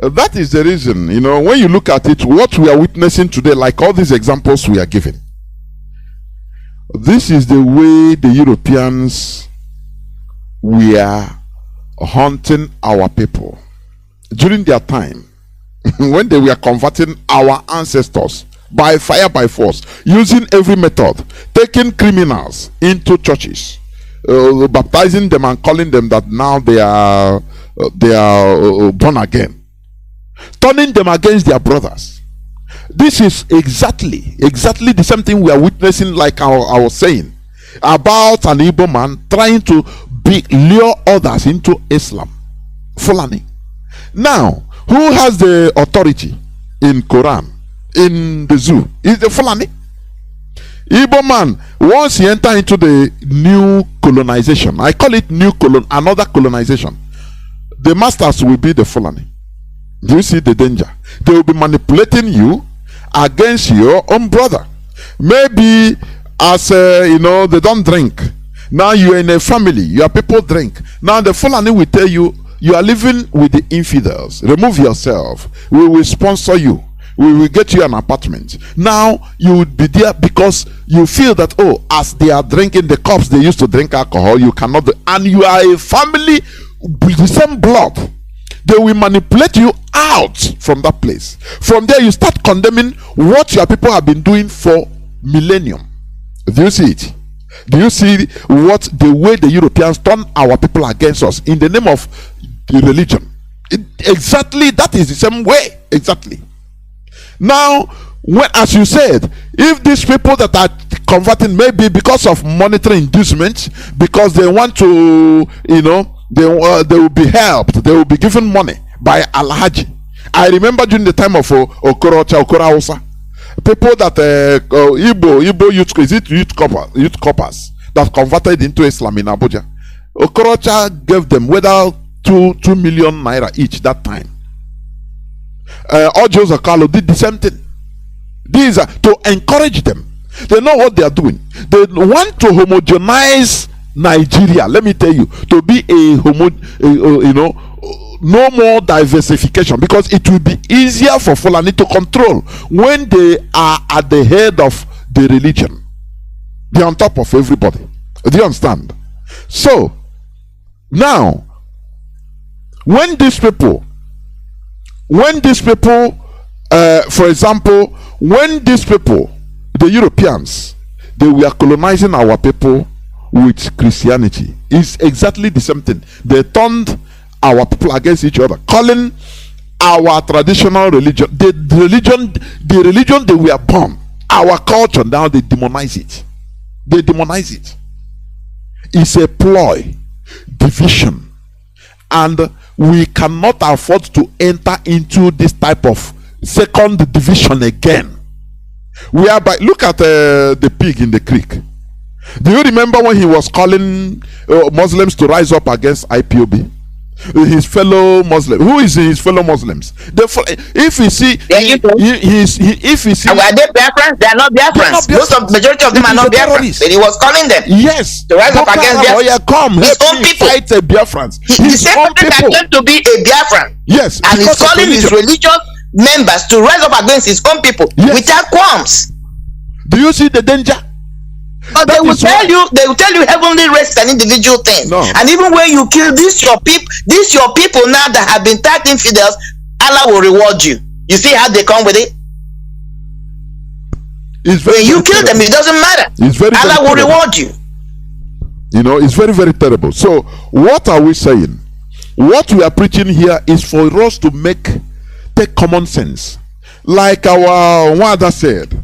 that is the reason, when you look at it, what we are witnessing today, like all these examples we are giving, this is the way the Europeans were hunting our people during their time when they were converting our ancestors by fire, by force, using every method, taking criminals into churches, baptizing them and calling them that now they are born again, turning them against their brothers. This is exactly the same thing we are witnessing, like I was saying, about an Igbo man trying to lure others into Islam. Fulani. Now, who has the authority in Quran, in the zoo? Is the Fulani. Igbo man, once he enter into the new colonization, I call it another colonization, the masters will be the Fulani. Do you see the danger? They will be manipulating you against your own brother. Maybe as they don't drink. Now you are in a family, your people drink. Now the Fulani will tell you, you are living with the infidels. Remove yourself. We will sponsor you. We will get you an apartment. Now you would be there because you feel that, as they are drinking the cups they used to drink alcohol, you cannot do, and you are a family with the same blood. They will manipulate you out from that place. From there, you start condemning what your people have been doing for millennium. Do you see it? Do you see the way the Europeans turn our people against us in the name of the religion? Exactly, that is the same way. Exactly. Now, as you said, if these people that are converting, maybe because of monetary inducement, because they want to, they will be helped, they will be given money by Alhaji. I remember during the time of Okora Hausa, people that Igbo youth, is it youth corpers that converted into Islam in Abuja. Okorocha gave them whether 2 million naira each that time. Ojo Zakalo did the same thing. These are to encourage them. They know what they are doing. They want to homogenize Nigeria. Let me tell you, to be no more diversification, because it will be easier for Fulani to control when they are at the head of the religion. They're on top of everybody. Do you understand? So now, when these people, for example, when these people, the Europeans, they were colonizing our people with Christianity, it's exactly the same thing. They turned our people against each other, calling our traditional religion, the religion they were born, our culture, now they demonize it. They demonize it. It's a ploy, division, and we cannot afford to enter into this type of second division again. Whereby, look at the pig in the creek. Do you remember when he was calling Muslims to rise up against IPOB? His fellow Muslims. Who is his fellow Muslims? If you see, if you see,
and are they Biafrans? They are not Biafrans. Most of majority of them are not Biafrans. But he was calling them.
Yes,
to rise up against Biafrans.
Come,
his own people.
Fight a Biafrans.
The same person that claimed to be a Biafran.
Yes,
and he's calling his religious members to rise up against his own people without qualms.
Do you see the danger?
But they will tell you heavenly rest an individual thing.
No.
And even when you kill your people now that have been tagged infidels, Allah will reward you. You see how they come with it? When you kill them, it doesn't matter. Allah will reward you.
You know, it's very, very terrible. So what are we saying? What we are preaching here is for us to take common sense. Like our mother said,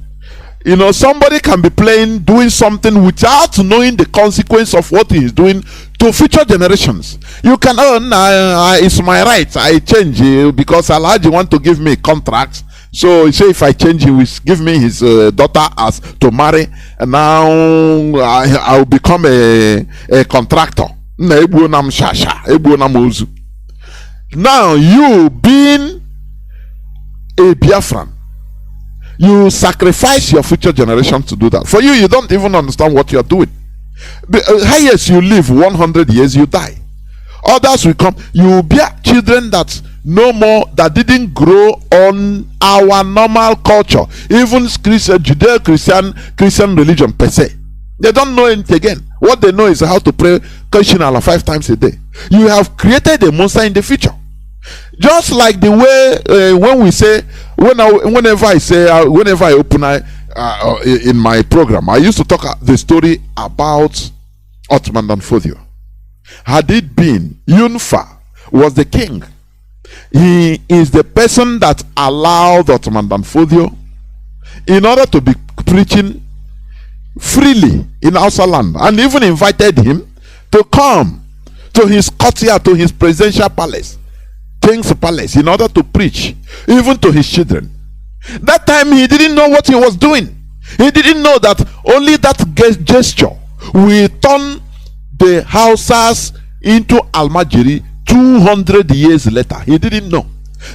you know, somebody can be doing something without knowing the consequence of what he is doing to future generations. You can, it's my right, I change because Alhaji want to give me a contract. So he say if I change, he will give me his daughter as to marry, and now I will become a contractor. Now you being a Biafran, you sacrifice your future generation to do that. For you don't even understand what you're doing. Highest you live 100 years, you die. Others will come. You bear children that no more, that didn't grow on our normal culture, even Judeo-Christian religion per se. They don't know it again. What they know is how to pray Kashinala 5 times a day. You have created a monster in the future. Just like the way when we say, whenever I open in my program, I used to talk the story about Ottoman Danfodio. Had it been Yunfa was the king, he is the person that allowed Ottoman Danfodio in order to be preaching freely in Hausa land, and even invited him to come to his courtyard, to his presidential palace, King's palace, in order to preach even to his children. That time he didn't know what he was doing. He didn't know that only that gesture will turn the Hausas into Almajiri 200 years later. He didn't know.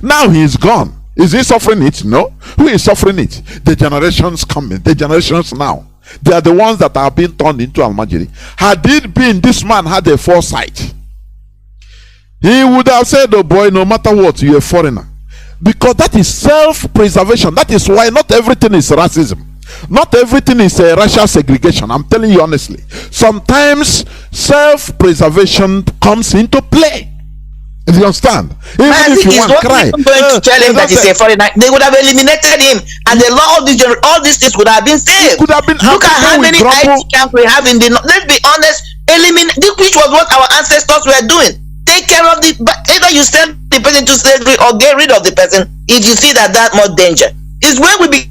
Now he is gone. Is he suffering it? No. Who is suffering it? The generations coming, the generations now. They are the ones that are being turned into Almajiri. Had it been this man had a foresight, he would have said, oh boy, no matter what, you're a foreigner. Because that is self-preservation. That is why not everything is racism. Not everything is a racial segregation. I'm telling you honestly. Sometimes self-preservation comes into play. Do you understand? Even if you want to cry,
going to tell him that he's a foreigner, they would have eliminated him, and the law of all these things would have been saved. Look at how many IT camps we have in the north. Let's be honest, which was what our ancestors were doing. Take care of either you send the person to slavery or get rid of the person if you see that much danger. It's when we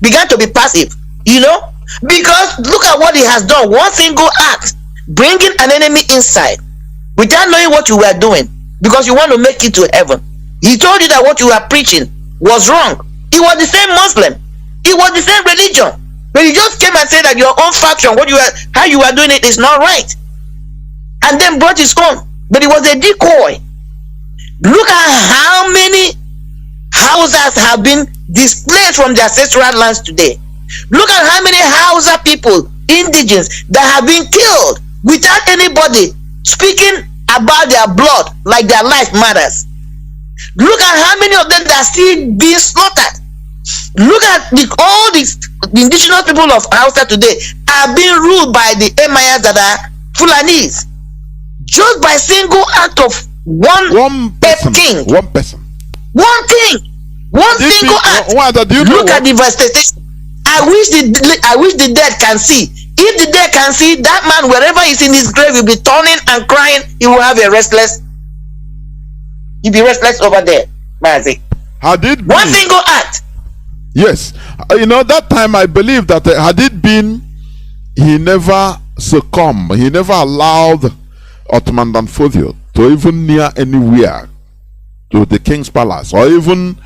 began to be passive, you know, because look at what he has done. One single act, bringing an enemy inside without knowing what you were doing, because you want to make it to heaven. He told you that what you were preaching was wrong. He was the same Muslim, it was the same religion, but he just came and said that your own faction, how you were doing it is not right, and then brought his own. But it was a decoy. Look at how many houses have been displaced from their ancestral lands today. Look at how many Hausa people, indigenous, that have been killed without anybody speaking about their blood like their life matters. Look at how many of them that are still being slaughtered. Look at all the indigenous people of Hausa today are being ruled by the Emirs that are Fulanis, just by single act of one king.
One person.
One king. One single act. Look at the devastation. I wish the dead can see. If the dead can see, that man, wherever he's in his grave, will be turning and crying. He will have a restless. He'll be restless over there, Mazi.
Had it been,
one single act.
Yes, that time I believe that had it been, he never succumbed. He never allowed Ottoman Danfodio to even near anywhere to the king's palace, or even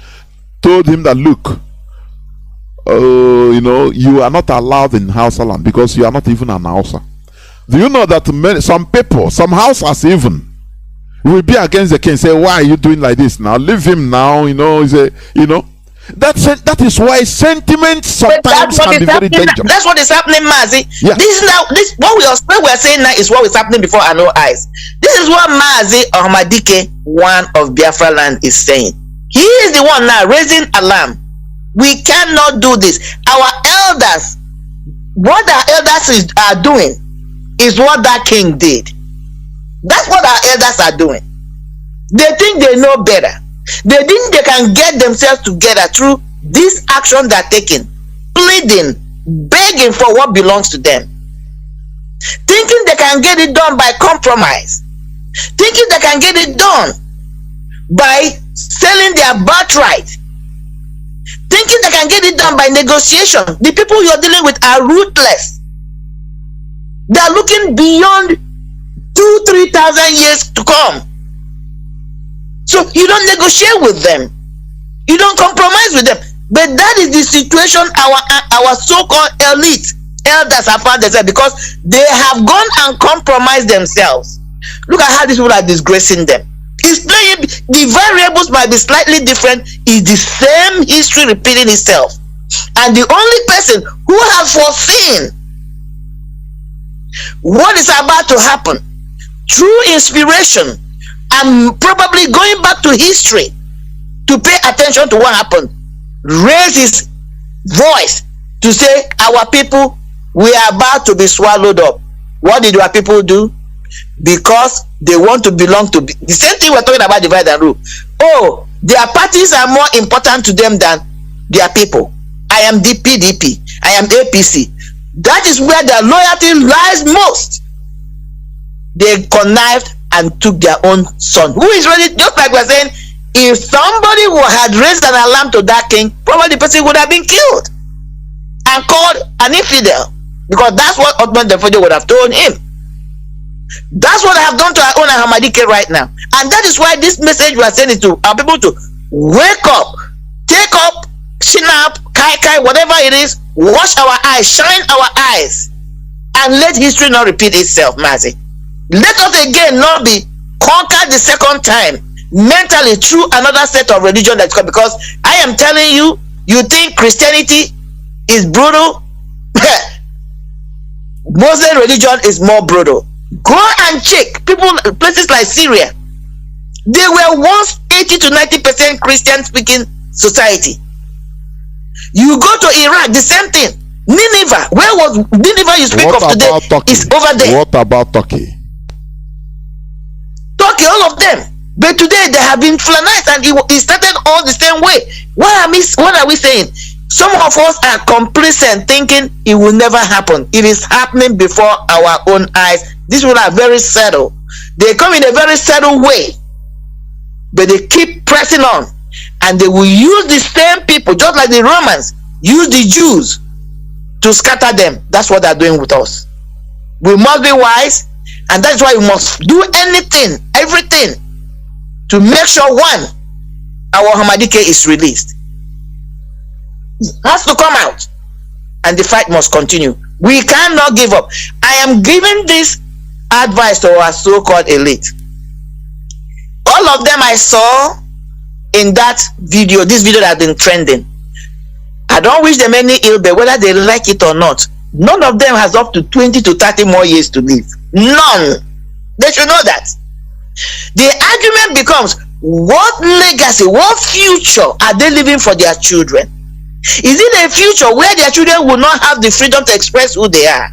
told him that, look, you are not allowed in Hausa land because you are not even an Hausa. Do you know that some people, some Hausas even, will be against the king, say, why are you doing like this now? Leave him now, That is why sentiments sometimes can be very dangerous.
That's what is happening, Mazi.
Yeah.
What we are saying now is what is happening before our own eyes. This is what Mazi Ahmadike, one of Biafra land, is saying. He is the one now raising alarm. We cannot do this. Our elders, what our elders are doing is what that king did. That's what our elders are doing. They think they know better. They think they can get themselves together through this action they're taking, pleading, begging for what belongs to them, thinking they can get it done by compromise, thinking they can get it done by selling their birthright, thinking they can get it done by negotiation. The people you're dealing with are ruthless. They're looking beyond 2,000-3,000 years to come. So you don't negotiate with them. You don't compromise with them. But that is the situation our so-called elite elders have found themselves, because they have gone and compromised themselves. Look at how these people are disgracing them. It's playing, the variables might be slightly different. It's the same history repeating itself. And the only person who has foreseen what is about to happen through inspiration, and probably going back to history to pay attention to what happened, raise his voice to say, our people, we are about to be swallowed up. What did our people do? Because they want to belong to the same thing we're talking about, divide and rule. Oh, their parties are more important to them than their people. I am the PDP, I am APC. That is where their loyalty lies most. They connived and took their own son, who is ready, just like we're saying, if somebody who had raised an alarm to that king, probably the person would have been killed and called an infidel, because that's what Ottoman Danfodio would have told him. That's what I have done to our own Ahmadike right now. And that is why this message we are sending to our people to wake up, take up, chin up, kai, whatever it is, wash our eyes, shine our eyes, and let history not repeat itself, Mazi. Let us again not be conquered the second time mentally through another set of religion that's come. Because I am telling you, you think Christianity is brutal? Muslim religion is more brutal. Go and check places like Syria. They were once 80 to 90% Christian speaking society. You go to Iraq, the same thing. Nineveh, where was Nineveh you speak of today? Is over there.
What about Turkey?
Turkey, all of them. But today they have been flanized, and it started all the same way. What are we saying? Some of us are complacent, thinking it will never happen. It is happening before our own eyes. These people are very settled. They come in a very settled way, but they keep pressing on, and they will use the same people, just like the Romans use the Jews to scatter them. That's what they're doing with us. We must be wise, and that's why we must do anything, everything, to make sure, one, our Ahmadike is released. It has to come out, and the fight must continue. We cannot give up. I am giving this advice to our so-called elite. All of them I saw in that video, this video that has been trending. I don't wish them any ill, but whether they like it or not, none of them has up to 20 to 30 more years to live. None. They should know that. The argument becomes, what legacy, what future are they leaving for their children? Is it a future where their children will not have the freedom to express who they are?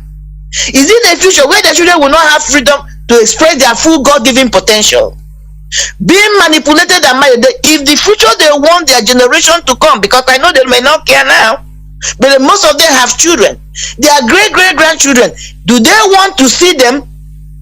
Is it a future where their children will not have freedom to express their full God-given potential? Being manipulated and manipulated, if the future they want their generation to come, because I know they may not care now, but most of them have children, their great-great-grandchildren, do they want to see them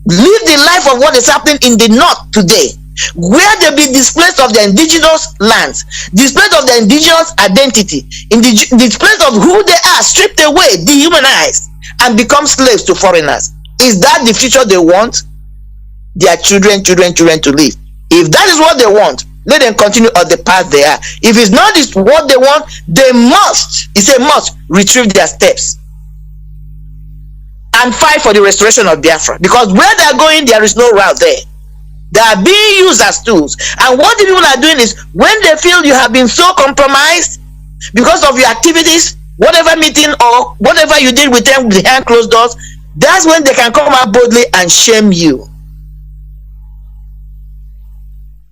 live the life of what is happening in the north today, where they be displaced of their indigenous lands, displaced of their indigenous identity, displaced of who they are, stripped away, dehumanized, and become slaves to foreigners? Is that the future they want their children to live? If that is what they want, let them continue on the path they are. If it's not what they want, they must, it's a must, retrieve their steps and fight for the restoration of Biafra, because where they are going, there is no route there. They are being used as tools. And what the people are doing is, when they feel you have been so compromised because of your activities, whatever meeting or whatever you did with them behind closed doors, that's when they can come out boldly and shame you.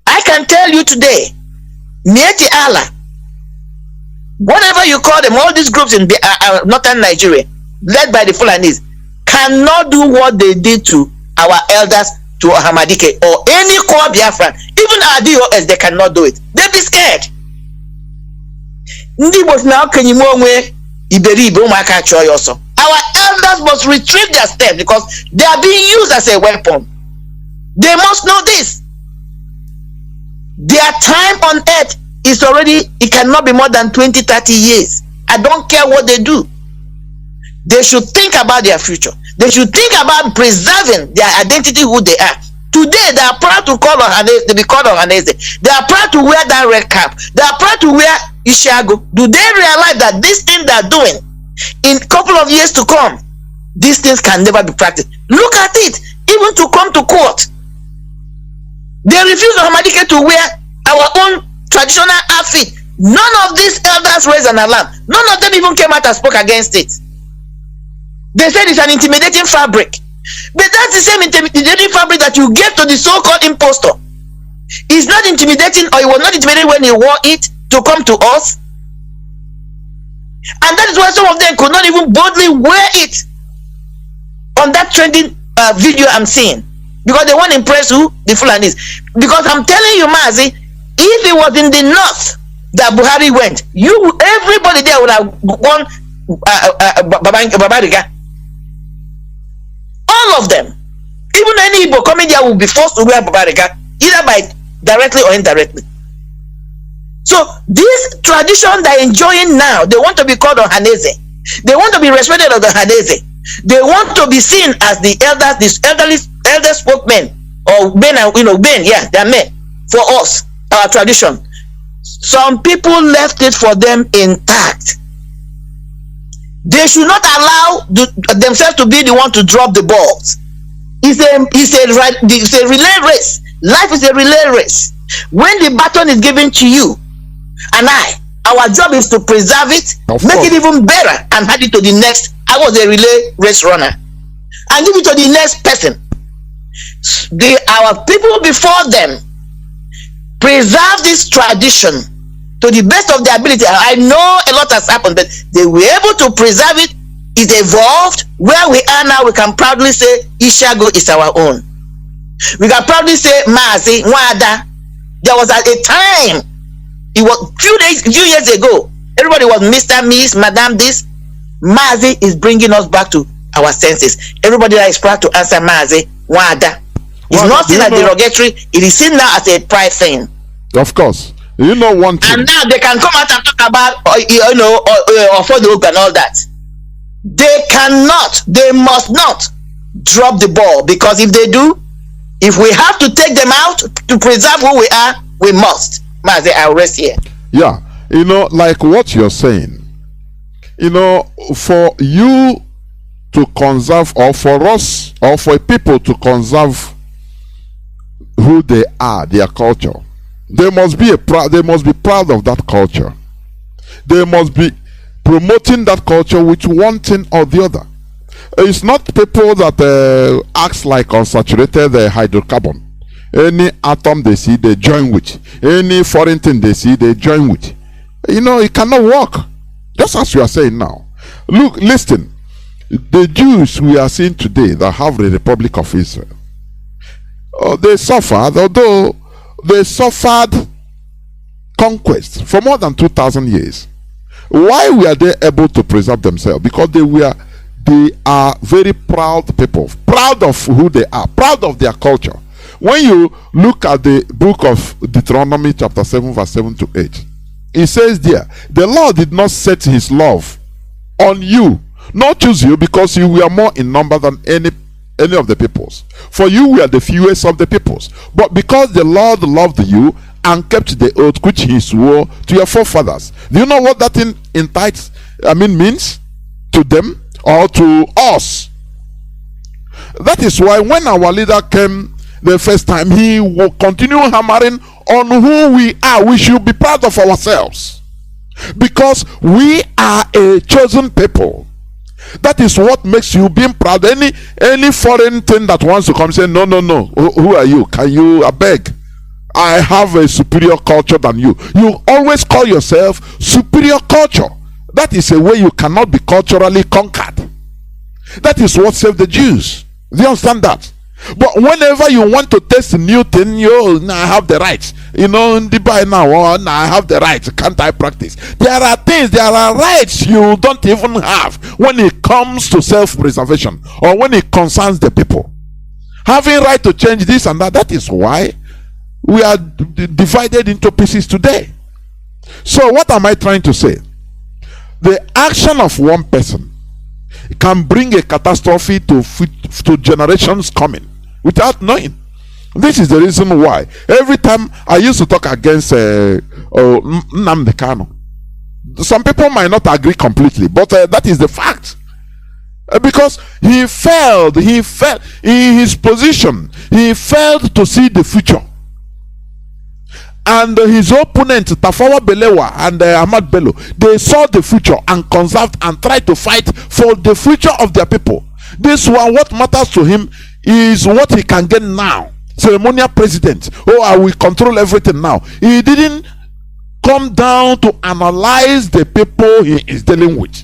I can tell you today, Mieti Allah, whatever you call them, all these groups in northern Nigeria, led by the Fulanis, cannot do what they did to our elders, to Hamadike, or any core Biafran, even our DOS, they cannot do it. They be scared. Our elders must retrieve their steps because they are being used as a weapon. They must know this. Their time on earth is already, it cannot be more than 20-30 years. I don't care what they do. They should think about their future. They should think about preserving their identity, who they are. Today, they are proud to call Ohanese, to be called Ohanese. They are proud to wear that red cap. They are proud to wear Ishago. Do they realize that this thing they are doing, in a couple of years to come, these things can never be practiced? Look at it. Even to come to court, they refuse Ohamadike to wear our own traditional outfit. None of these elders raised an alarm. None of them even came out and spoke against it. They said it's an intimidating fabric. But that's the same intimidating fabric that you gave to the so-called impostor. It's not intimidating, or it was not intimidating when he wore it to come to us. And that is why some of them could not even boldly wear it on that trending video I'm seeing. Because they want to impress who? The Fulanis. Because I'm telling you, Mazi, if it was in the north that Buhari went, everybody there would have gone Babariga. All of them. Even any Igbo coming there will be forced to wear Babariga, either by directly or indirectly. So this tradition they're enjoying now, they want to be called Ohanese. They want to be respected as the Ohanese. They want to be seen as the elders, these elder spokesmen, or men, yeah, they're men for us, our tradition. Some people left it for them intact. They should not allow themselves to be the one to drop the balls. It's a relay race. Life is a relay race. When the baton is given to you and our job is to preserve it, make it even better, and hand it to the next. I was a relay race runner, and give it to the next person. Our people before them preserve this tradition to the best of their ability. I know a lot has happened, but they were able to preserve it. It evolved. Where we are now, we can proudly say Ishago is our own. We can proudly say Mazi, Nwada. There was at a time, it was few years ago, everybody was Mr., Miss, Madam this. Mazi is bringing us back to our senses. Everybody that is proud to answer Mazi, Nwada. It's not seen as derogatory, it is seen now as a pride thing.
Of course. You know one thing.
And now they can come out and talk about, for the hook and all that. They cannot, they must not drop the ball, because if they do, if we have to take them out to preserve who we are, we must. Mazi, I'll rest here.
Yeah, like what you're saying, for you to conserve, or for us, or for people to conserve who they are, their culture, they must be proud of that culture. They must be promoting that culture with one thing or the other. It's not people that acts like unsaturated hydrocarbon. Any atom they see, they join with. Any foreign thing they see, they join with. You know, it cannot work. Just as you are saying now. Look, listen. The Jews we are seeing today that have the Republic of Israel, they suffered, although they suffered conquest for more than 2,000 years. Why were they able to preserve themselves? Because they are very proud people, proud of who they are, proud of their culture. When you look at the book of Deuteronomy chapter 7 verse 7 to 8, it says there, the Lord did not set his love on you, nor choose you, because you were more in number than any of the peoples. For you were the fewest of the peoples. But because the Lord loved you and kept the oath which he swore to your forefathers. Do you know what that means to them or to us? That is why when our leader came the first time, he will continue hammering on who we are. We should be proud of ourselves, because we are a chosen people. That is what makes you being proud. Any foreign thing that wants to come say, no, who are you? Can you? I beg. I have a superior culture than you. You always call yourself superior culture. That is a way you cannot be culturally conquered. That is what saved the Jews. Do you understand that? But whenever you want to test a new thing, I have the right. I have the right. Can't I practice? There are things, there are rights you don't even have when it comes to self-preservation or when it concerns the people. Having right to change this and that. That is why we are divided into pieces today. So what am I trying to say? The action of one person can bring a catastrophe to generations coming without knowing. This is the reason why every time I used to talk against Nnamdi Kanu, some people might not agree completely, but that is the fact. Because he failed in his position. He failed to see the future. And his opponent Tafawa Balewa and Ahmad Bello, they saw the future and conserved and tried to fight for the future of their people. This one, what matters to him is what he can get now. Ceremonial president. I will control everything now. He didn't come down to analyze the people he is dealing with.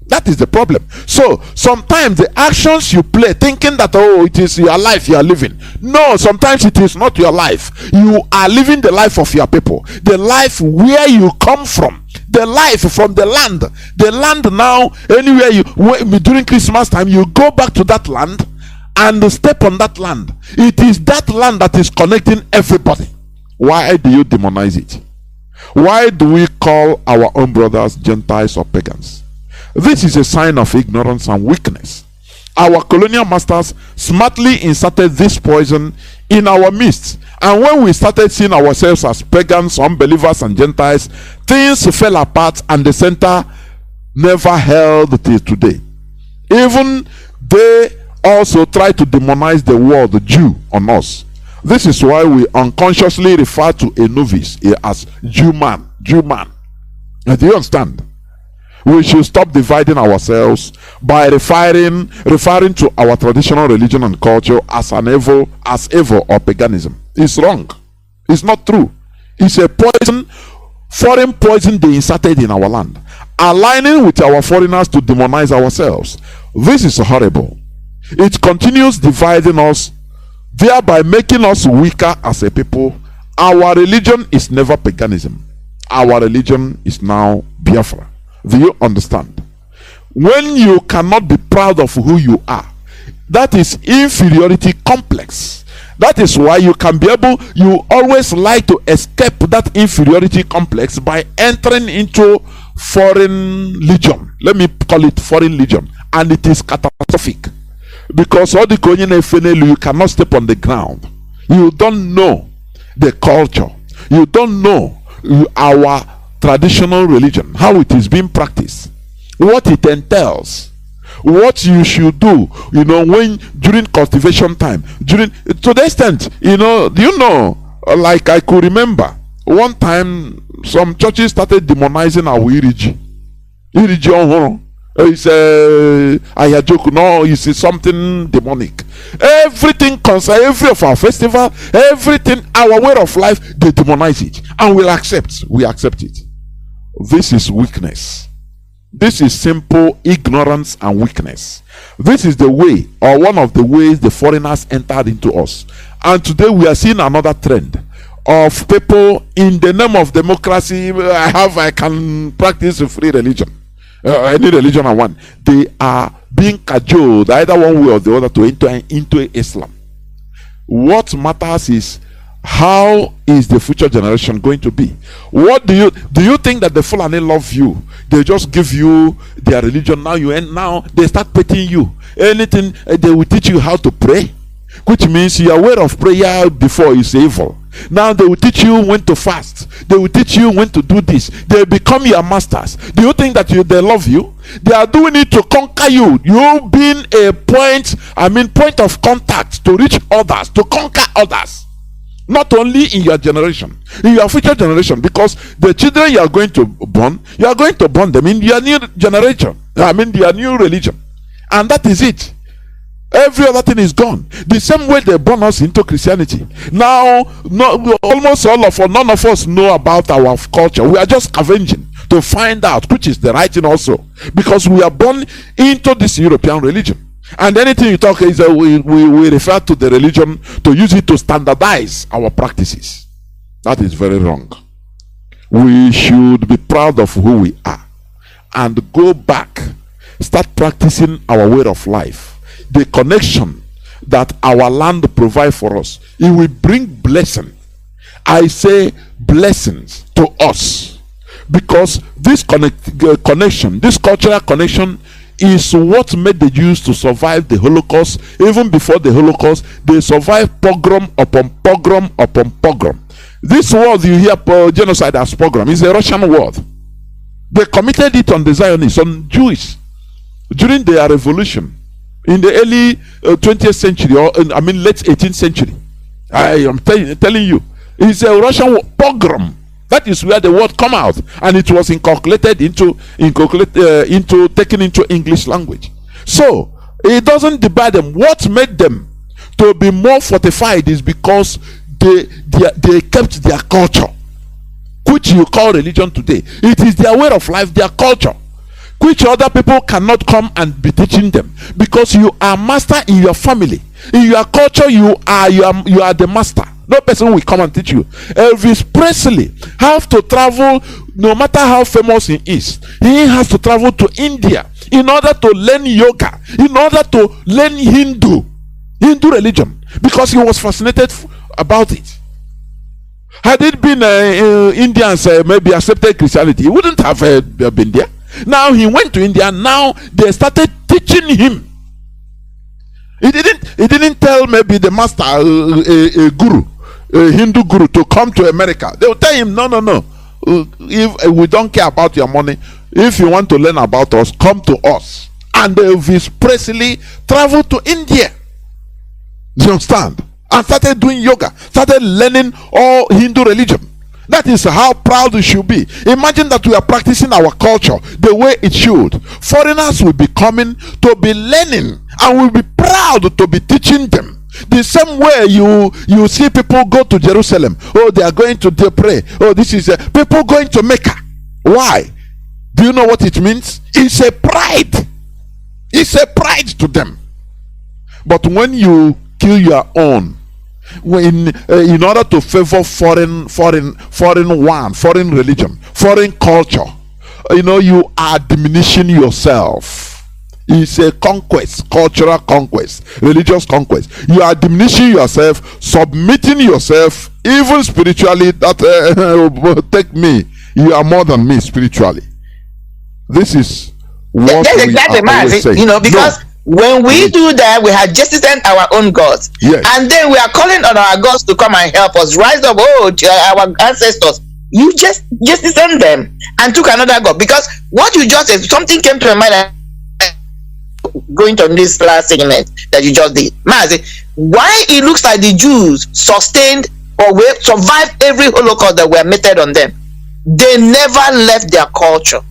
That is the problem. So sometimes the actions you play thinking that it is your life you are living. No, sometimes it is not your life. You are living the life of your people, the life where you come from, the life from the land. The land now, anywhere during Christmas time, you go back to that land and step on that land. It is that land that is connecting everybody. Why do you demonize it? Why do we call our own brothers Gentiles or pagans? This is a sign of ignorance and weakness. Our colonial masters smartly inserted this poison in our midst, and when we started seeing ourselves as pagans, unbelievers and Gentiles, things fell apart and the center never held till today. Even they also try to demonize the word Jew on us. This is why we unconsciously refer to a novice as Jew man. Do you understand? We should stop dividing ourselves by referring to our traditional religion and culture as evil or paganism. It's wrong. It's not true. It's a poison, foreign poison they inserted in our land, aligning with our foreigners to demonize ourselves. This is horrible. It continues dividing us, thereby making us weaker as a people. Our religion is never paganism. Our religion is now Biafra. Do you understand? When you cannot be proud of who you are, that is inferiority complex. That is why you always like to escape that inferiority complex by entering into foreign legion. Let me call it foreign legion. And it is catastrophic. Because all the Konyen you cannot step on the ground. You don't know the culture. You don't know our traditional religion, how it is being practiced, what it entails, what you should do, when during cultivation time, to the extent, like I could remember one time some churches started demonizing our Iriji. It's a joke. No, it's something demonic. Everything concern, every of our festival, everything, our way of life, they demonize it. And we accept it. This is weakness. This is simple ignorance and weakness. This is the way, or one of the ways, the foreigners entered into us. And today we are seeing another trend of people, in the name of democracy, I can practice a free religion, any religion I want. They are being cajoled either one way or the other to enter into Islam. What matters is, how is the future generation going to be? What do you think that the Fulani love you? They just give you their religion, now they start petting you. Anything, they will teach you how to pray, which means you are aware of prayer before is evil. Now they will teach you when to fast. They will teach you when to do this. They become your masters. Do you think that they love you? They are doing it to conquer you. You being a point of contact to reach others, to conquer others. Not only in your generation, in your future generation, because the children you are going to born them in your new generation. Their new religion. And that is it. Every other thing is gone. The same way they born us into Christianity. Now, almost none of us know about our culture. We are just scavenging to find out which is the right thing also. Because we are born into this European religion. And anything you talk is we refer to the religion to use it to standardize our practices. That is very wrong. We should be proud of who we are and go back, start practicing our way of life. The connection that our land provides for us, it will bring blessing. I say blessings to us, because this connection, this cultural connection, is what made the Jews to survive the Holocaust. Even before the Holocaust, they survived pogrom upon pogrom upon pogrom. This word you hear, genocide as pogrom, is a Russian word. They committed it on the Zionists, on Jews, during their revolution in the early 20th century, or late 18th century. I am telling you, it's a Russian word, pogrom. That is where the word come out, and it was inculcated taken into English language. So it doesn't divide them. What made them to be more fortified is because they kept their culture, which you call religion today. It is their way of life, their culture, which other people cannot come and be teaching them, because you are master in your family, in your culture. You are the master. No person will come and teach you. Elvis Presley have to travel, no matter how famous he is. He has to travel to India in order to learn yoga, in order to learn Hindu religion, because he was fascinated about it. Had it been Indians maybe accepted Christianity, he wouldn't have been there. Now he went to India. Now they started teaching him. He didn't tell maybe the master, a guru, a Hindu guru, to come to America. They will tell him, no. If we don't care about your money, if you want to learn about us, come to us. And Elvis Presley traveled to India. Do you understand? And started doing yoga, started learning all Hindu religion. That is how proud we should be. Imagine that we are practicing our culture the way it should. Foreigners will be coming to be learning, and will be proud to be teaching them. The same way you see people go to Jerusalem. Oh, they are going to pray. Oh, this is people going to Mecca. Why? Do you know what it means? It's a pride. It's a pride to them. But when you kill your own, in order to favor foreign religion, foreign culture, you are diminishing yourself. It's a conquest, cultural conquest, religious conquest. You are diminishing yourself, submitting yourself, even spiritually. That take me, you are more than me spiritually. This is what
that's exactly, Mazi. Because when we do that, we have jettisoned our own gods.
Yes.
And then we are calling on our gods to come and help us rise up. Our ancestors, you just jettisoned them and took another god. Because what you just said, something came to my mind going on this last segment that you just did. Mazi, why it looks like the Jews sustained or survived every Holocaust that were meted on them? They never left their culture.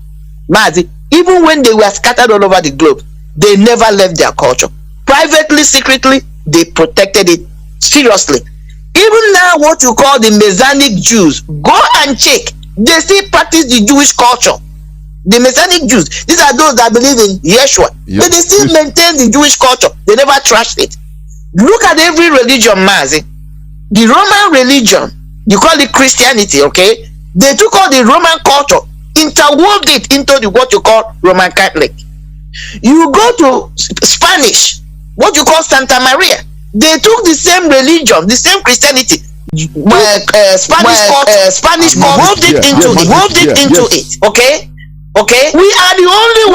Mazi, even when they were scattered all over the globe, they never left their culture. Privately, secretly, they protected it seriously. Even now, what you call the Messianic Jews, go and check. They still practice the Jewish culture. The Messianic Jews, these are those that believe in Yeshua. Yep. But they still maintain the Jewish culture. They never trashed it. Look at every religion, Mazi. The Roman religion, you call it Christianity, okay? They took all the Roman culture, interwove it into the what you call Roman Catholic. You go to Spanish, what you call Santa Maria. They took the same religion, the same Christianity, Spanish culture, wove it into it. Okay, okay. We are the only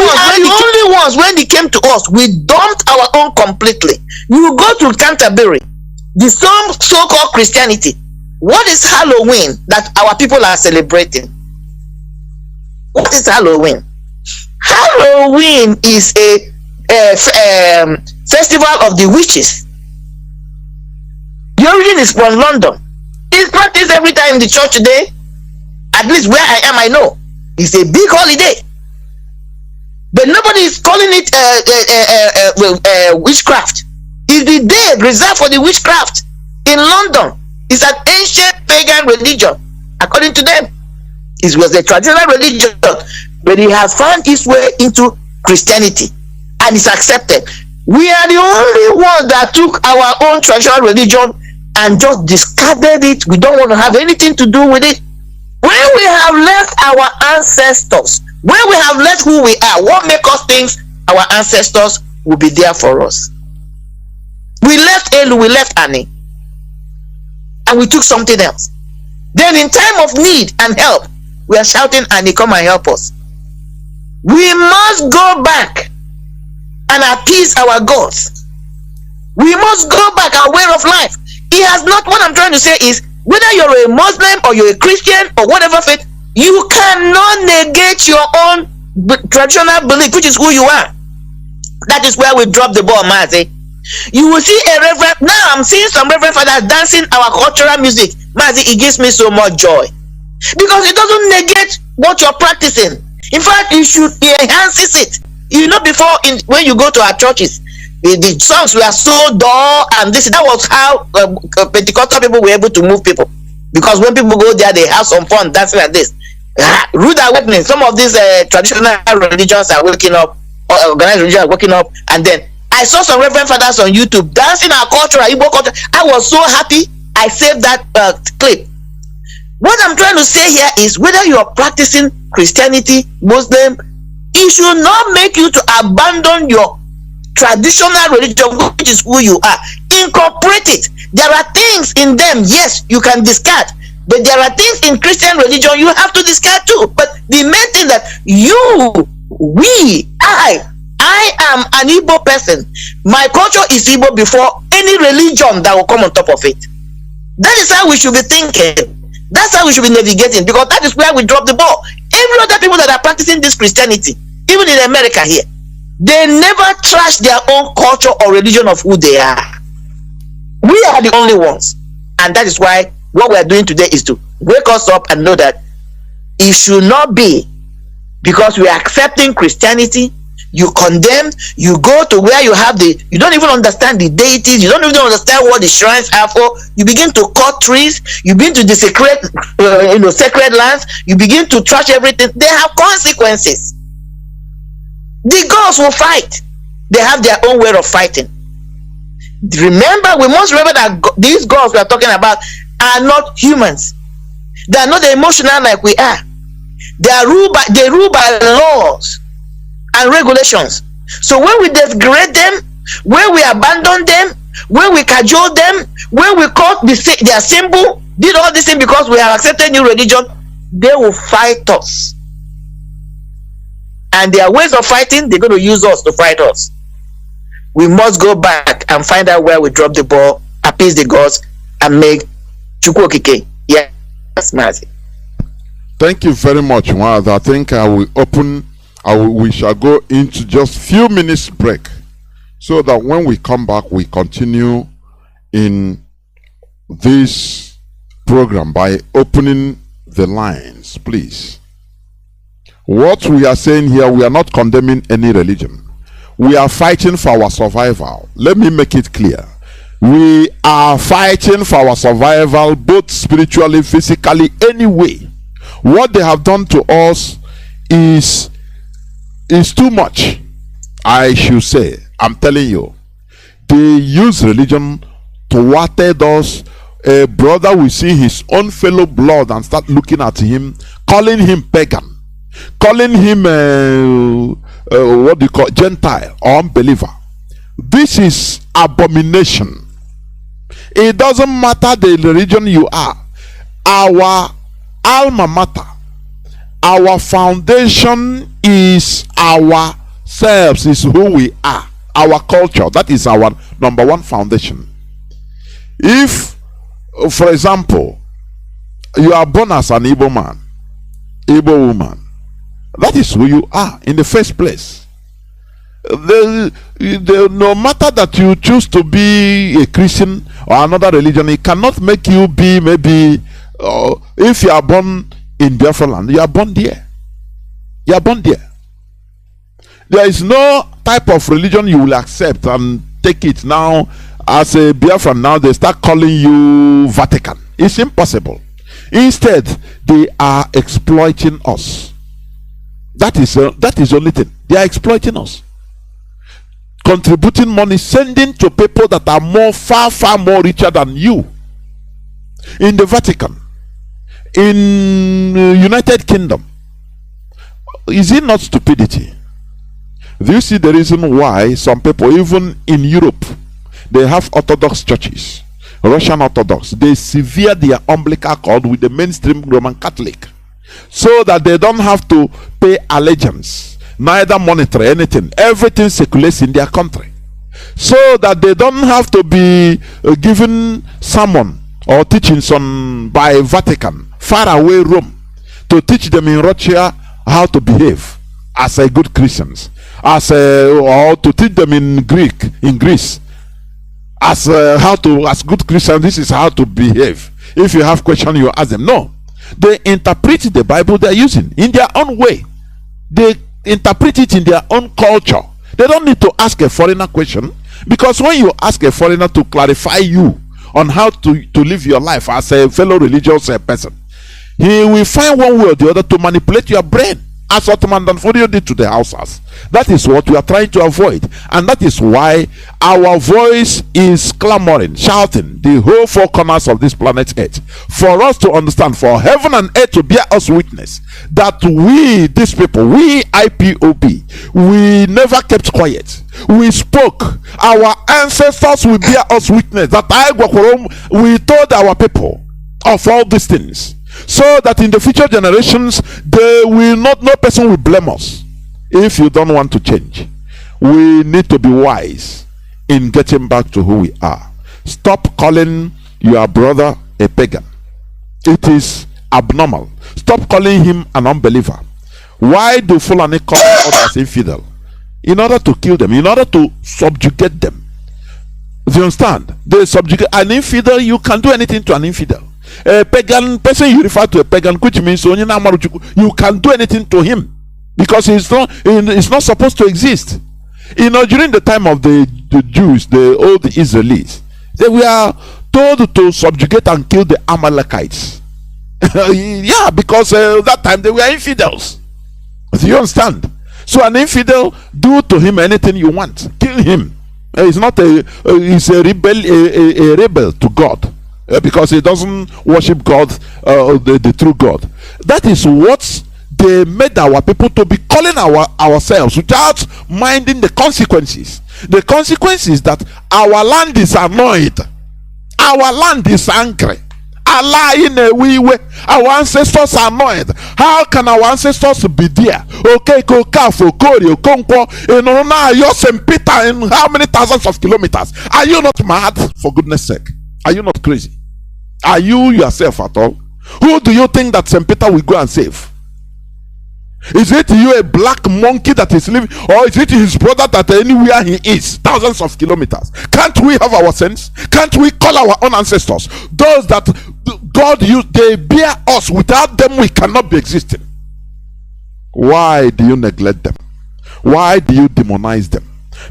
ones. When they came to us, we dumped our own completely. You go to Canterbury, the same so-called Christianity. What is Halloween that our people are celebrating? What is Halloween? Halloween is a festival of the witches. The origin is from London. It's practiced every time in the church today. At least where I am, I know. It's a big holiday. But nobody is calling it witchcraft. It's the day reserved for the witchcraft in London. It's an ancient pagan religion, according to them. It was a traditional religion, but it has found its way into Christianity and it's accepted. We are the only ones that took our own traditional religion and just discarded it. We don't want to have anything to do with it. When we have left our ancestors, when we have left who we are, what makes us think our ancestors will be there for us? We left Elu, we left Annie, and we took something else. Then in time of need and help, we are shouting, Annie, come and help us. We must go back and appease our gods. We must go back our way of life. It has not, what I'm trying to say is, whether you're a Muslim or you're a Christian or whatever faith, you cannot negate your own traditional belief, which is who you are. That is where we drop the ball, Mazi. You will see a reverend, now I'm seeing some reverend fathers dancing our cultural music. Mazi, it gives me so much joy. Because it doesn't negate what you're practicing. In fact, it enhances it. You know, before, when you go to our churches, the songs were so dull, and that was how Pentecostal people were able to move people. Because when people go there, they have some fun dancing like this. Rude awakening. Some of these traditional religions are waking up, or organized religions are waking up, and then I saw some reverend fathers on YouTube dancing our culture, our Igbo culture. I was so happy. I saved that clip. What I'm trying to say here is, whether you are practicing Christianity, Muslim, it should not make you to abandon your traditional religion, which is who you are. Incorporate it. There are things in them, yes, you can discard, but there are things in Christian religion you have to discard too. But the main thing that I am an Igbo person. My culture is Igbo before any religion that will come on top of it. That is how we should be thinking. That's how we should be navigating, because that is where we drop the ball. Every other people that are practicing this Christianity, even in America here, they never trash their own culture or religion of who they are. We are the only ones. And that is why what we are doing today is to wake us up and know that it should not be because we are accepting Christianity, you condemn, you go to where you have you don't even understand the deities, you don't even understand what the shrines are for, you begin to cut trees, you begin to desecrate sacred lands, you begin to trash everything. They have consequences. The gods will fight. They have their own way of fighting. Remember, we must remember that these gods we are talking about are not humans. They are not emotional like we are. They rule by laws and regulations. So when we degrade them, when we abandon them, when we cajole them, when we cut their symbol, did all this thing because we have accepted new religion, they will fight us. And their ways of fighting, they're going to use us to fight us. We must go back and find out where we drop the ball, appease the gods, and make Chukwu Okike. Yes, Mazi.
Thank you very much, Mazi. I think we shall go into just few minutes break, so that when we come back, we continue in this program by opening the lines, please. What we are saying here, we are not condemning any religion. We are fighting for our survival. Let me make it clear. We are fighting for our survival, both spiritually, physically, anyway. What they have done to us is too much, I should say. I'm telling you. They use religion to water us. A brother will see his own fellow blood and start looking at him, calling him pagan, calling him what do you call Gentile or unbeliever. This is abomination. It doesn't matter the religion you are. Our alma mater, our foundation is ourselves, is who we are. Our culture, that is our number one foundation. If, for example, you are born as an Igbo man, Igbo woman, that is who you are in the first place. No matter that you choose to be a Christian or another religion, it cannot make you be maybe, if you are born in Biafra land, you are born there. You are born there. There is no type of religion you will accept and take it now as a Biafran. Now they start calling you Vatican. It's impossible. Instead, they are exploiting us. That is the only thing. They are exploiting us. Contributing money, sending to people that are far more richer than you. In the Vatican, in United Kingdom. Is it not stupidity? Do you see the reason why some people, even in Europe, they have Orthodox churches, Russian Orthodox, they sever their umbilical cord with the mainstream Roman Catholic, so that they don't have to pay allegiance, neither monetary, anything. Everything circulates in their country, so that they don't have to be given sermon or teachings on by Vatican, far away Rome, to teach them in Russia how to behave as a good Christians, or to teach them in Greece, as good Christians. This is how to behave. If you have questions, you ask them. No, they interpret the Bible they're using in their own way. They interpret it in their own culture. They don't need to ask a foreigner question, because when you ask a foreigner to clarify you on how to live your life as a fellow religious person, he will find one way or the other to manipulate your brain, as Ottoman Danfodio did to the Hausas. That is what we are trying to avoid, and that is why our voice is clamoring, shouting the whole four corners of this planet Earth, for us to understand, for heaven and earth to bear us witness, that we, these people, we IPOB, we never kept quiet. We spoke. Our ancestors will bear us witness that we told our people of all these things, so that in the future generations no person will blame us. If you don't want to change, we need to be wise in getting back to who we are. Stop calling your brother a pagan. It is abnormal. Stop calling him an unbeliever. Why do Fulani call others infidel? In order to kill them, in order to subjugate them. Do you understand? They subjugate an infidel. You can do anything to an infidel. A pagan person, you refer to a pagan, which means you can do anything to him, because it's not supposed to exist. During the time of the Jews, the old Israelites, they were told to subjugate and kill the Amalekites. Yeah, because that time they were infidels. Do you understand? So an infidel, do to him anything you want, kill him. He's a rebel to God. Because he doesn't worship God, the true God. That is what they made our people to be calling ourselves, without minding the consequences. The consequence is that our land is annoyed, our land is angry. Allah in a wee way, our ancestors are annoyed. How can our ancestors be there? Okay, Kokafo, Kori, Okonkwo, St. Peter, in how many thousands of kilometers? Are you not mad? For goodness sake, are you not crazy? Are you yourself at all? Who do you think that St. Peter will go and save? Is it you, a black monkey that is living, or is it his brother that anywhere he is, thousands of kilometers? Can't we have our sense? Can't we call our own ancestors? Those that God used, they bear us. Without them, we cannot be existing. Why do you neglect them? Why do you demonize them?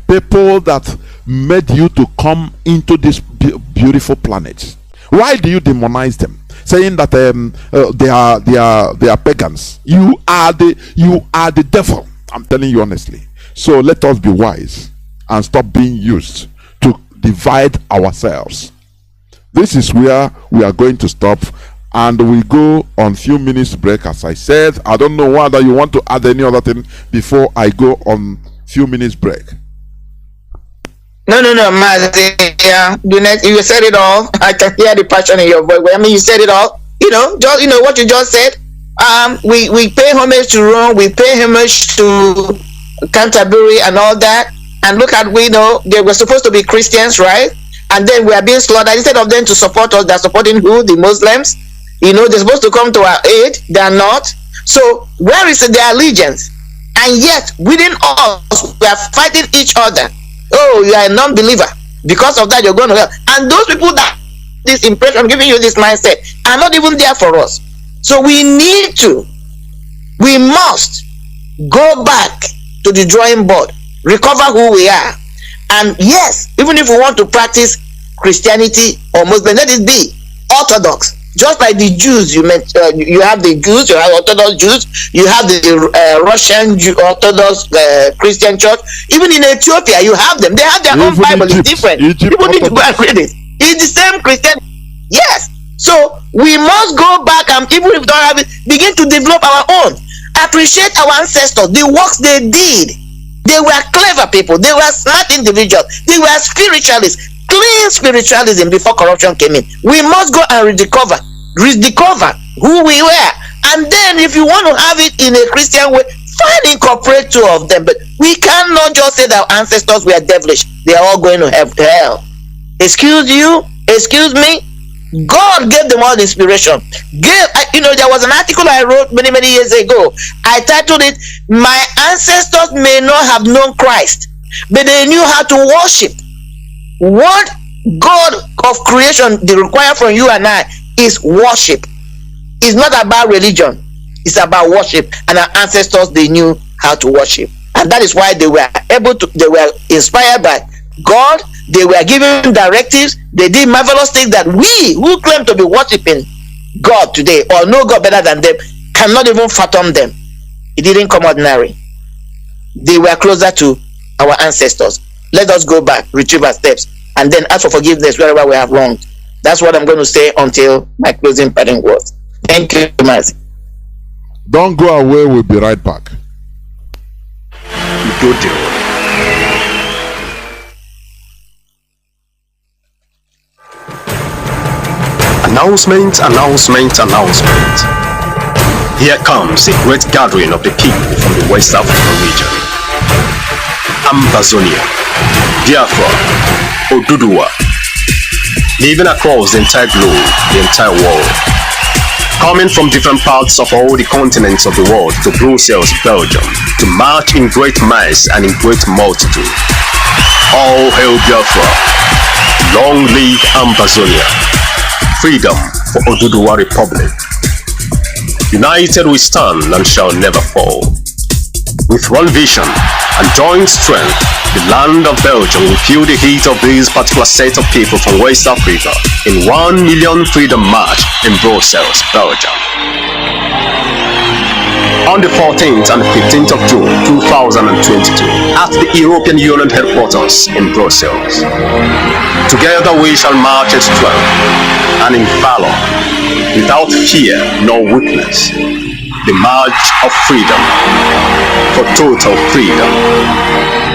People that made you to come into this beautiful planet. Why do you demonize them, saying that they are pagans? You are the devil. I'm telling you honestly. So let us be wise and stop being used to divide ourselves. This is where we are going to stop, and we go on few minutes break. As I said, I don't know whether you want to add any other thing before I go on few minutes break.
No, Mazi. Yeah, you said it all. I can hear the passion in your voice. I mean, you said it all. Just what you just said. We pay homage to Rome. We pay homage to Canterbury and all that. And look at, they were supposed to be Christians, right? And then we are being slaughtered. Instead of them to support us, they're supporting who? The Muslims. They're supposed to come to our aid. They're not. So where is their allegiance? And yet, within us, we are fighting each other. Oh, you are a non-believer. Because of that, you're going to hell. And those people that this impression, giving you this mindset, are not even there for us. So we must go back to the drawing board, recover who we are. And yes, even if we want to practice Christianity or Muslim, let it be Orthodox. Just like the Jews, you have the Jews, you have Orthodox Jews, you have the Russian Orthodox Christian Church. Even in Ethiopia, you have them. They have their own Bible. It's different. People need to go and read it. It's the same Christian. Yes. So we must go back, and even if we don't have it, begin to develop our own. Appreciate our ancestors, the works they did. They were clever people. They were smart individuals. They were spiritualists. Clean spiritualism before corruption came in. We must go and rediscover who we were. And then if you want to have it in a Christian way, fine, incorporate two of them. But we cannot just say that our ancestors were devilish. They are all going to hell. Excuse me. God gave them all the inspiration. There was an article I wrote many years ago. I titled it, "My ancestors may not have known Christ, but they knew how to worship." What God of creation they require from you and I is worship. It's not about religion. It's about worship. And our ancestors, they knew how to worship. And that is why they were inspired by God. They were given directives. They did marvelous things that we who claim to be worshiping God today or know God better than them cannot even fathom them. It didn't come ordinary. They were closer to our ancestors. Let us go back, retrieve our steps, and then ask for forgiveness wherever we have wronged. That's what I'm going to say until my closing parting words. Thank you, Mazi.
Don't go away. We'll be right back.
Good deal. Announcement. Here comes a great gathering of the people from the West African region. Ambazonia, Biafra, Oduduwa, living across the entire globe, the entire world. Coming from different parts of all the continents of the world to Brussels, Belgium, to march in great mass and in great multitude. All hail Biafra. Long live Ambazonia. Freedom for Oduduwa Republic. United we stand and shall never fall. With one vision and joint strength, the land of Belgium will feel the heat of this particular set of people from West Africa in 1 million freedom march in Brussels, Belgium. On the 14th and 15th of June 2022 at the European Union headquarters in Brussels. Together we shall march as 12 and in valor, without fear nor weakness. The march of freedom, for total freedom,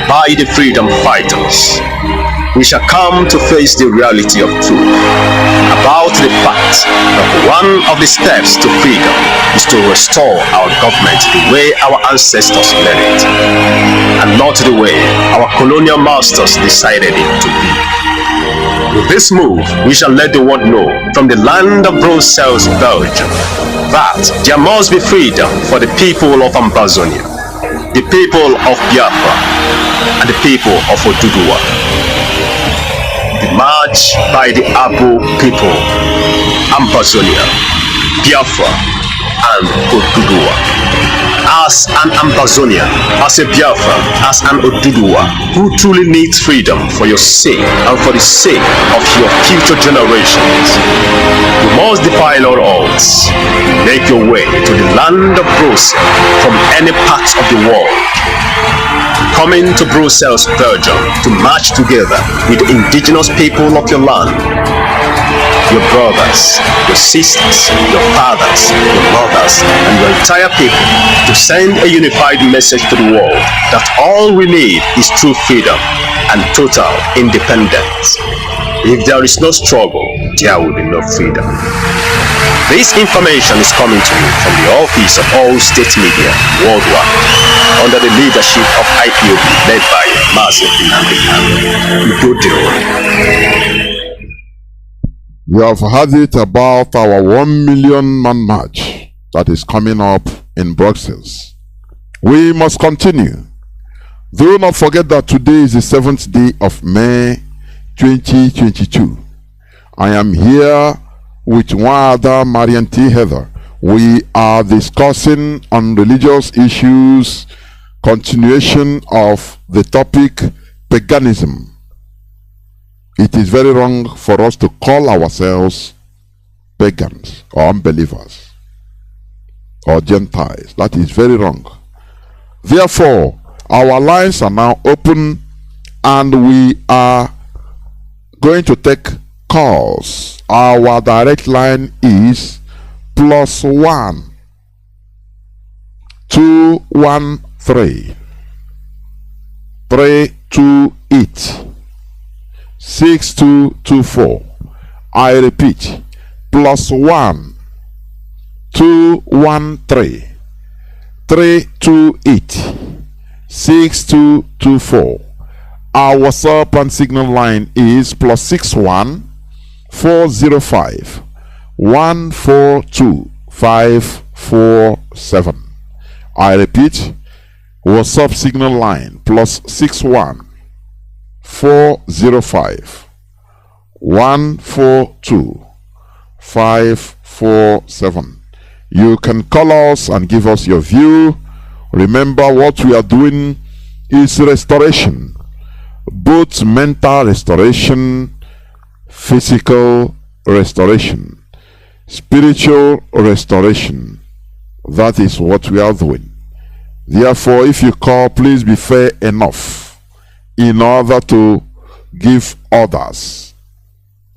by the freedom fighters. We shall come to face the reality of truth about the fact that one of the steps to freedom is to restore our government the way our ancestors led it, and not the way our colonial masters decided it to be. With this move, we shall let the world know from the land of Brussels, Belgium, that there must be freedom for the people of Ambazonia, the people of Biafra, and the people of Oduduwa. The march by the Abo people, Ambazonia, Biafra, and Oduduwa. as an Amazonian, as a Biafra, as an Oduduwa who truly needs freedom for your sake and for the sake of your future generations. You must defy all odds. Make your way to the land of Brussels from any part of the world. Coming to Brussels, Belgium, to march together with the indigenous people of your land. Your brothers, your sisters, your fathers, your mothers, and your entire people to send a unified message to the world that all we need is true freedom and total independence. If there is no struggle, there will be no freedom. This information is coming to you from the Office of All State Media worldwide under the leadership of Ipob led by Mazi Johnathan Nwa.
You have heard it about our 1 million man march that is coming up in Brussels. We must continue. Do not forget that today is the 7th day of May 2022. I am here with one other Marien Haider. We are discussing on religious issues, continuation of the topic paganism. It is very wrong for us to call ourselves pagans or unbelievers or Gentiles. That is very wrong. Therefore, our lines are now open and we are going to take calls. Our direct line is +1 213 328 6224. I repeat, +1 213 328 6224. Our WhatsApp and Signal line is +61 405 142 547. I repeat, WhatsApp Signal line +61 405 142 547. You can call us and give us your view. Remember, what we are doing is restoration, both mental restoration, physical restoration, spiritual restoration. That is what we are doing. Therefore, if you call, please be fair enough in order to give others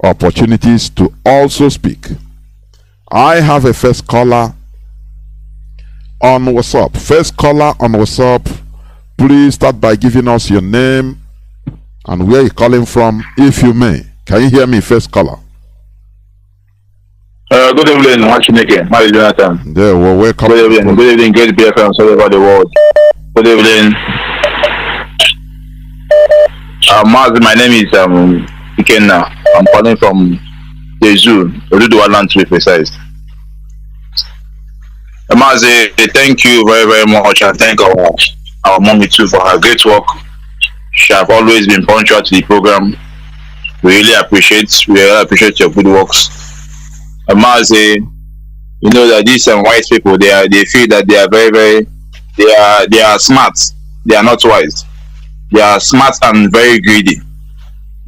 opportunities to also speak. I have a first caller on WhatsApp. First caller on WhatsApp, please start by giving us your name and where you're calling from, if you may. Can you hear me, first caller?
Good evening, watching again. Mazi Johnathan.
Yeah, well, welcome.
Good evening, great Biafrans all over the world. Good evening. Mazi, my name is Ikenna. I'm calling from the zoo, Oduduwa land to be precise. Mazi, thank you very, very much, and thank our mommy too for her great work. She have always been punctual to the program. We really appreciate your good works. Mazi, you know that these white people, they feel that they are very, they are smart. They are not wise. They are smart and very greedy.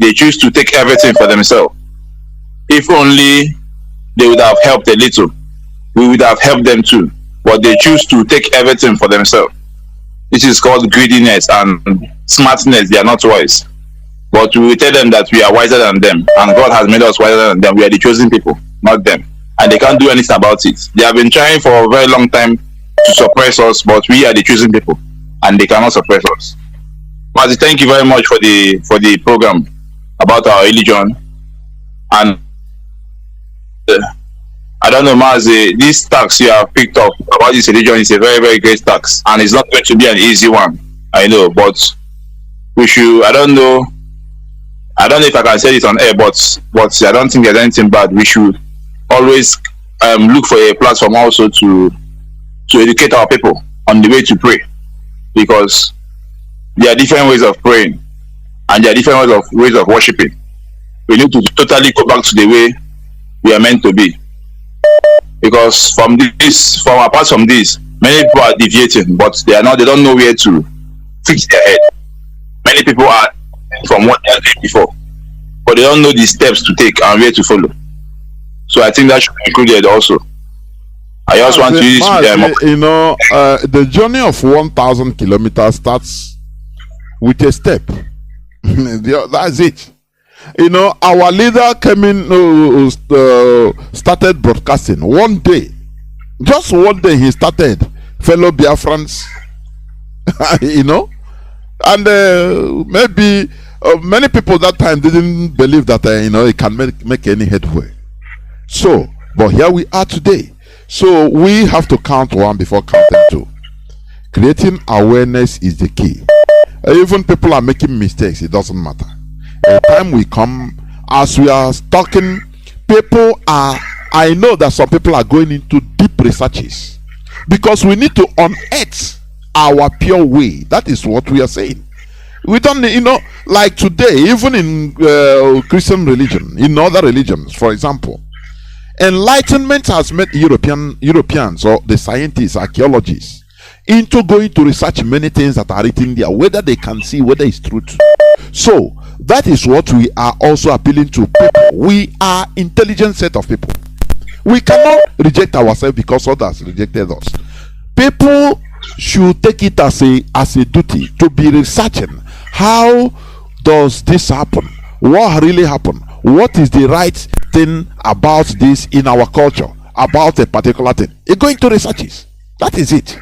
They choose to take everything for themselves. If only they would have helped a little, we would have helped them too. But they choose to take everything for themselves. This is called greediness and smartness. They are not wise. But we will tell them that we are wiser than them, and God has made us wiser than them. We are the chosen people, not them. And they can't do anything about it. They have been trying for a very long time to suppress us, but we are the chosen people, and they cannot suppress us. Mazi, thank you very much for the program about our religion. And I don't know, Mazi, this tax you have picked up about this religion is a very, very great tax, and it's not going to be an easy one. I know, but we should. I don't know if I can say this on air, but I don't think there's anything bad. We should always look for a platform also to educate our people on the way to pray, because there are different ways of praying and there are different ways of worshiping. We need to totally go back to the way we are meant to be, because apart from this, Many people are deviating, but they don't know where to fix their head. Many people are from what they are doing before, but they don't know the steps to take and where to follow. So I think that should be included also. I just want to use
the journey of 1,000 kilometers starts with a step. That's it. Our leader came in, started broadcasting one day. Just one day he started, fellow Biafrans, and maybe many people that time didn't believe that it can make any headway. So, but here we are today. So we have to count one before counting two. Creating awareness is the key. Even people are making mistakes, it doesn't matter. The time we come, as we are talking, I know that some people are going into deep researches because we need to unearth our pure way. That is what we are saying. We don't, like today, even in Christian religion, in other religions, for example, enlightenment has made Europeans or the scientists, archaeologists, into going to research many things that are written there, whether they can see whether it's truth. So that is what we are also appealing to people. We are intelligent set of people. We cannot reject ourselves because others rejected us. People should take it as a duty to be researching. How does this happen? What really happened? What is the right thing about this in our culture, about a particular thing? You're going to researches. That is it.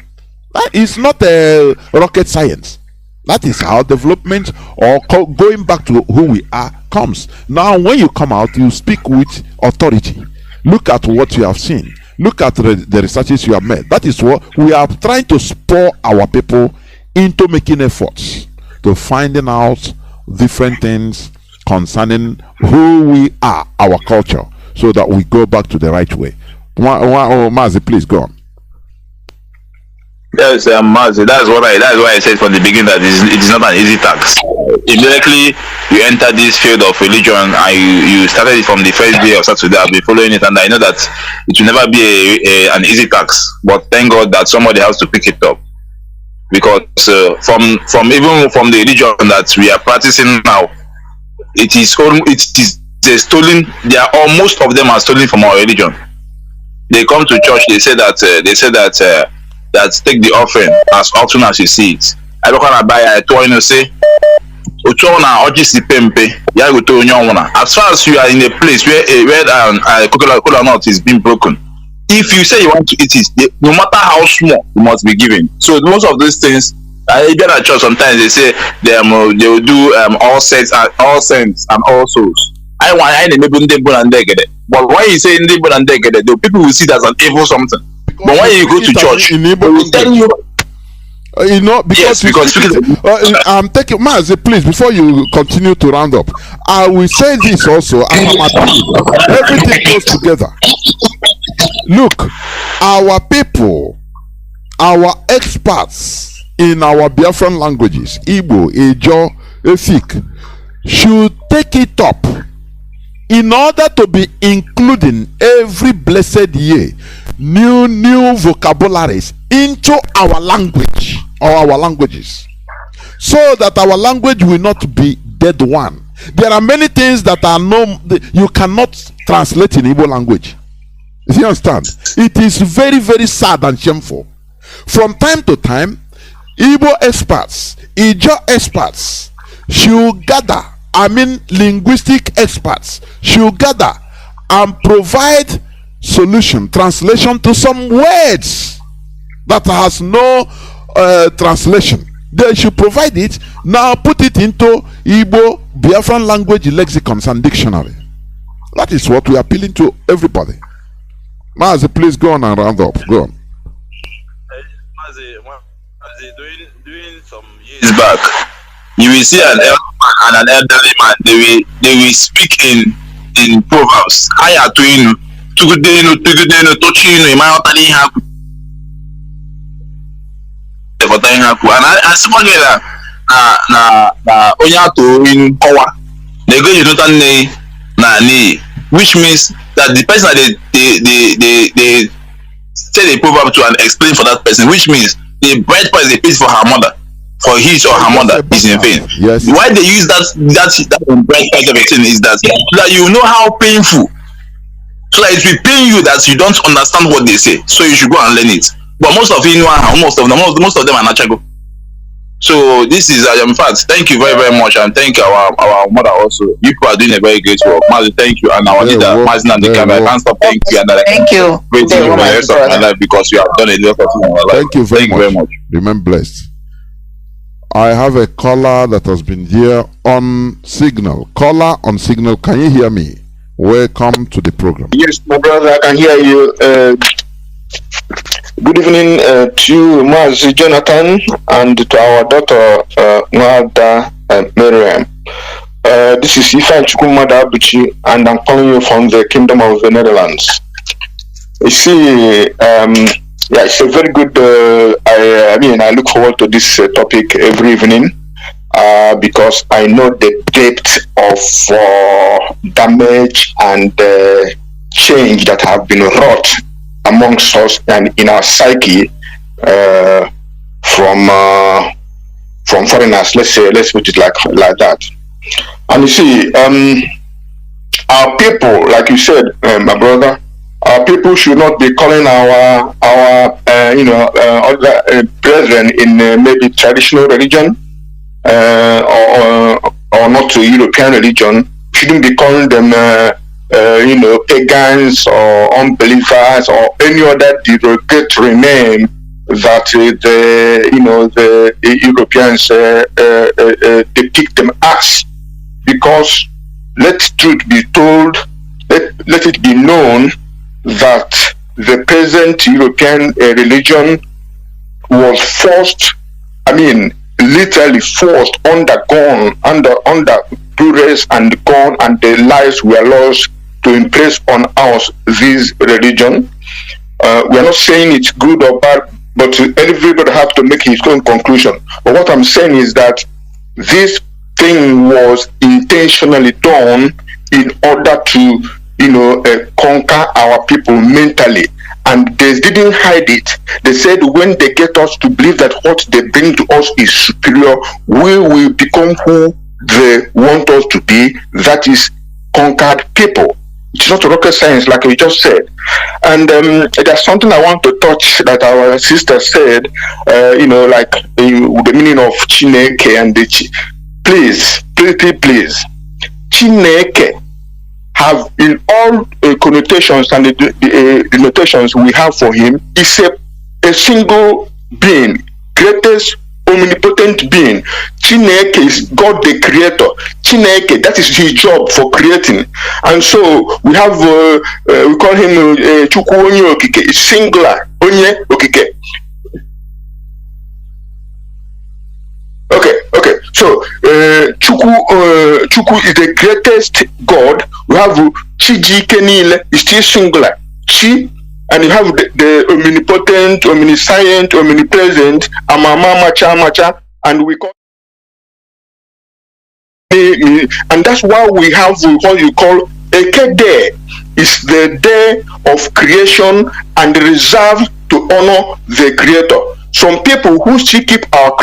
That is not a rocket science. That is how development or going back to who we are comes. Now, when you come out, you speak with authority. Look at what you have seen. Look at the researches you have made. That is what we are trying to spur our people into making efforts to finding out different things concerning who we are, our culture, so that we go back to the right way. Mazi, please go on.
Yes, Mazi, that's why I said from the beginning that it is not an easy task. Immediately you enter this field of religion and you started it from the first day of Saturday. I've been following it, and I know that it will never be an easy task. But thank God that somebody has to pick it up, because from the religion that we are practicing now, it is stolen. Most of them are stolen from our religion. They come to church, they say that take the offering as often as you see it. I don't want to buy a toy, say as far as you are in a place where coconut nut is being broken, if you say you want to eat it, no matter how small, you must be given. So most of these things, even at church, sometimes they say they will do all saints and all souls. But when you say the people will see that as an evil something. But when you go to church, they will tell you.
Because I'm taking Mazi, please, before you continue to round up, I will say this also as I'm appealing. Everything goes together. Look, our people, our experts in our Biafran languages, Igbo, Ejo, Efik, should take it up in order to be including every blessed year new vocabularies into our language or our languages, so that our language will not be dead one. There are many things that you cannot translate in Igbo language. You understand? It is very, very sad and shameful. From time to time, Igbo experts, Ijo experts should gather, linguistic experts should gather and provide translation to some words that has no translation. They should provide it. Now put it into Igbo, Biafran language lexicons and dictionary. That is what we are appealing to everybody. Mazi, please go on and round up. Go on.
Mazi, doing some years back, you will see an elder man and an elderly man. They will speak in proverbs. Haya to you. And I suppose which means that the person that they say the proverb to and explain for that person, which means the bride price they paid for her mother, for his or her mother, is in vain.
Yes.
Why they use that bride price of a thing is that so that you know how painful. So that it will pain you that you don't understand what they say. So you should go and learn it. But most of you know, most of them are natural. So this is in fact, thank you very, very much, and thank our mother also. You people are doing a very great work. Mazi, thank you, and our leader, Mazi Nnamdi, I can't stop thank you, and
thank you.
Great for the rest of my life because you have done a lot of things in my life.
Thank you very much. Remain blessed. I have a caller that has been here on Signal. Caller on Signal, can you hear me? Welcome to the program.
Yes, my brother, I can hear you. Good evening to Mazi Johnathan and to our daughter Marien. This is Ifan Chukwumada Abuchi, and I'm calling you from the Kingdom of the Netherlands. You see, it's a very good. I look forward to this topic every evening because I know the depth of damage and change that have been wrought amongst us and in our psyche from foreigners. Let's put it like that. And you see, our people, like you said, my brother, our people should not be calling our other brethren in maybe traditional religion or not to European religion. Shouldn't be calling them pagans or unbelievers or any other derogatory name that the Europeans depict them as. Because let truth be told, let it be known that the present European religion was forced, literally forced, undergone, under duress and gone, and their lives were lost to impress on us this religion. We are not saying it's good or bad, but everybody have to make his own conclusion. But what I'm saying is that this thing was intentionally done in order to conquer our people mentally, and they didn't hide it. They said when they get us to believe that what they bring to us is superior, we will become who they want us to be, that is conquered people. It's not rocket science, like we just said. And there's something I want to touch that our sister said, like the meaning of Chineke and the please, Chineke have in all connotations and the notations we have for him is a single being, greatest omnipotent being. Chineke is God the creator. Chineke, that is his job for creating. And so we have we call him Chukwu Onye Okike, singular Onye Okike. Okay. So Chukwu is the greatest God. We have Chijike Nile, is still singular. Chi, and you have the omnipotent, omniscient, omnipresent, Amama Macha, and we call, and that's why we have what you call Eke Day. It's the day of creation and reserved to honor the Creator. Some people who still keep our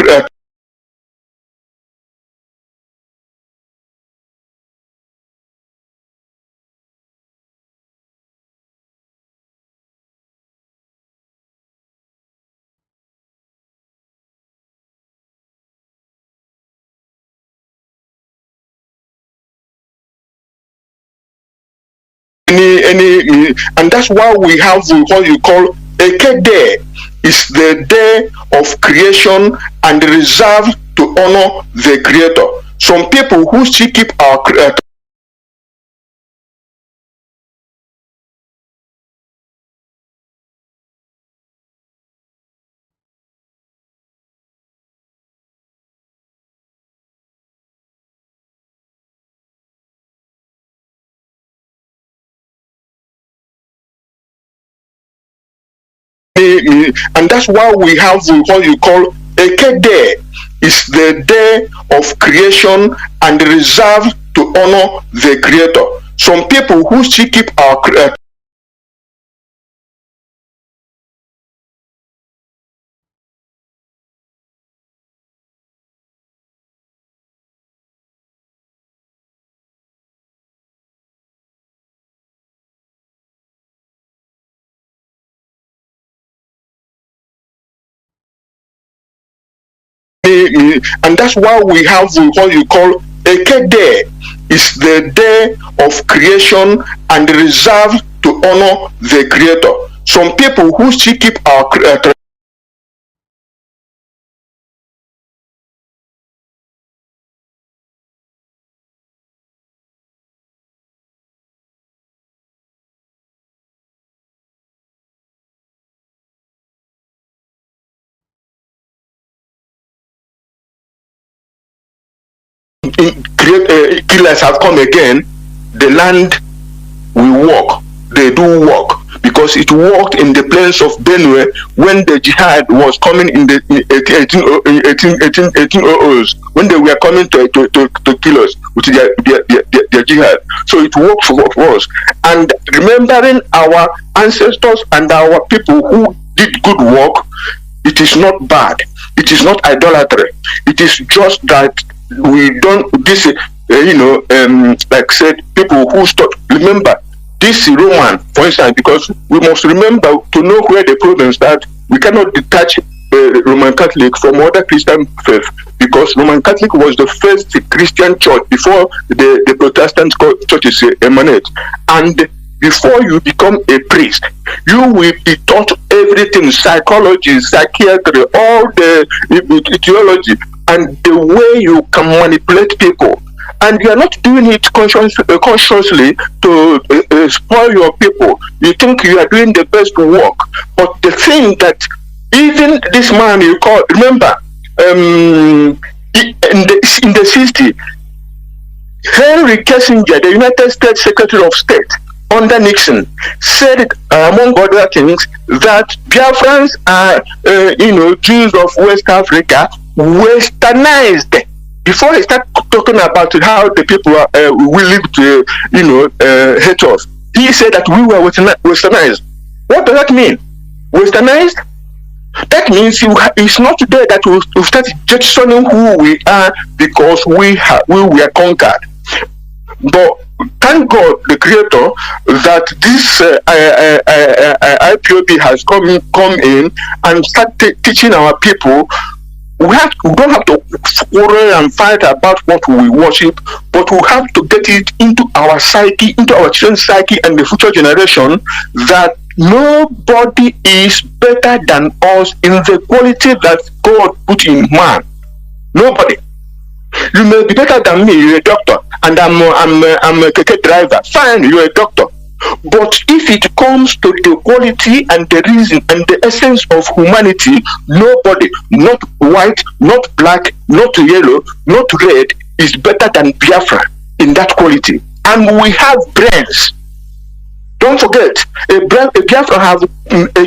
and that's why we have what you call Eke Day. It's the day of creation and reserved to honor the Creator. Some people who still keep our and that's why we have what you call Eke Day. It's the day of creation and reserved to honor the Creator. Some people who still keep our And that's why we have what you call Eke Day. Is the day of creation and reserved to honor the Creator. Some people who still keep our killers have come again, the land will walk. They do walk because it walked in the plains of Benue when the jihad was coming in the 1800s, when they were coming to kill us with their jihad. So it worked for us. And remembering our ancestors and our people who did good work, it is not bad. It is not idolatry. It is just that we don't, this, like said, people who start, remember, this Roman, for instance, because we must remember to know where the problem starts. We cannot detach Roman Catholic from other Christian faith, because Roman Catholic was the first Christian church before the Protestant churches emanate. And before you become a priest, you will be taught everything: psychology, psychiatry, all the theology, and the way you can manipulate people. And you are not doing it consciously to spoil your people. You think you are doing the best work, but the thing that even this man you call, remember, in the 60s, Henry Kissinger, the United States Secretary of State under Nixon, said, among other things, that Biafrans are, Jews of West Africa, westernized. Before he started talking about how the people we live to, hate us, he said that we were westernized. What does that mean? Westernized? That means it's not today that we start jettisoning who we are because we were conquered. But thank God, the Creator, that this IPOB has come in and started teaching our people. We don't have to quarrel and fight about what we worship, but we have to get it into our psyche, into our children's psyche and the future generation, that nobody is better than us in the quality that God put in man. Nobody. You may be better than me. You're a doctor, and I'm a keke driver. Fine, you're a doctor. But if it comes to the quality and the reason and the essence of humanity, nobody, not white, not black, not yellow, not red, is better than Biafra in that quality. And we have brains. Don't forget, Biafra have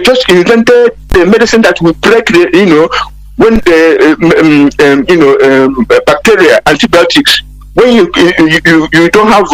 just invented the medicine that will break when the bacteria, antibiotics, when you don't have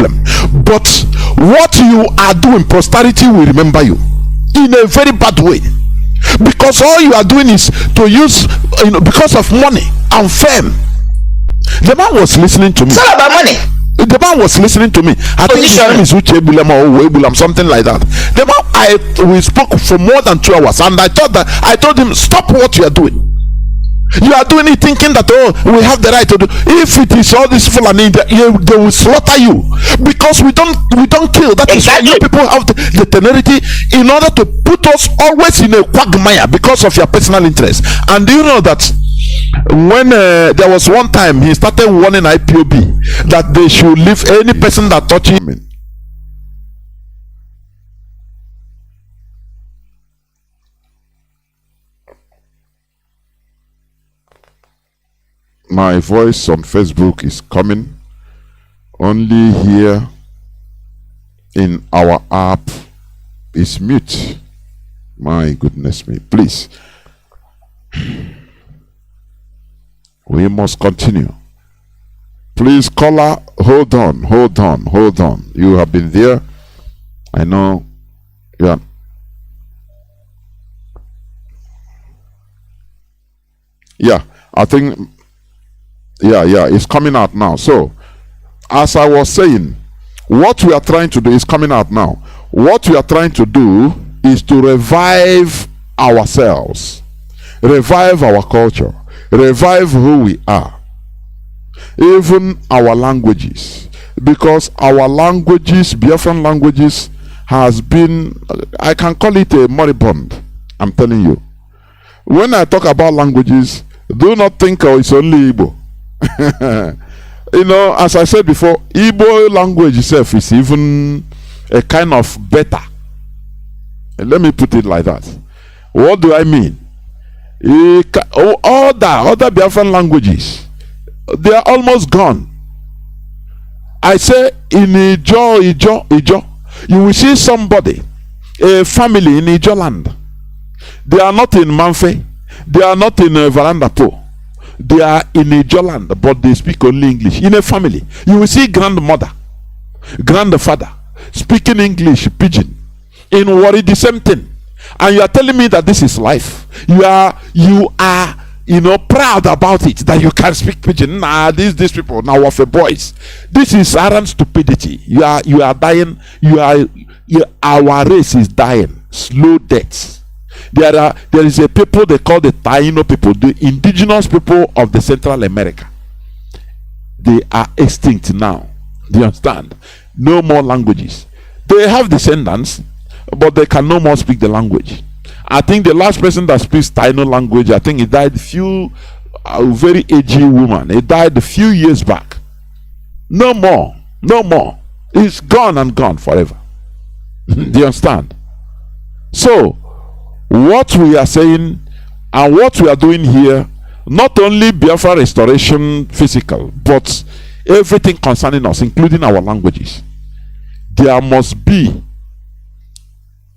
problem. But what you are doing, posterity will remember you in a very bad way, because all you are doing is to use, because of money and fame. The man was listening to me.
It's all about money.
The man was listening to me. I think his name is Uche Bulam or Webulam, something like that. The man, we spoke for more than 2 hours, and I told him, stop what you are doing. You are doing it thinking that, oh, we have the right to do. If it is all this Fulani, they will slaughter you, because we don't kill. That is why you people have the temerity in order to put us always in a quagmire because of your personal interest. And do you know that when there was one time he started warning IPOB that they should leave any person that touches him. My voice on Facebook is coming only here in our app is mute. My goodness me, please. We must continue. Please, caller, hold on. You have been there. I know. Yeah. Yeah, I think. Yeah, it's coming out now. So, as I was saying, what we are trying to do is coming out now. What we are trying to do is to revive ourselves, revive our culture, revive who we are, even our languages, because our languages, Biafran languages, has been, I can call it a moribund. I'm telling you. When I talk about languages, do not think it's only Igbo. As I said before, Igbo language itself is even a kind of better. Let me put it like that. What do I mean? Other Biafran languages, they are almost gone. I say in Ijo, you will see somebody, a family in Ijo land. They are not in Manfe, they are not in Veranda Po. They are in a Joland, but they speak only English. In a family, you will see grandmother, grandfather speaking English, pidgin. In Wari, the same thing. And you are telling me that this is life. You are proud about it, that you can speak pidgin. Nah, these people now of a boys. This is arrant stupidity. You are dying. Our race is dying. Slow deaths. There is a people they call the Taino people, the indigenous people of the Central America. They are extinct now. Do you understand? No more languages. They have descendants, but they can no more speak the language. I think the last person that speaks Taino language, I think he died a very aged woman. He died a few years back. No more. It's gone and gone forever. Do you understand? So, what we are saying and what we are doing here, not only Biafra restoration physical, but everything concerning us, including our languages. There must be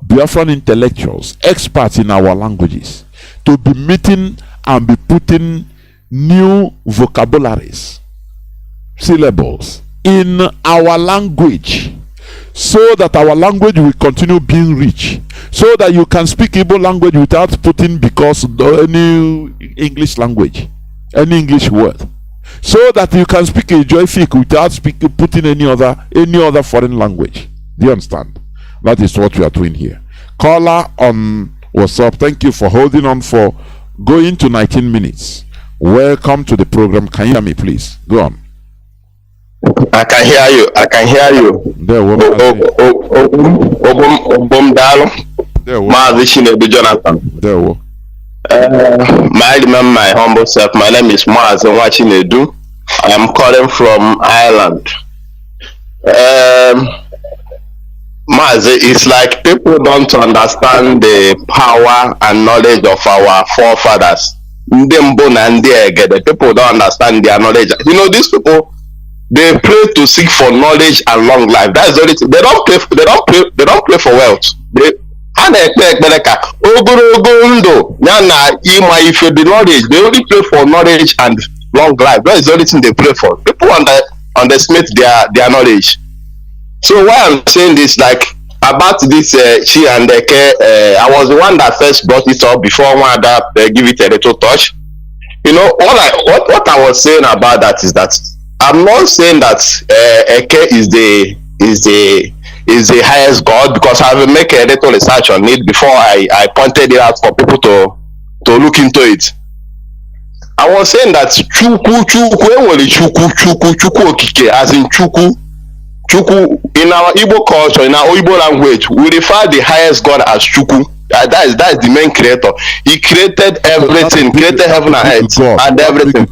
Biafran intellectuals, experts in our languages, to be meeting and be putting new vocabularies, syllables in our language, so that our language will continue being rich, so that you can speak Igbo language without putting because any English language, any English word, so that you can speak Ijoifik without putting any other foreign language. Do you understand? That is what we are doing here. Caller on WhatsApp, thank you for holding on for going to 19 minutes. Welcome to the program. Can you hear me, please? Go on.
I can hear you.
There,
Mazi Johnathan.
There,
my humble self. My name is Mazi Johnathan. I am calling from Ireland. Mazi, it's like people don't understand the power and knowledge of our forefathers. The people don't understand their knowledge. These people, they pray to seek for knowledge and long life. That's the only thing. They don't play for wealth. The knowledge. They only pray for knowledge and long life. That is the only thing they pray for. People underestimate their knowledge. So why I'm saying this, like about this Chi and Eke, I was the one that first brought it up before one other give it a little touch. You know, what I was saying about that is that I'm not saying that Eke is the highest god, because I will make a little research on it before I pointed it out for people to look into it. I was saying that Chukwu Okike, as in Chukwu in our Igbo culture, in our Igbo language, we refer the highest God as Chukwu. That is the main creator. He created everything, created heaven and earth and everything.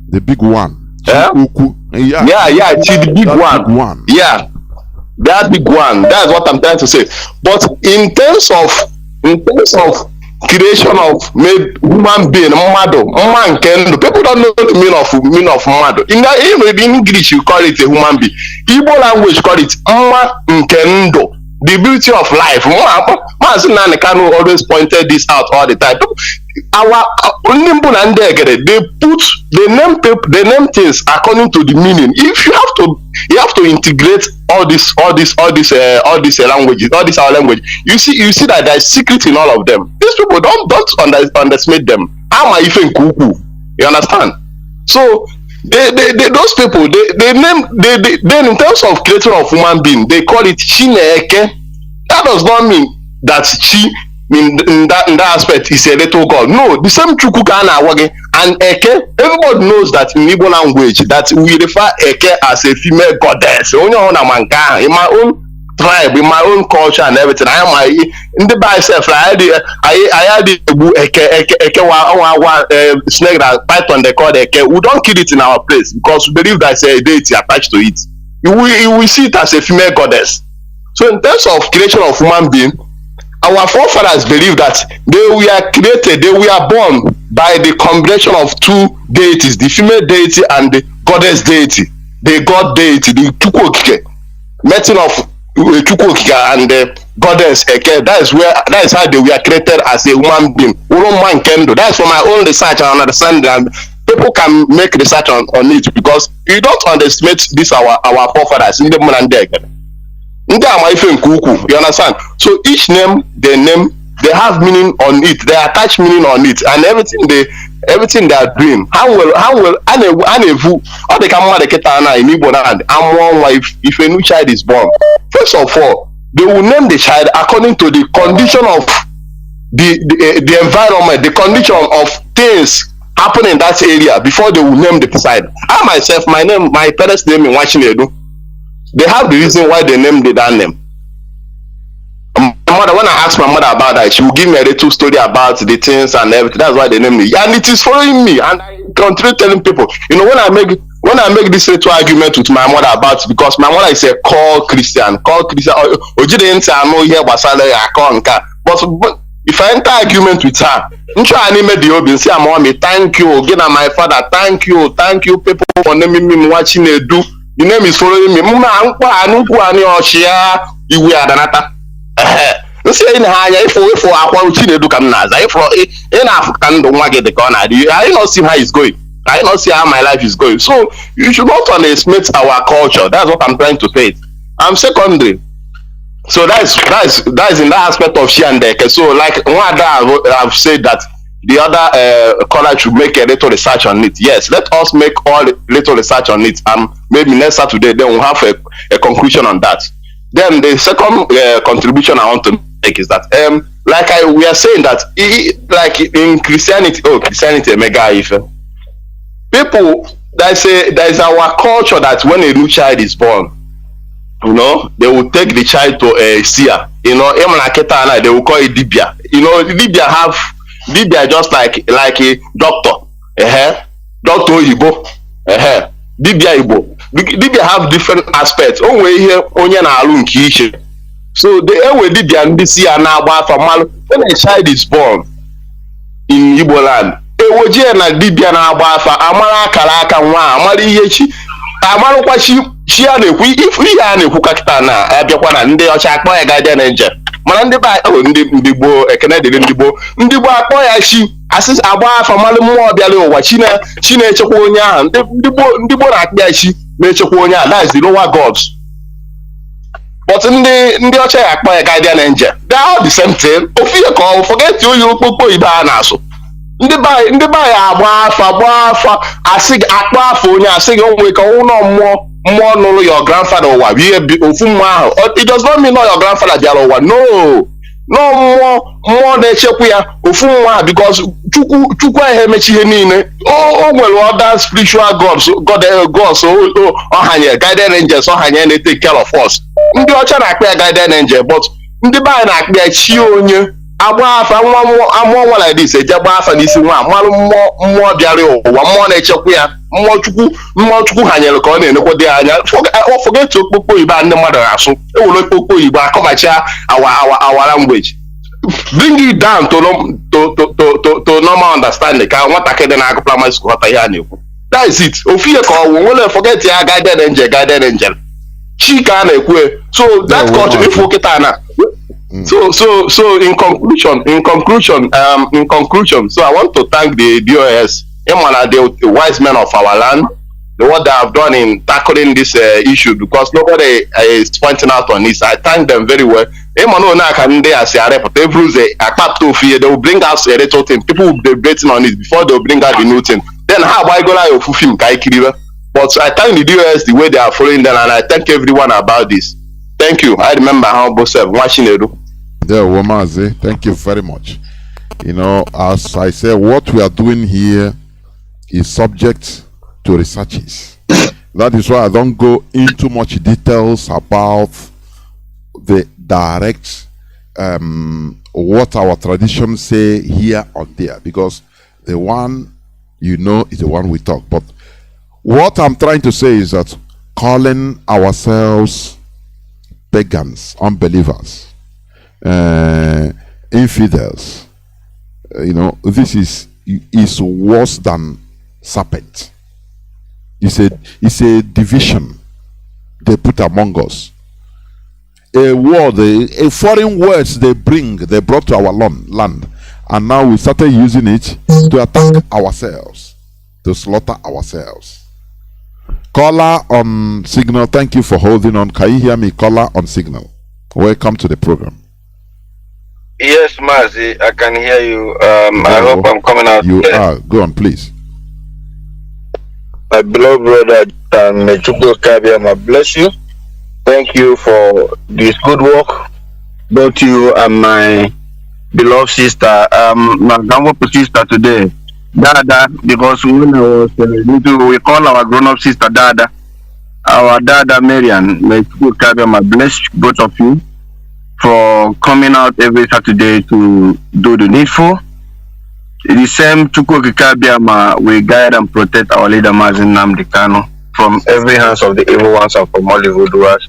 The big one.
Yeah, the big one. Yeah, that big one. That's what I'm trying to say. But in terms of creation of made human being, man kendo, people don't know the meaning of mado. In English you call it a human being. Igbo language call it kendo, the beauty of life. Mazi Kanu always pointed this out all the time. Our they name things according to the meaning. If you have to integrate all this languages, all this our language. You see that there's secret in all of them. These people don't underestimate them. You understand? So those people they name then in terms of creator of human being, they call it Chineke. That does not mean that Chi in that aspect is a little god. No, the same Chukwu and Eke. Everybody knows that in Igbo language that we refer Eke as a female goddess. In my own tribe, in my own culture and everything, I am in the myself. I had the snake that python they call Eke. We don't kill it in our place because we believe there's a deity attached to it. We see it as a female goddess. So in terms of creation of human being, our forefathers believe that they were created, they were born by the combination of two deities, the female deity and the goddess deity, the god deity, the Chukwu Okike, meeting of Chukwu Okike and the goddess Eke. That is how they were created as a human being. That's from my own research and understanding, and people can make research on it, because you don't underestimate this our forefathers in the Mandeg. You understand? So each name they have meaning on it, they attach meaning on it, and everything they are doing. How will or they can in Igbo land if a new child is born? First of all, they will name the child according to the condition of the environment, the condition of things happening in that area before they will name the child. I myself, my parents' name in Wachinedu. They have the reason why they named that name. My mother, when I asked my mother about that, she will give me a little story about the things and everything. That's why they named me, and it is following me. And I continue telling people, when I make this little argument with my mother about it, because my mother is a core Christian. But if I enter argument with her, thank you again, my father, thank you people for naming me watching they do. The name is following me. I don't see how it's going. I don't see how my life is going. So you should not underestimate our culture. That's what I'm trying to say. I'm secondary. So that's in that aspect of Shi and Eke. So like one other I've said that the other caller should make a little research on it. Yes, let us make all little research on it, and maybe next Saturday then we'll have a conclusion on that. Then the second contribution I want to make is that we are saying that like in Christianity, mega if people there is our culture that when a new child is born, they will take the child to a seer. They will call it Dibia. Dibia just like a doctor. Doctor Ibo. Dibia Ibo. Dibia have different aspects. So the way Dibia and Bisia now when a child is born in Igbo land, Dibia na amara kalaka nwa amari yechi amaru kwa chi a na-ekwu if ihe a na-ekwu kakịta na abịakwa na ndị ọcha akpọ ya guardian angel, mana ndị gboo ekene dịrị ndị gboo akpọ ya chi asị agba afa mmalụ mmụọ bịara ụwa chi na-echekwa onye ahụ. Ndị gboo na-akpọ ya chi na-echekwa onye ahụ. That is the lower gods.
but ndị ọcha ya akpọ ya guardian angel. They are all the same thing. Ofie ka forget you okpokpo ibe a na-asụ. Ndị be anyị agba afa asị akpọ afa onye asị gị onwe ka ụlọ mmụọ nụrụ your grandfather ụwa ihe ofu mmụọ ahụ. It does not mean your grandfather bịara ụwa. No mmụọ na-echekwa ya ofu mmụọ ahụ because chukwu ahụ emechi ihe niile. O nwere other spiritual gods ọhanye guardian angels ọhanye na-take care of us. Ndị ọcha na-akpọ ya guardian angel but ndị be anyị na-akpọ ya chi onye. Agba afa amụọ nwa like this eje gba afa n'isi nwa mmalụ mmụọ bịara ụwa mmụọ na-echekwa ya mmụọ chukwu hanyere ka ọ na-enekwa dị anya. Forget okpokpo Igbo ndị mmadụ na-asụ ewere okpokpo Igbo akọmacha our language bring it down to normal understanding ka nwatakịrị na-agụ primary school ghọta ihe a na-ekwu. That is it. Ofie ka ọwụ nwere forget ya guardian angel chi ka a na-ekwu. So that culture if nkịta na So in conclusion, so I want to thank the DOS, the wise men of our land, what they have done in tackling this issue because nobody is pointing out on this. I thank them very well. They will bring out a little thing. People will be debating on it before they will bring out the new thing. Then how I go like film but I thank the DOS the way they are following them, and I thank everyone about this. Thank you. I remember how both watching it.
Yeah, Mazi, thank you very much. You know, as I said, what we are doing here is subject to researches. That is why I don't go into much details about the direct what our traditions say here or there, because the one you know is the one we talk. But what I'm trying to say is that calling ourselves pagans, unbelievers, infidels, you know, this is worse than serpent. It's a division they put among us. A foreign words they brought to our land, and now we started using it to attack ourselves, to slaughter ourselves. Caller on signal, thank you for holding on. Can you hear me? Caller on signal. Welcome to the program.
Yes, Mazi, I can hear you. I hope I'm coming out.
You are. Go on, please.
My beloved brother, Mechuko Kabiama, bless you. Thank you for this good work. Both you and my beloved sister, my grandmother sister today, Dada, because when I was little, we call our grown-up sister Dada. Our Dada Marian, Mechuko Kabiama, bless both of you for coming out every Saturday to do the needful. The same Chukwuka Kabiama will guide and protect our leader Mazi Nnamdi Kanu from every hands of the evil ones and from all evil doers.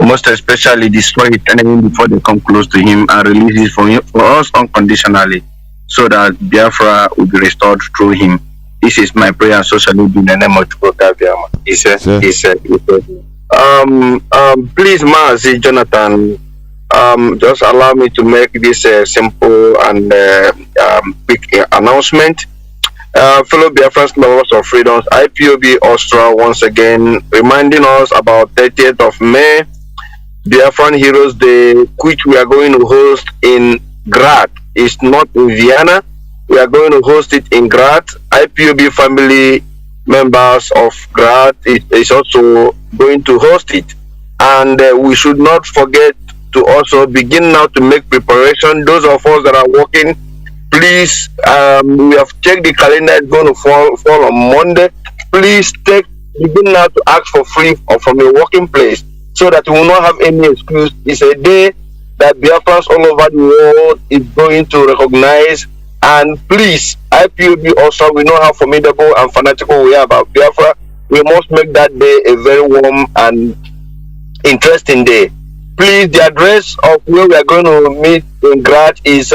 Most especially destroy his enemy before they come close to him and release it for us unconditionally, so that Biafra will be restored through him. This is my prayer and so shall it be in the name of Chukwuka Kabiama. He said. Please, Mazi Johnathan, just allow me to make this simple and quick announcement. Fellow Biafrans, lovers of freedoms, IPOB Austria once again reminding us about 30th of May, Biafran Heroes Day, which we are going to host in Graz. It's not in Vienna. We are going to host it in Graz. IPOB family members of Graz is also going to host it. And we should not forget to also begin now to make preparation. Those of us that are working, please, we have checked the calendar. It's going to fall on Monday. Please begin now to ask for free or from your working place, so that we will not have any excuse. It's a day that Biafrans all over the world is going to recognize. And please, IPOB also, we know how formidable and fanatical we are about Biafra. We must make that day a very warm and interesting day. Please, the address of where we are going to meet in Graz is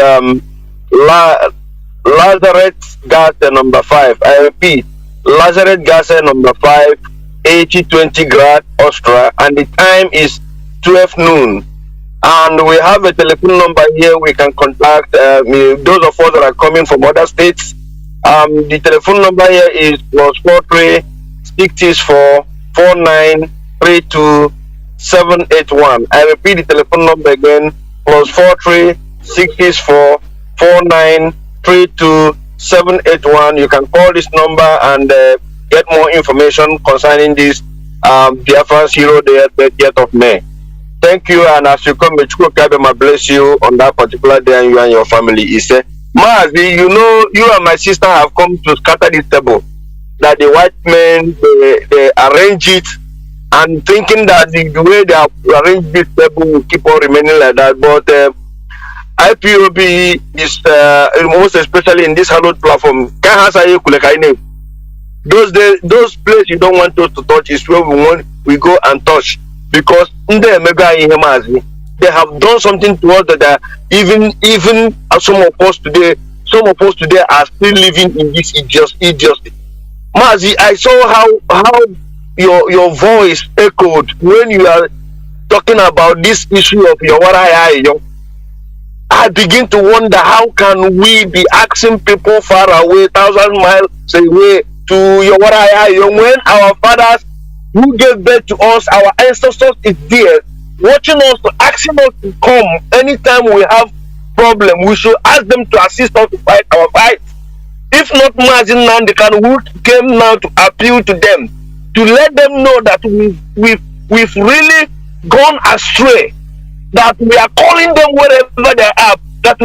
Lazareth Gasse number 5. I repeat, Lazareth Gasse number 5, 8020 Graz, Austria, and the time is 12 noon. And we have a telephone number here we can contact those of us that are coming from other states. The telephone number here is +43 664 49 32 781. I repeat the telephone number again, +43 664 4932 781. You can call this number and get more information concerning this Biafran's Hero Day, 30th of May. Thank you, and as you come, may bless you on that particular day, and you and your family. He said, Mazi, you know, you and my sister have come to scatter this table. That the white men, they arrange it, and thinking that the way they have arranged this table will keep on remaining like that. But IPOB is, most especially in this hallowed platform, those places you don't want us to touch is where we go and touch. Because they have done something to us that even some of us today are still living in this idiocy. Mazi, I saw how your voice echoed when you are talking about this issue of your Waraya. I begin to wonder, how can we be asking people far away, 1,000 miles away, to your Waraya when our fathers who gave birth to us, our ancestors is there, watching us, asking us to come anytime we have problem. We should ask them to assist us to fight our fight. If not, Mazi Nnamdi Kanu, who came now to appeal to them, to let them know that we've really gone astray, that we are calling them wherever they are, that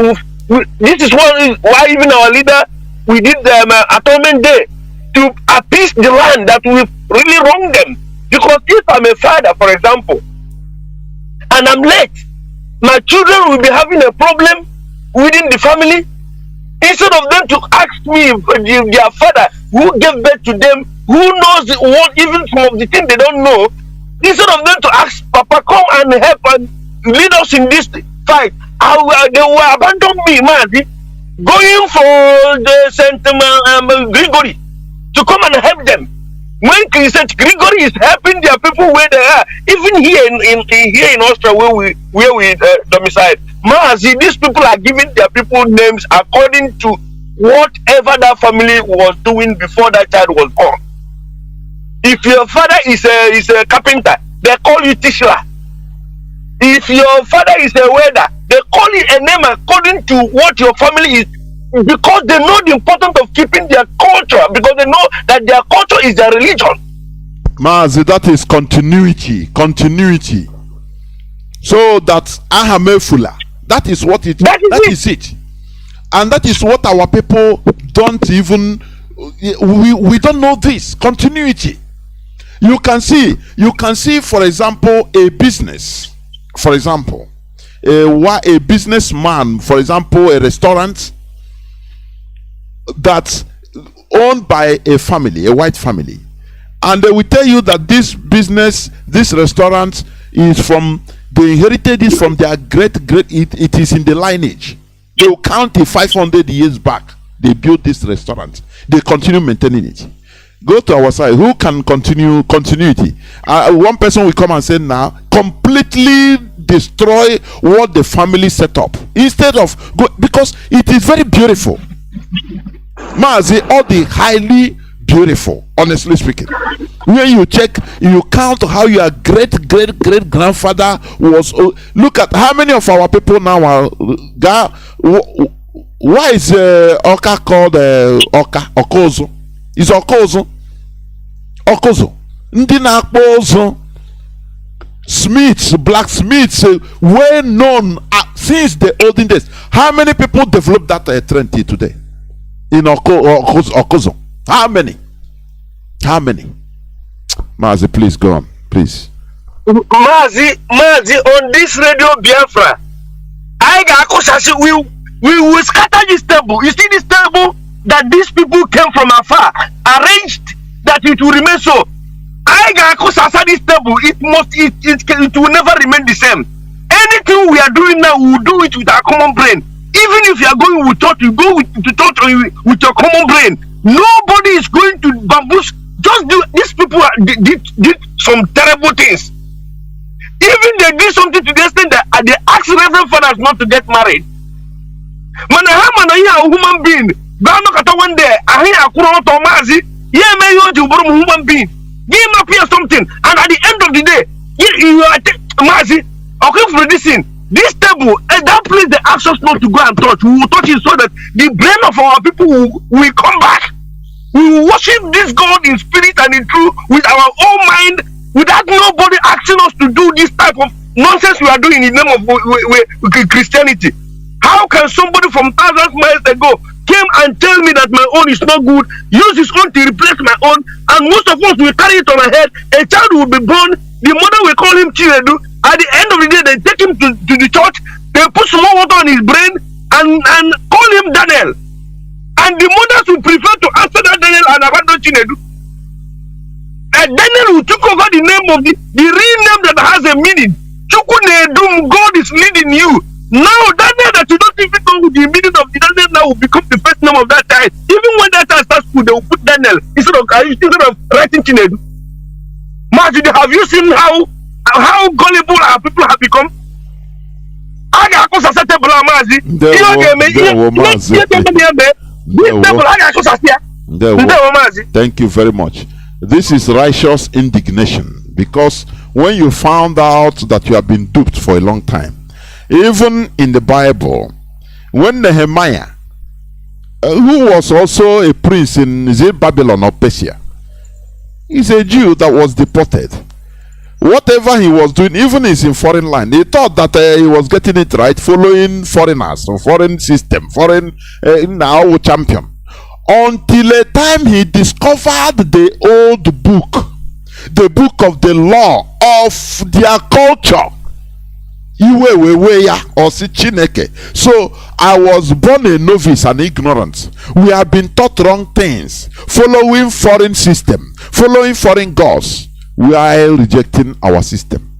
this is why even our leader, we did the Atonement Day, to appease the land that we've really wronged them. Because if I'm a father, for example, and I'm late, my children will be having a problem within the family. Instead of them to ask me, their father who gave birth to them, who knows what, even some of the things they don't know, instead of them to ask Papa, come and help and lead us in this fight, they will abandon me, Mazi, going for the Saint Gregory to come and help them. When St. Gregory is helping their people where they are, even here in Austria where we domicile, Mazi, these people are giving their people names according to whatever that family was doing before that child was born. If your father is a carpenter, they call you Tishla. If your father is a welder, they call you a name according to what your family is, because they know the importance of keeping their culture, because they know that their culture is their religion.
Mazi, that is continuity. So that Ahamefula, that is what it is it. And that is what our people don't even, we don't know this continuity. You can see, for example, a business, for example, a businessman, for example, a restaurant that's owned by a family, a white family, and they will tell you that this business, this restaurant is from, they inherited this from their great, it is in the lineage. They will count it 500 years back. They built this restaurant. They continue maintaining it. Go to our side. Who can continue continuity? One person will come and say now, completely destroy what the family set up. Instead of, because it is very beautiful. Mazi, all the highly beautiful, honestly speaking. When you check, you count how your great grandfather was. Look at how many of our people now are. Why is Oka called Okozo? Is Okozo? Ndị na-akpọ ụzọ, smiths, blacksmiths, well known since the olden days. How many people developed that trend today in Okozo? How many? Mazi, please go on, please.
Mazi, on this radio Biafra, we will scatter this table. You see this table that these people came from afar, arranged that it will remain so. This table, it will never remain the same. Anything we are doing now, we will do it with our common brain. Even if you are going with thought, you go with thought with your common brain. Nobody is going to bamboozle. Just do. These people did some terrible things. Even they did something to the extent that they asked Reverend Fathers not to get married. A human being. One day, human being. Give him up here something, and at the end of the day,
You are Mazi. Okay, for this thing. This table, that place they ask us not to go and touch. We will touch it so that the brain of our people will come back. We will worship this God in spirit and in truth with our own mind, without nobody asking us to do this type of nonsense we are doing in the name of Christianity. How can somebody from thousands of miles ago came and tell me that my own is not good, use his own to replace my own, and most of us will carry it on our head? A child will be born, the mother will call him Chinedu. At the end of the day, they take him to the church, they put some more water on his brain and call him Daniel. And the mothers will prefer to answer that Daniel and abandon Chinedu. And Daniel will took over the name of the real name that has a meaning. Chukunedum, God is leading you. Now Daniel that you don't even know the meaning of the Daniel now will become the first name of that child. Even when that child starts school, they will put Daniel instead of writing Chinedu. Mazi, have you seen how gullible our people have become?
Thank you very much. This is righteous indignation, because when you found out that you have been duped for a long time, even in the Bible, when Nehemiah, who was also a prince in Babylon or Persia, he's a Jew that was deported. Whatever he was doing, even in foreign land, he thought that he was getting it right, following foreigners, foreign system, foreign now champion. Until a time he discovered the old book, the book of the law of their culture. So I was born a novice and ignorant. We have been taught wrong things, following foreign system, following foreign gods. We are rejecting our system.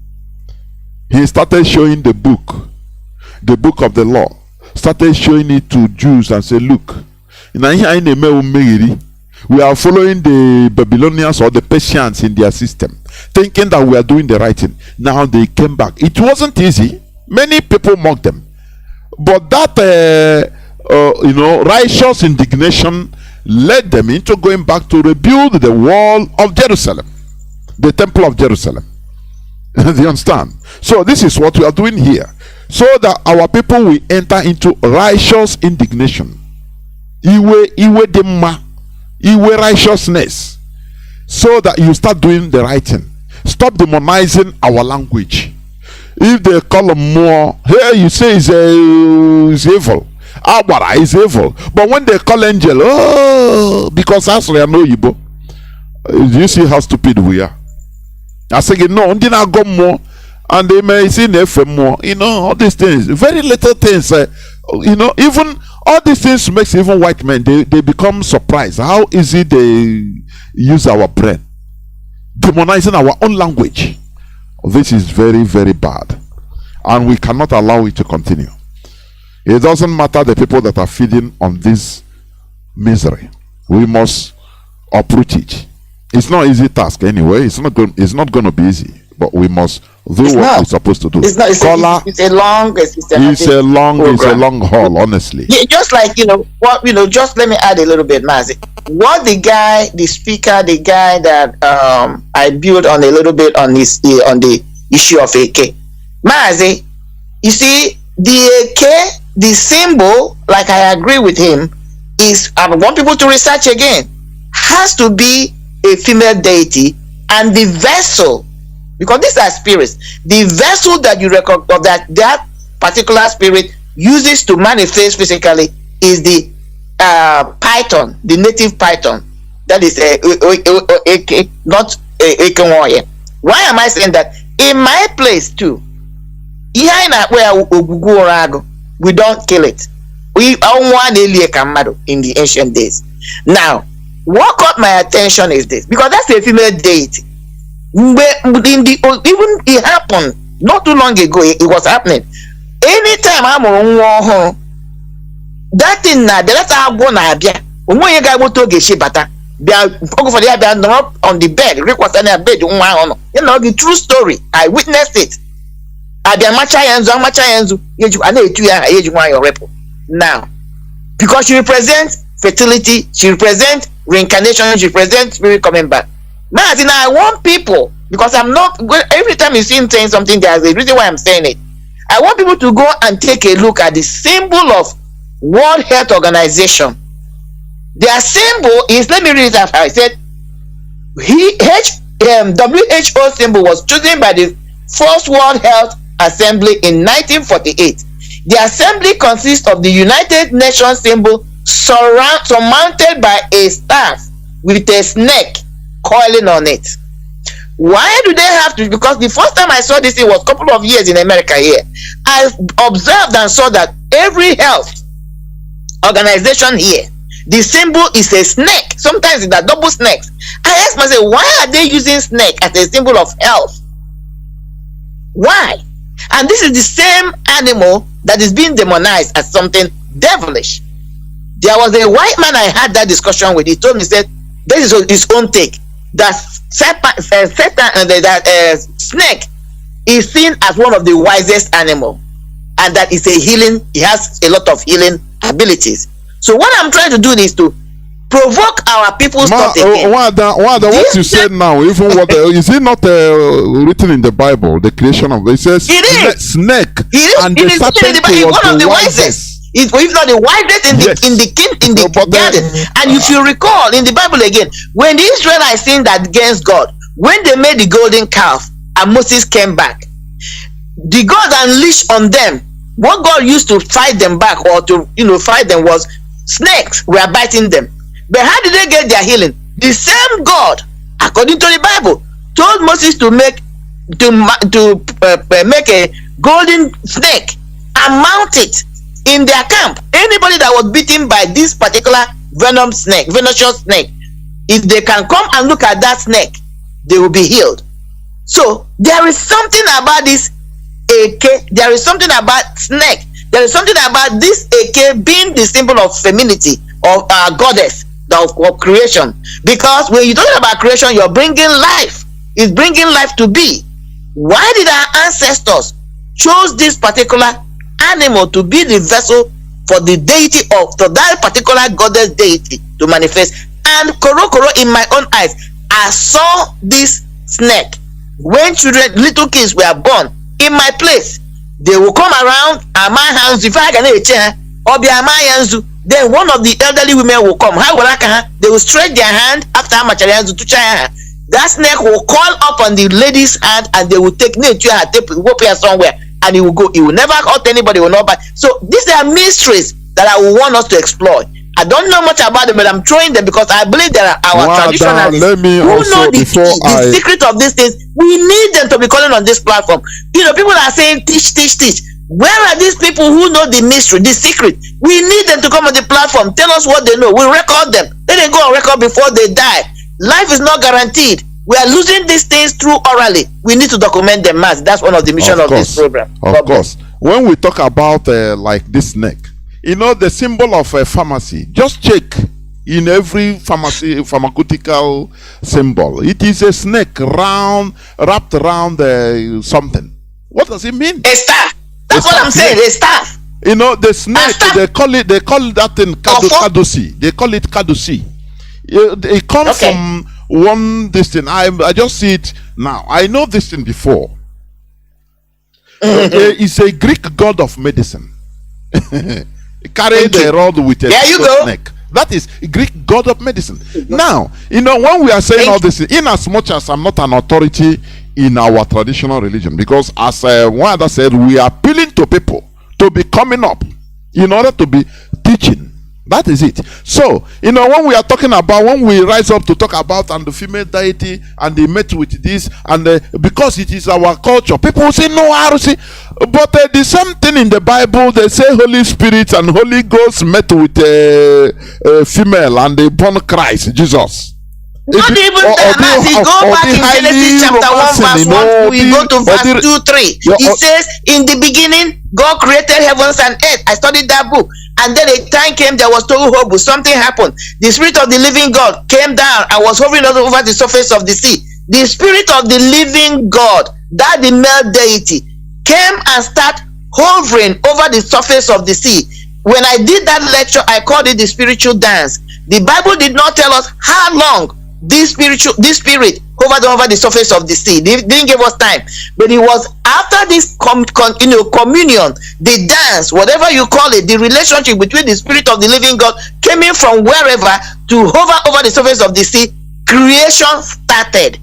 He started showing the book of the law, started showing it to Jews and said, look, we are following the Babylonians or the Persians in their system, thinking that we are doing the right thing. Now they came back. It wasn't easy. Many people mocked them, but that righteous indignation led them into going back to rebuild the wall of Jerusalem, the temple of Jerusalem. Do you understand? So this is what we are doing here, so that our people will enter into righteous indignation, iwe demma, iwe righteousness, so that you start doing the right thing. Stop demonizing our language. If they call them more, hey, you say it's evil. Abara is evil. But when they call angel, oh, because Asra no Yibo. Do you see how stupid we are? I say, no, I go more, and they may see FM more. All these things, very little things. Even all these things makes even white men, they become surprised how easy they use our brain, demonizing our own language. This is very, very bad, and we cannot allow it to continue. It doesn't matter the people that are feeding on this misery. We must uproot it. It's not an easy task anyway. It's not going to be easy, but we must do what we're supposed to do.
It's a
long haul, honestly.
Yeah, just like just let me add a little bit, Mazi. What the speaker, the guy that I built on a little bit on the issue of AK, Mazi, you see the AK, the symbol, like I agree with him, is I want people to research again, has to be a female deity, and the vessel, because these are spirits, the vessel that you recognize that particular spirit uses to manifest physically is the python, the native python. That is not a warrior. Why am I saying that? In my place too, we don't kill it. We want in the ancient days. Now, what caught my attention is this, because that's a female deity. Even it happened not too long ago. It was happening. Anytime I'm on that thing now, the letter born abia. When you guys go to get bata, they are on the bed. Request any bed. The true story. I witnessed it. Now, because she represents fertility, she represents reincarnation, she represents spirit coming back. Now, I want people because I'm not, every time you see him saying something, there's a reason why I'm saying it. I want people to go and take a look at the symbol of World Health Organization. Their symbol is, let me read it after I said, WHO symbol was chosen by the First World Health Assembly in 1948. The assembly consists of the United Nations symbol surmounted by a staff with a snake coiling on it. Why do they have to? Because the first time I saw this, it was a couple of years in America here. I observed and saw that every health organization here, the symbol is a snake. Sometimes it's a double snake. I asked myself, why are they using snake as a symbol of health? Why? And this is the same animal that is being demonized as something devilish. There was a white man I had that discussion with. He told me, he said, this is his own take, that snake is seen as one of the wisest animals, and that is a healing, he has a lot of healing abilities. So what I'm trying to do is to provoke our people's thought again.
What you said now, even what is it not written in the Bible? The creation of it says snake, and the serpent was
one of the
wisest.
If not the wisest in the garden. And if you recall in the Bible again, when the Israelites sinned against God, when they made the golden calf and Moses came back, the God unleashed on them what God used to fight them back, or to fight them, was snakes were biting them. But how did they get their healing? The same God, according to the Bible, told Moses to make a golden snake and mount it in their camp. Anybody that was bitten by this particular venomous snake, if they can come and look at that snake, they will be healed. So there is something about this AK, there is something about snake, there is something about this AK being the symbol of femininity, of our goddess, of creation. Because when you're talking about creation, you're bringing life. It's bringing life to be. Why did our ancestors chose this particular animal to be the vessel for the deity for that particular goddess deity to manifest? And korokoro, in my own eyes, I saw this snake when children, little kids were born in my place. They will come around, then one of the elderly women will come. They will stretch their hand after that snake will call up on the lady's hand, and they will take her somewhere, and he will go. He will never hurt anybody, will not. So these are mysteries that I will want us to explore. I don't know much about them, but I'm throwing them because I believe there are our traditionalists who know the secret of these things. We need them to be calling on this platform. People are saying teach. Where are these people who know the mystery, the secret? We need them to come on the platform, tell us what they know. We record them. Let them go on record before they die. Life is not guaranteed. We are losing these things through orally. We need to document them, Mass. That's one of the mission of this program.
Of course. When we talk about like this snake, the symbol of a pharmacy, just check in every pharmaceutical symbol. It is a snake wrapped around something. What does it mean?
A star. That's what I'm saying. A staff.
The snake, they call that thing kadusi. They call it kadusi. It comes from one thing. I just see it now. I know this thing before. It's a Greek god of medicine. Carry the rod with a snake. That is a Greek god of medicine. Now, when we are saying all this, in as much as I'm not an authority in our traditional religion, because as one other said, we are appealing to people to be coming up in order to be teaching. That is it. So, when we are talking about, when we rise up to talk about and the female deity, and they met with this, and because it is our culture, people will say, no, but the same thing in the Bible, they say Holy Spirit and Holy Ghost met with a female, and they born Christ, Jesus.
Not even that. Go back in Genesis chapter 1 verse 1, we go to verse 2, 3. It says, in the beginning, God created heavens and earth. I studied that book. And then a time came, there was tohu hobu. Something happened. The Spirit of the living God came down and was hovering over the surface of the sea. The Spirit of the living God, that the male deity, came and started hovering over the surface of the sea. When I did that lecture, I called it the spiritual dance. The Bible did not tell us how long this spirit hovered over the surface of the sea. They didn't give us time, but it was after this communion, the dance, whatever you call it, the relationship between the spirit of the living God came in from wherever to hover over the surface of the sea. Creation started.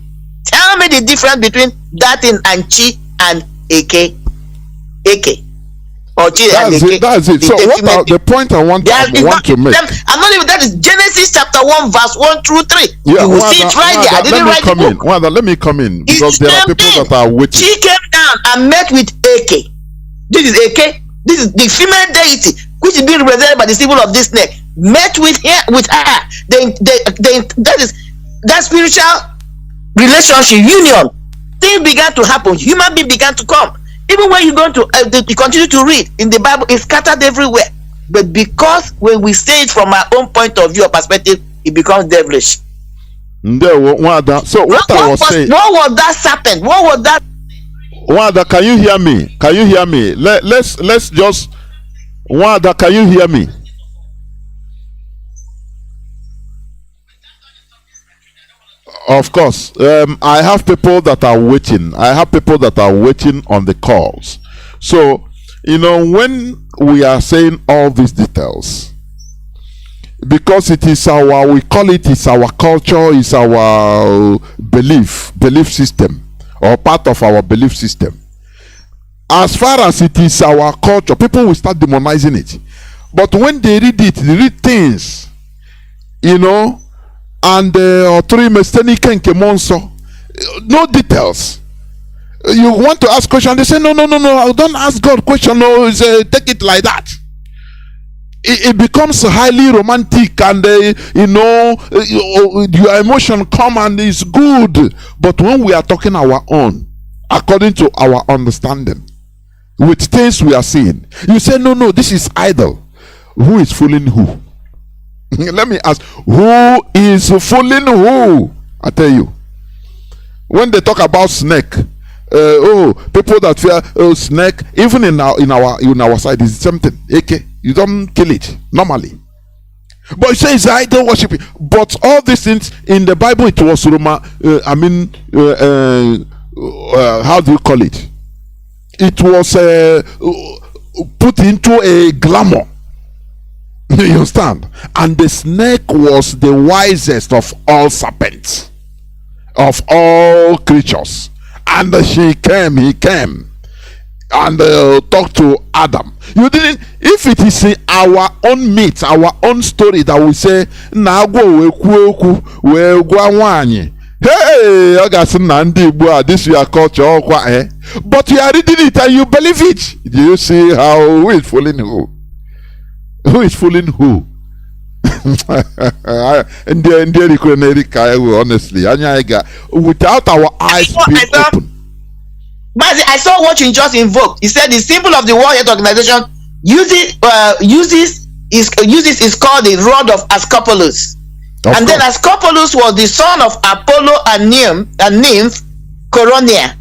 Tell me the difference between that in and Chi and Eke. Or Chi and Eke.
That's it. So what are the point I want to make?
I'm not even, that is Genesis chapter 1 verse 1 through 3.
Yeah,
you will see it right there. I didn't write the book.
Let me come in because there are people that are waiting.
She came down and met with Eke. This is Eke. This is the female deity which is being represented by the symbol of this snake. Met with her. That spiritual relationship, union, things began to happen. Human beings began to come. Even when you go to you continue to read in the Bible, it's scattered everywhere. But because when we say it from our own point of view or perspective, it becomes devilish.
So what I was saying.
What was that serpent? What was that?
Wanda, can you hear me? Can you hear me? Let's just. Wanda, can you hear me? Of course, I have people that are waiting. I have people that are waiting on the calls. So, when we are saying all these details, because it is we call it's our culture, it's our belief system, or part of our belief system. As far as it is our culture, people will start demonizing it. But when they read it, they read things, and no details. You want to ask question, they say no, don't ask God question. No, take it like that. It becomes highly romantic, and your emotion come and it's good. But when we are talking our own, according to our understanding, with things we are seeing, you say no, this is idol. Who is fooling who? Let me ask, who is fooling who? I tell you, when they talk about snake, people that fear snake, even in our side is the same thing. Okay, you don't kill it normally, but you say it's idol worshiping. But all these things in the Bible, it was how do you call it? It was put into a glamour. You understand? And the snake was the wisest of all serpents, of all creatures. And he came and talked to Adam. You didn't. If it is in our own myth, our own story, that we say, hey, Nnamdi, this is your culture. But you are reading it and you believe it. Do you see who is fooling who? Who is fooling who? Honestly, without our eyes being open.
But I saw what you just invoked. He said the symbol of the World Health Organization uses is called the rod of Asclepius. And then Asclepius was the son of Apollo and nymph Coronia.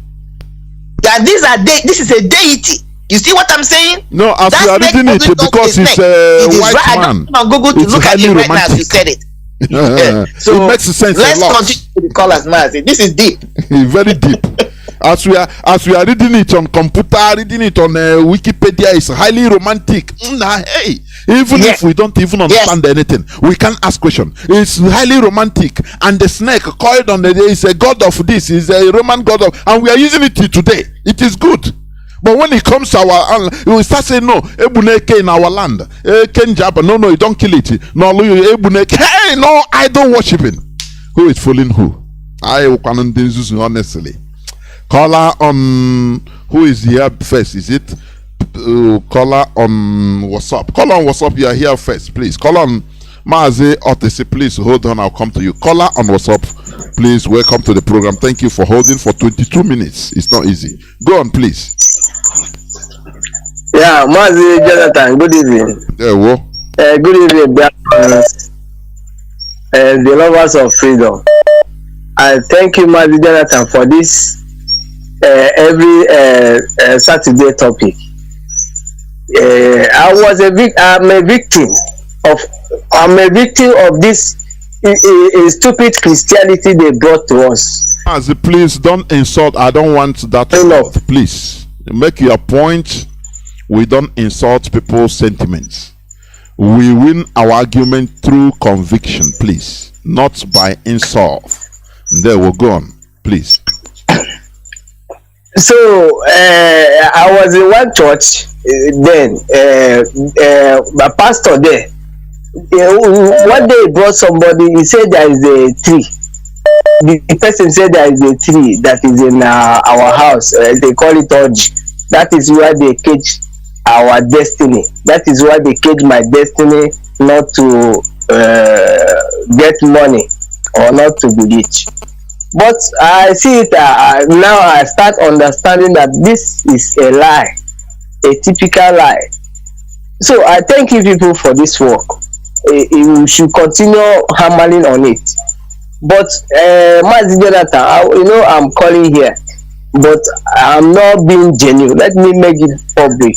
That this is a deity. You see what I'm saying?
No, as you are reading it, because it's a white man.
On Google to look at it right now as you said it. So
it makes sense.
Let's continue to the callers, Mazi. This is deep.
Very deep. As we are reading it on computer, reading it on Wikipedia, it's highly romantic. Hey, even if we don't even understand anything, we can ask question. It's highly romantic, and the snake coiled on the day is a god of this, is a Roman god of, and we are using it today. It is good. But when it comes to our, we start saying no, Ebuneke in our land, Kenjaba, no, you don't kill it. No, Ebuneke, hey, no, I don't worship it. Who is fooling who? I can't honestly. Caller on, who is here first? Is it caller on WhatsApp? Caller on WhatsApp, you are here first, please. Caller on Mazi Johnathan, please hold on, I'll come to you. Caller on WhatsApp, please, welcome to the program. Thank you for holding for 22 minutes. It's not easy. Go on, please.
Yeah, Mazi Johnathan, good evening.
Good
evening, Biafrans, the lovers of freedom. I thank you, Mazi Johnathan, for this every Saturday topic. I'm a victim of this a stupid Christianity they brought to us.
Mazi, please don't insult. I don't want that.
Enough.
Please make your point. We don't insult people's sentiments. We win our argument through conviction, please, not by insult. There we'll go on, please.
So I was in one church then. My pastor there. One day he brought somebody. He said there is a tree. The person said there is a tree that is in our house. They call it Oji. That is where they cage our destiny. That is why they cage my destiny, not to get money or not to be rich. But I see it now. I start understanding that this is a lie, a typical lie. So I thank you people for this work. We should continue hammering on it. But Mazi Johnathan, I'm calling here, but I'm not being genuine. Let me make it public.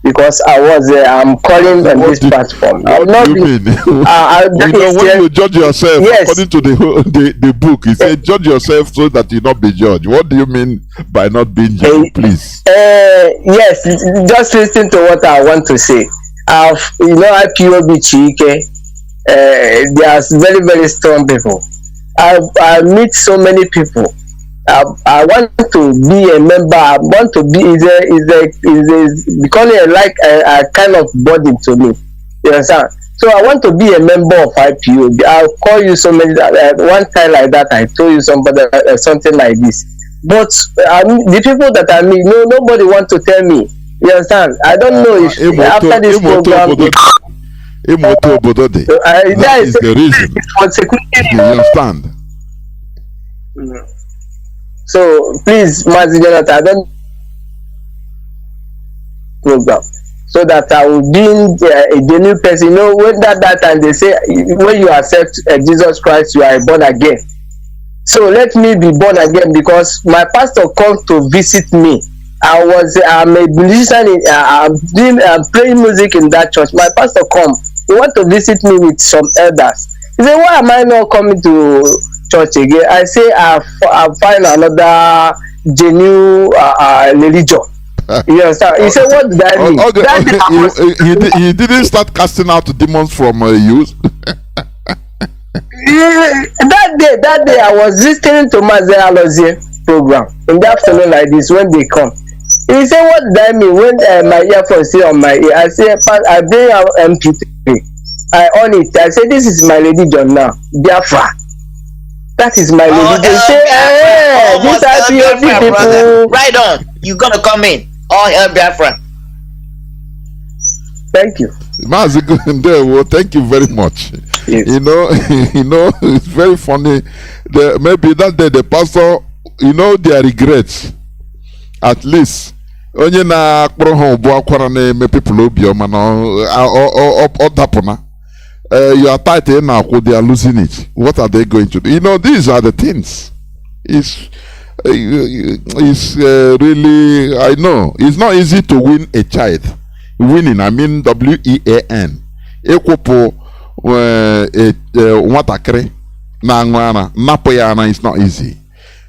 Because I'm calling on this platform. I'm not being.
When you judge yourself, yes, according to the book, it says judge yourself so that you not be judged. What do you mean by not being judged, please?
Yes, just listen to what I want to say. Ipob Chike, they are very, very strong people. I meet so many people. I want to be a member. I want to be becoming a kind of burden to me. You understand? So I want to be a member of IPOB. I'll call you so many. One time like that, I told you something like this. But the people that I meet, nobody want to tell me. You understand? I don't know if after this program.
That is the reason. You understand?
So please, Mazi Johnathan, I don't program so that I will be a genuine person. When that time they say when you accept Jesus Christ, you are born again. So let me be born again, because my pastor comes to visit me. I'm a musician. I'm playing music in that church. My pastor come. He want to visit me with some elders. He said, "Why am I not coming to church again?" I say, I find another genuine religion. You understand? He said, "What did I mean?"
Okay. He didn't start casting out demons from youth.
That day I was listening to Mazi Johnathan program in the afternoon like this when they come. He said, "What did I mean?" When my earphones stay on my ear, I say, "I bring out MP3. I on it. I say, this is my religion now, Biafra. That is my religion." They say, "This IPOB people."
Right on. You gonna come in? All hell Biafra.
Thank you,
Mazi. Well, thank you very much. Yes. It's very funny. Maybe that day the pastor, their regrets. At least, onye na akpọrọ ha ụbụ akwara na-eme people obiọma na you are tight now, they are losing it. What are they going to do? These are the things. It's really, I know it's not easy to win a child. Winning, I mean WEAN. Ekwopo nwatakịrị na aṅụ ara napụ ya ara is not easy.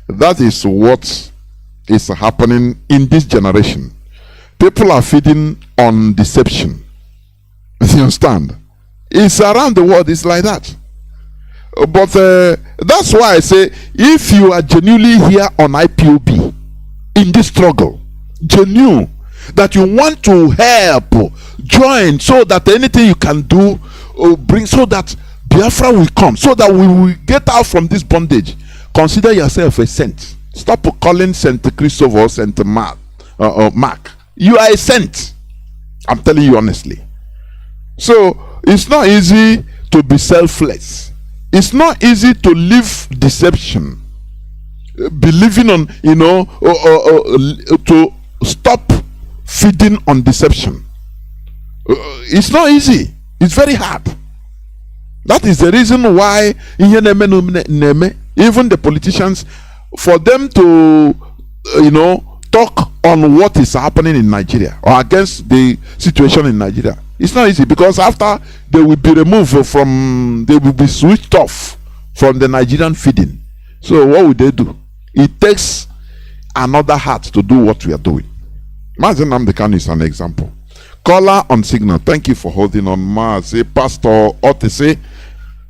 That is what is happening in this generation. People are feeding on deception. You understand? It's around the world, it's like that. But that's why I say, if you are genuinely here on IPOB in this struggle, genuine, that you want to help, join, so that anything you can do, bring, so that Biafra will come, so that we will get out from this bondage. Consider yourself a saint. Stop calling Saint Christopher, Saint Mark. You are a saint. I'm telling you honestly. So it's not easy to be selfless. It's not easy to live deception. Believing on, to stop feeding on deception. It's not easy. It's very hard. That is the reason why even the politicians, for them to talk on what is happening in Nigeria or against the situation in Nigeria, It's not easy because after they will be removed from, they will be switched off from the Nigerian feeding. So what would they do? It takes another heart to do what we are doing. Mazi Nnamdi Kanu is an example. Caller on signal. Thank you for holding on. Mazi Pastor Otese,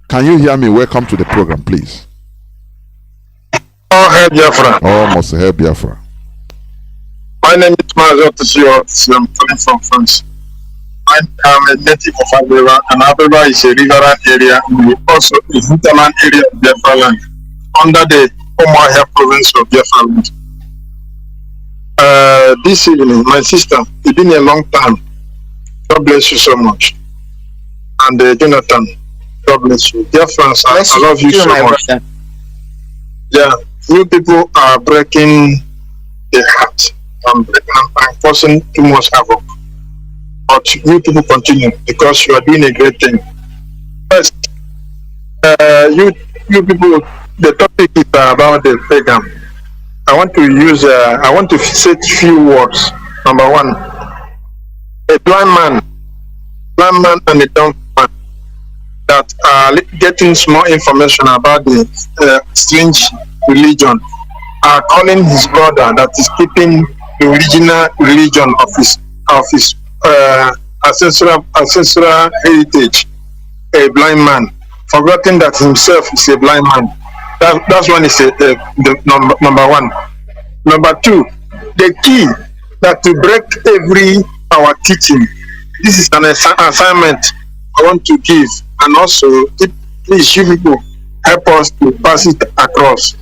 can you hear me? Welcome to the program, please.
Oh, hey, Biafra.
Oh, must help Biafra.
My name is Mazi Otese. I'm coming from France. I'm a native of Abeba, and Abeba is a riverine area and also a hinterland area of Biafra land under the Umuahia province of Biafra land. This evening, my sister, it's been a long time. God bless you so much. And Jonathan, God bless you. Biafrans, I love you so much. Brother. Yeah, you people are breaking the heart and causing too much havoc. But you people continue because you are doing a great thing. First, you people, the topic is about the pagan. I want to say a few words. Number one, a blind man and a dumb man that are getting small information about the strange religion are calling his brother that is keeping the original religion of his ancestral heritage a blind man, forgetting that himself is a blind man. That's one is the number one. Number two, the key that to break our teaching. This is an assignment I want to give, and also please you people help us to pass it across.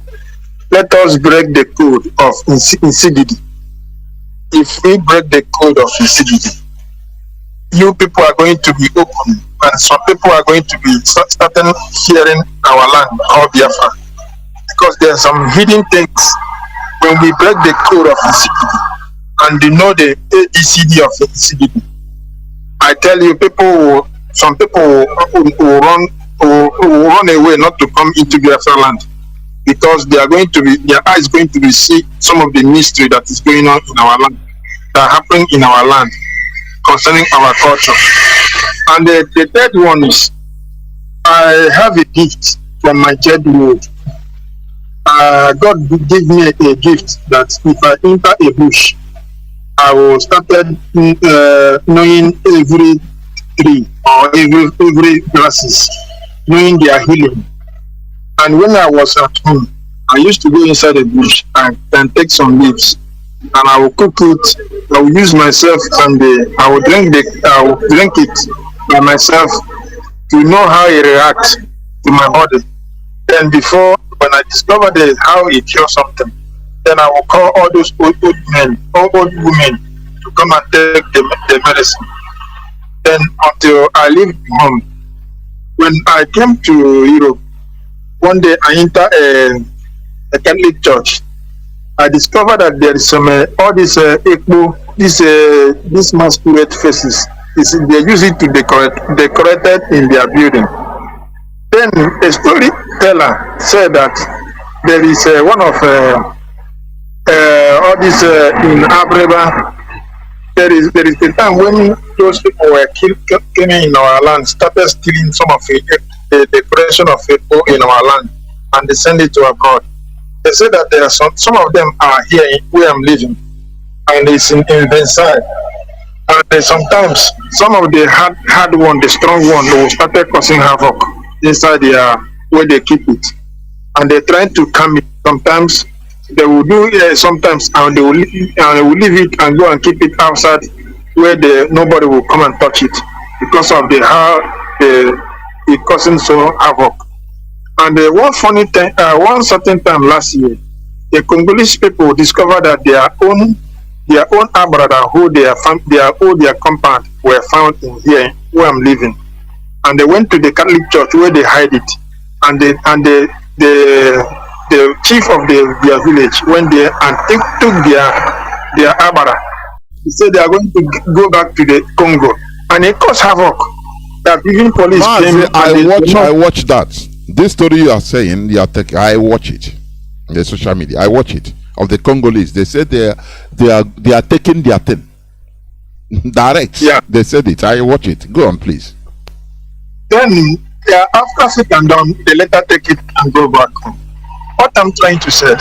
Let us break the code of insigidity. If we break the code of insigidity, you people are going to be open, and some people are going to be starting hearing our land, our Biafra, because there are some hidden things. When we break the code of insigidity and you know the ABCD of insigidity, I tell you, some people will run away not to come into Biafra land, because their eyes going to be see some of the mystery that is going on in our land, that are happening in our land concerning our culture. And the third one is, I have a gift from my childhood. God gave me a gift that if I enter a bush, I will start knowing every tree or every grasses, knowing their healing. And when I was at home, I used to go inside the bush and take some leaves, and I will cook it. I will use myself, and I will drink it by myself to know how it reacts to my body. Then when I discovered how it cures something, then I will call all those old men, old women to come and take the medicine. Then until I leave home. When I came to Europe, one day I entered a Catholic church. I discovered that there is some all these these masquerade faces. They use it to decorate in their building. Then a storyteller said that there is one of all this in Abreba. There is the time when those people were came in our land, started stealing some of the decoration of people in our land, and they send it to abroad. They say that there are some of them are here where I'm living, and it's in Versailles. And sometimes some of the hard one, the strong one, will start causing havoc inside where they keep it, and they're trying to come in. Sometimes they will do sometimes, and they will leave it and go and keep it outside where nobody will come and touch it, because of how it causing so havoc. And one funny thing, one certain time last year, the Congolese people discovered that their own abrada who their compound were found in here where I'm living, and they went to the Catholic church where they hide it, and the chief of their village went there and took their abrada. He said they are going to go back to the Congo, and it caused havoc. That even police came.
I watch that. This story you are saying, I watch it on the social media. I watch it of the Congolese. They say they are taking their thing. Direct.
Yeah.
They said it. I watch it. Go on, please.
Then, after sit and down, they later take it and go back home. What I'm trying to say,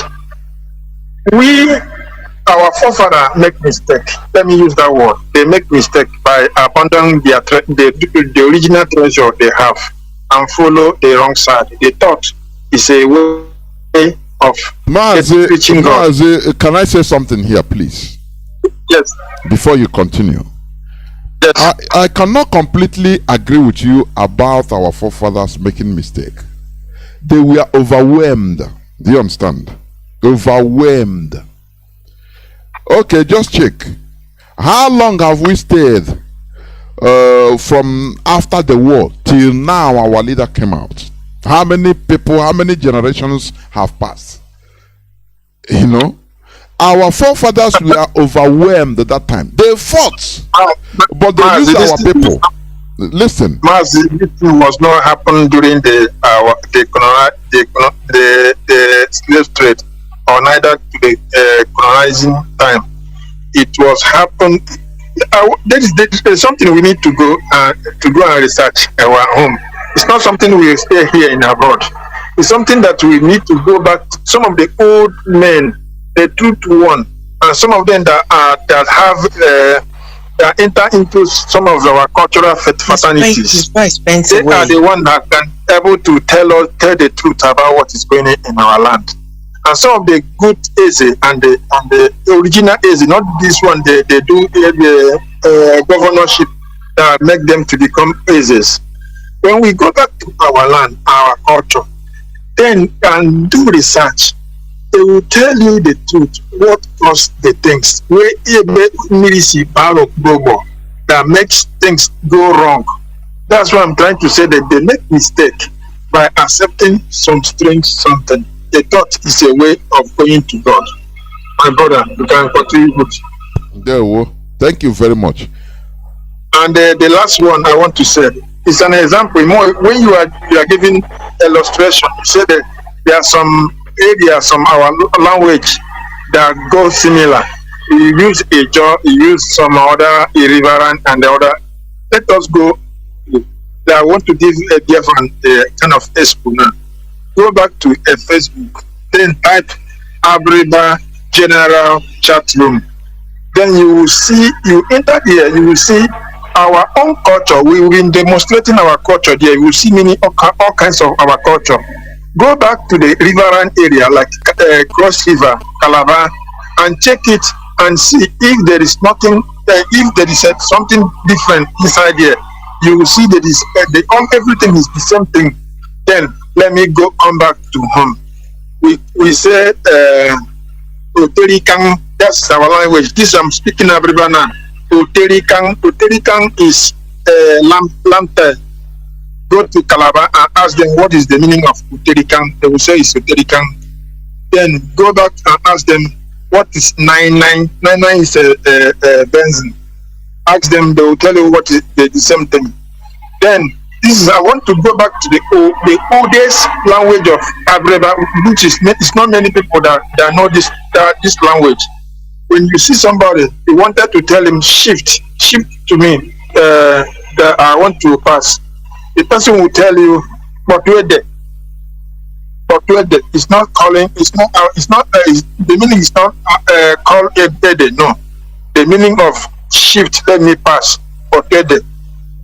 our forefather make mistake. Let me use that word. They make mistake by abandoning the original treasure they have and follow the wrong side. They thought it's a way of reaching God.
Mazi, can I say something here, please?
Yes.
Before you continue.
Yes.
I cannot completely agree with you about our forefathers making mistake. They were overwhelmed. Do you understand? Overwhelmed. Okay, just check. How long have we stayed from after the war till now our leader came out? How many people, how many generations have passed? You know? Our forefathers were overwhelmed at that time. They fought, but they used our people. Listen,
Mazi, this thing was not happen during the slave trade, or neither to the colonizing time. It was happen. There is something we need to go and research our home. It's not something we stay here in abroad. It's something that we need to go back to some of the old men, the 2-to-1, and some of them that enter into some of our cultural fraternities. They are the one that can able to tell the truth about what is going on in our land. And some of the good Eze and the original Eze, not this one, they do the governorship that make them to become Ezes. When we go back to our land, our culture, then and do research, they will tell you the truth, what caused the things, where that makes things go wrong. That's what I'm trying to say, that they make mistake by accepting some strange something. They thought it's a way of going to God. My brother, you can continue with.
There we go. Thank you very much.
And the last one I want to say is an example. When you are giving illustration, you say that there are some areas, some our language that go similar. You use a jaw, you use some other irreverent and the other. Let us go. I want to give a different kind of expo now. Go back to a Facebook, then type Abriba General Chat Room. Then you will see, you enter there, you will see our own culture. We will be demonstrating our culture there. You will see all kinds of our culture. Go back to the riverine area like Cross River, Calabar, and check it and see if there is nothing, if there is something different inside there. You will see that everything is the same thing. Then let me come back to home. We say Oterikang, that's our language. This I'm speaking Abriba now. Oterikang is lantern. Go to Calabar and ask them what is the meaning of Oterikang. They will say it's Oterikang. Then go back and ask them what is 99. 99 is benzene. Ask them, they will tell you what is the same thing. Then I want to go back to the oldest language of Abreba, which is it's not many people that know this language. When you see somebody, you wanted to tell him shift to me that I want to pass. The person will tell you, but wait there. But wait there. It's not calling. It's not. The meaning is not call a no. The meaning of shift. Let me pass. But wait there.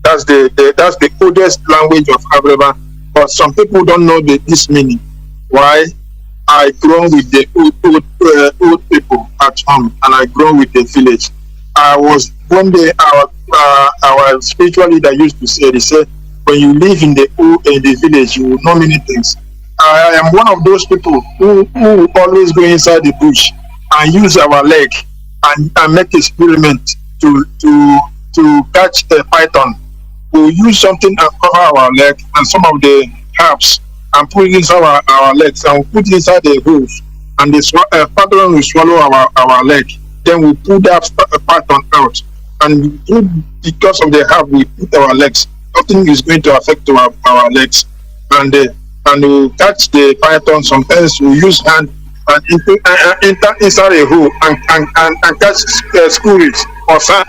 That's the oldest language of Abreba. But some people don't know this meaning. Why? I grown with the old people at home, and I grown with the village. I was one day our spiritual leader used to say, he said, when you live in the village, you will know many things. I am one of those people who always go inside the bush and use our leg and make experiment to catch a python. We'll use something and cover our leg and some of the herbs and put it inside our legs, and we'll put it inside the holes, and the python will swallow our leg. Then we pull that python out, and because of the herb we put our legs, nothing is going to affect our legs. And we'll catch the python. Sometimes we use hand and enter inside a hole and catch squirrels or sand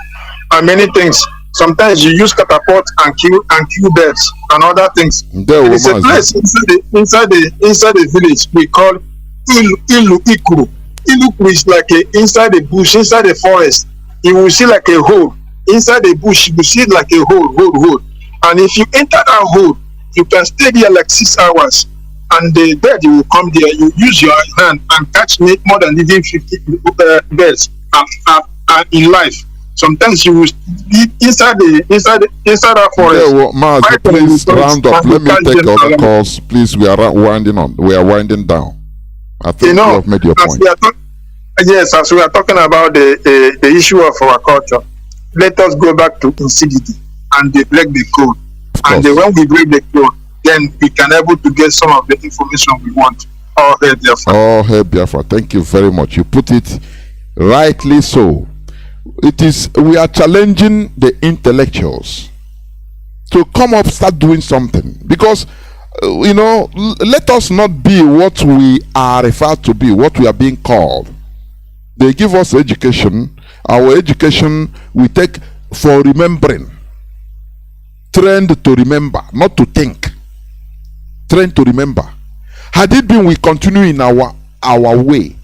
and many things. Sometimes you use catapult and kill birds and other things. It's a place inside the village we call Ilu Ikuru. Ilu Ikuru is like inside the bush, inside the forest. You will see like a hole. Inside the bush, you will see like a hole. And if you enter that hole, you can stay there like 6 hours. And the bird will come there. You use your hand and catch more than even 50 birds in life. Sometimes you will be inside that forest.
Yeah, well, Mazi, please round up. Let me take other calls. Please, we are winding down. I think you have made your point.
Yes, as we are talking about the issue of our culture, let us go back to incident and they break the code. And when we break the code, then we can able to get some of the information we want. All hail Biafra.
All hail Biafra. Thank you very much. You put it rightly so. We are challenging the intellectuals to come up, start doing something, because let us not be what we are referred to be, what we are being called. They give us education. Our education we take for remembering, trained to remember, not to think. Trained to remember. Had it been we continue in our way,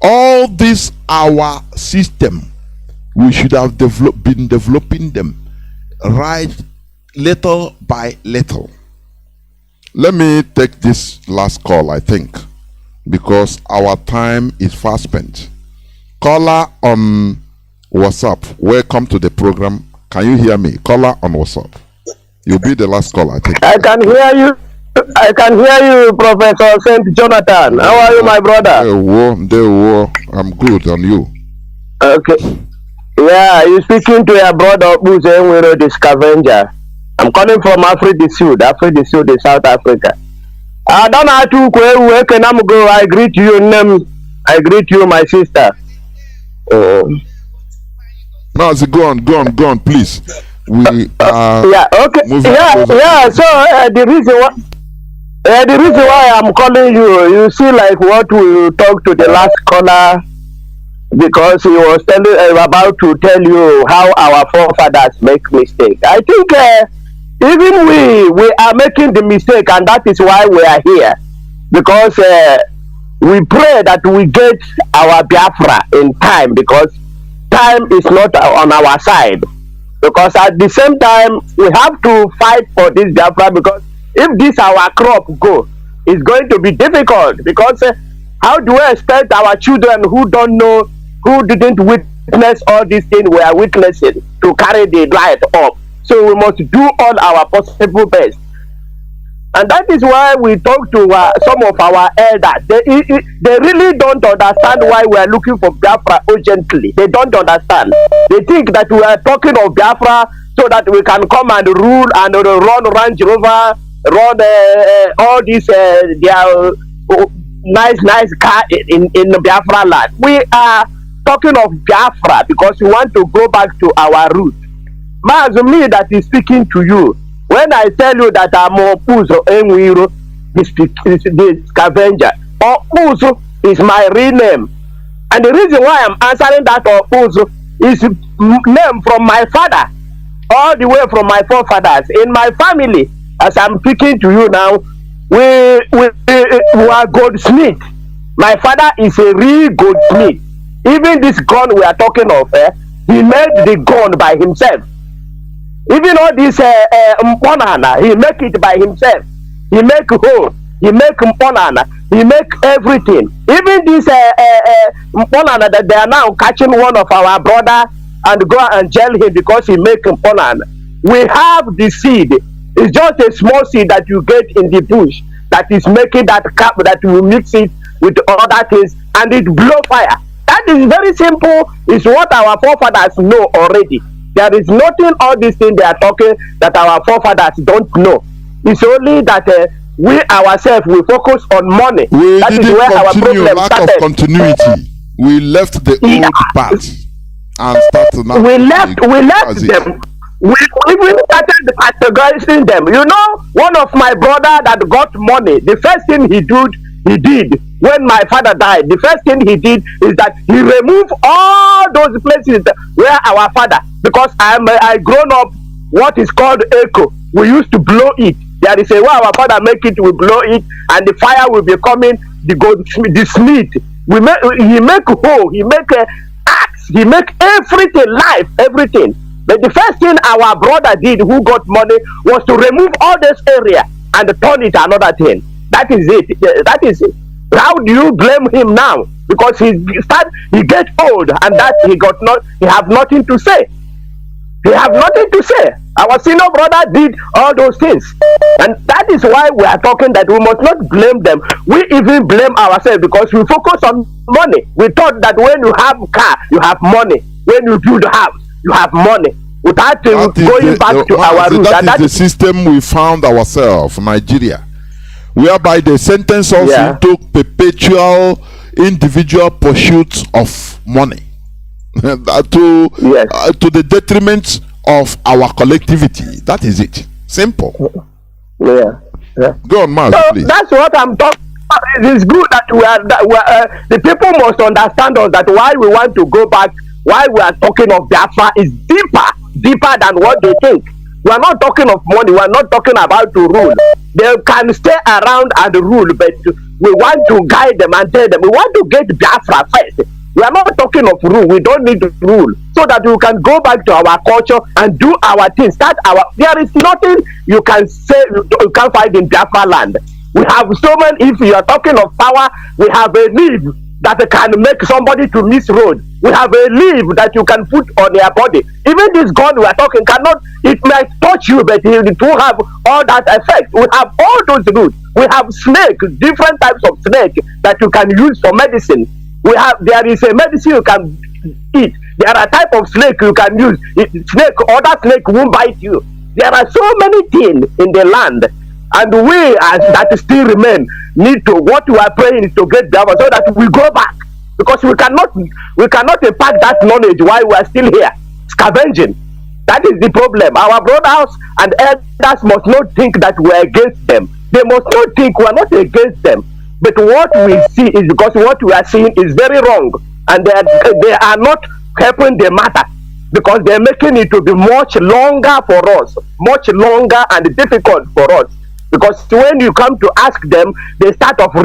all this our system, we should have been developing them right little by little. Let me take this last call, I think, because our time is fast spent. Caller on WhatsApp, welcome to the program. Can you hear me? Caller on WhatsApp. You'll be the last caller, I think.
I can hear you. I can hear you, Professor Saint Jonathan. How are you, my brother?
I'm good, and you?
Okay. Yeah, you're speaking to your brother who's the scavenger. I'm calling from Africa Sud, in South Africa. I don't know to where can I go. I greet you, Nnamdi. I greet you, my sister.
Mazi, go on, please. We are
So the reason why I'm calling you see, like what we talked to the last caller, because he was about to tell you how our forefathers make mistakes. I think even we are making the mistake, and that is why we are here, because we pray that we get our Biafra in time, because time is not on our side. Because at the same time, we have to fight for this Biafra, because if this our crop go, it's going to be difficult. Because how do we expect our children who don't know, who didn't witness all these things we are witnessing, to carry the light up? So we must do all our possible best. And that is why we talk to some of our elders. They really don't understand why we are looking for Biafra urgently. They don't understand. They think that we are talking of Biafra so that we can come and rule and run Range Rover, run all these their nice car in the Biafra land. We are talking of Biafra because we want to go back to our roots. Mazi, me that is speaking to you, when I tell you that I'm Opuzo Enwiro, the scavenger, Opuzo is my real name. And the reason why I'm answering that Opuzo is name from my father, all the way from my forefathers. In my family, as I'm speaking to you now, we are goldsmith. My father is a real goldsmith. Even this gun we are talking of, he made the gun by himself. Even all this mponana, he make it by himself. He make hole, he make mponana, he make everything. Even this mponana that they are now catching one of our brother and go and jail him because he make mponana. We have the seed. It's just a small seed that you get in the bush that is making that cap that will mix it with other things and it blow fire. That is very simple. It's what our forefathers know already. There is nothing, all these things they are talking that our forefathers don't know. It's only that we ourselves will focus on money. That is where our problem started.
Of continuity. We left the old path and started now.
We left them. We even started categorizing them. You know, one of my brother that got money, the first thing he did when my father died, the first thing he did is that he removed all those places where our father, because I grown up what is called echo. We used to blow it. There is a way our father make it, we blow it, and the fire will be coming. The smith, he make hole, he make axe, he make everything live, everything. But the first thing our brother did, who got money, was to remove all this area and turn it another thing. That is it. That is it. How do you blame him now? Because he get old, and that he have nothing to say. He have nothing to say. Our senior brother did all those things, and that is why we are talking that we must not blame them. We even blame ourselves because we focus on money. We thought that when you have car, you have money. When you build a house, you have money. Without going back to our roots.
That is the system we found ourselves, Nigeria, whereby they sentence us into perpetual individual pursuits of money to the detriment of our collectivity. That is it. Simple.
Yeah.
Go on, Mazi,
so
please.
That's what I'm talking about. It is good that the people must understand us, that why we want to go back, why we are talking of Biafra is deeper than what they think. We are not talking of money. We are not talking about to rule. They can stay around and rule, but we want to guide them and tell them we want to get Biafra first. We are not talking of rule. We don't need to rule, so that we can go back to our culture and do our things. There is nothing you can say you can't find in Biafra land. We have so many. If you are talking of power, we have a leaf that can make somebody to miss road. We have a leaf that you can put on their body. Even this gun we are talking cannot. It might touch you, but it will have all that effect. We have all those roots. We have snake, different types of snake that you can use for medicine. There is a medicine you can eat. There are type of snake you can use. Other snake won't bite you. There are so many things in the land, and we that still remain need to. What we are praying is to get Biafra, so that we go back, because we cannot impart that knowledge while we are still here scavenging. That is the problem. Our brothers and elders must not think that we are against them. They must not think we are not against them. But what we see is, because what we are seeing is very wrong, and they are not helping the matter, because they are making it to be much longer for us, much longer and difficult for us. Because when you come to ask them, they started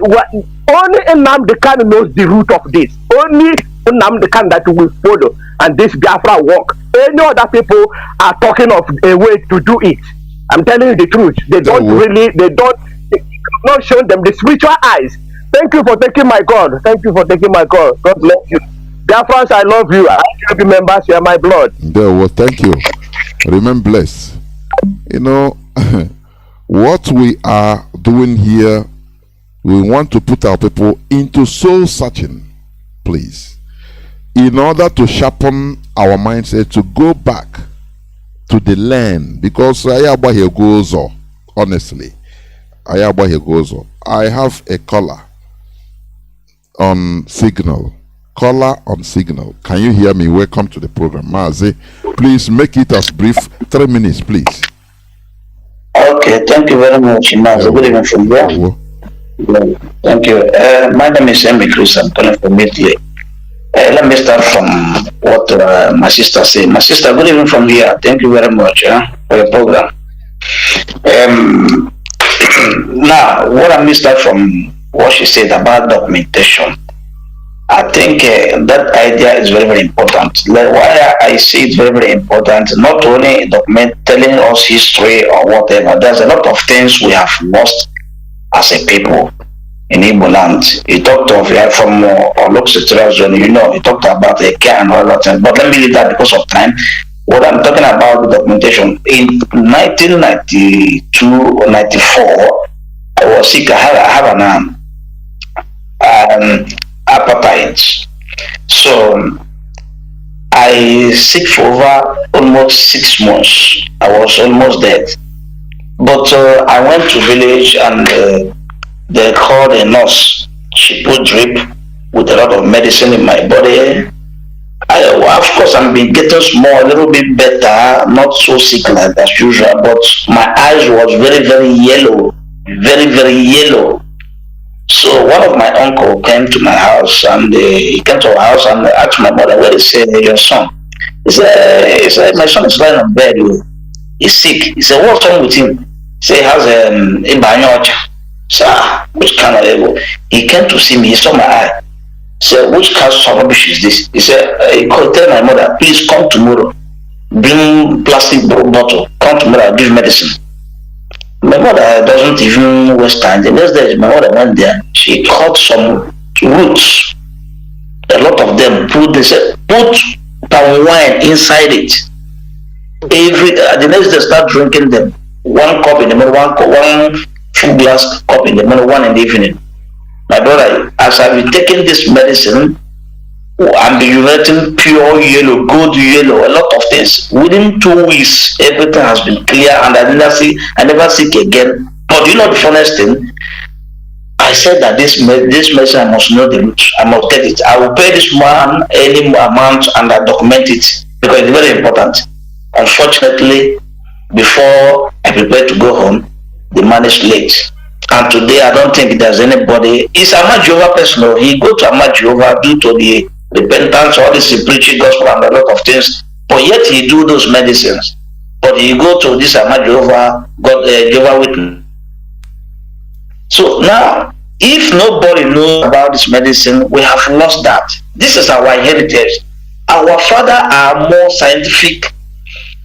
only Nnamdi Kanu knows the root of this. Only Nnamdi Kanu that we follow, and this Biafra work. Any other people are talking of a way to do it. I'm telling you the truth. They not show them the spiritual eyes. Thank you for taking my call. Thank you for taking my call. God bless you. Biafrans, I love you. I IPOB members, you are my blood.
Well, thank you. Remain blessed. You know, what we are doing here, we want to put our people into soul searching, please, in order to sharpen our mindset to go back to the land, because Ayaba here goes on, honestly. Ayaba here goes on. I have a caller on signal. Caller on signal. Can you hear me? Welcome to the program. Mazi, please make it as brief. 3 minutes, please.
Okay, thank you very much, Mazi. Good evening from there. Thank you. My name is Emmy Chris. I'm calling from Italy. Let me start from what my sister said. My sister, good evening from here. Thank you very much for your program. Now, what I missed out from what she said about documentation, I think that idea is very, very important. Why I see it very, very important, not only telling us history or whatever, there's a lot of things we have lost as a people in Igbo land. He talked of from Oloxitira zone, he talked about the care and all that, but let me leave that because of time. What I'm talking about, the documentation, in 1992 or 94, I was sick. I have an appetite. So I sick for over almost 6 months. I was almost dead. But I went to village, and they called a nurse. She put drip with a lot of medicine in my body. Of course, I'm been getting small, a little bit better, not so sick like as usual, but my eyes was very, very yellow, very, very yellow. So So one of my uncle came to my house, and he came to our house and asked my mother, "Where is your son?" He said, "My son is lying on bed. He's sick." He said, "What's wrong with him?" He said, "He has a banyocha." Sir, which kind of ego? He came to see me. He saw my eye. He said, "Which kind of rubbish is this?" He said, "He called, tell my mother, please come tomorrow. Bring plastic bottle. Come tomorrow. I'll give medicine." My mother doesn't even waste time. The next day, my mother went there. She cut some roots. A lot of them. They said, put palm wine inside it. The next day, start drinking them. 1 cup in the morning, one full glass cup in the morning, 1 in the evening. My brother, as I've been taking this medicine, I'm urinating pure yellow, good yellow, a lot of things. Within 2 weeks, everything has been clear, and I never sick again. But you know the funniest thing? I said that this medicine, I must know the root. I must get it. I will pay this man any amount and I document it because it's very important. Unfortunately, before I prepare to go home, the man is late. And today I don't think there's anybody. It's a Jehovah person. He go to a Jehovah due to the repentance, all this preaching gospel and a lot of things. But yet he do those medicines. But he go to this Jehovah, Jehovah Witness. So now, if nobody knows about this medicine, we have lost that. This is our heritage. Our fathers are more scientific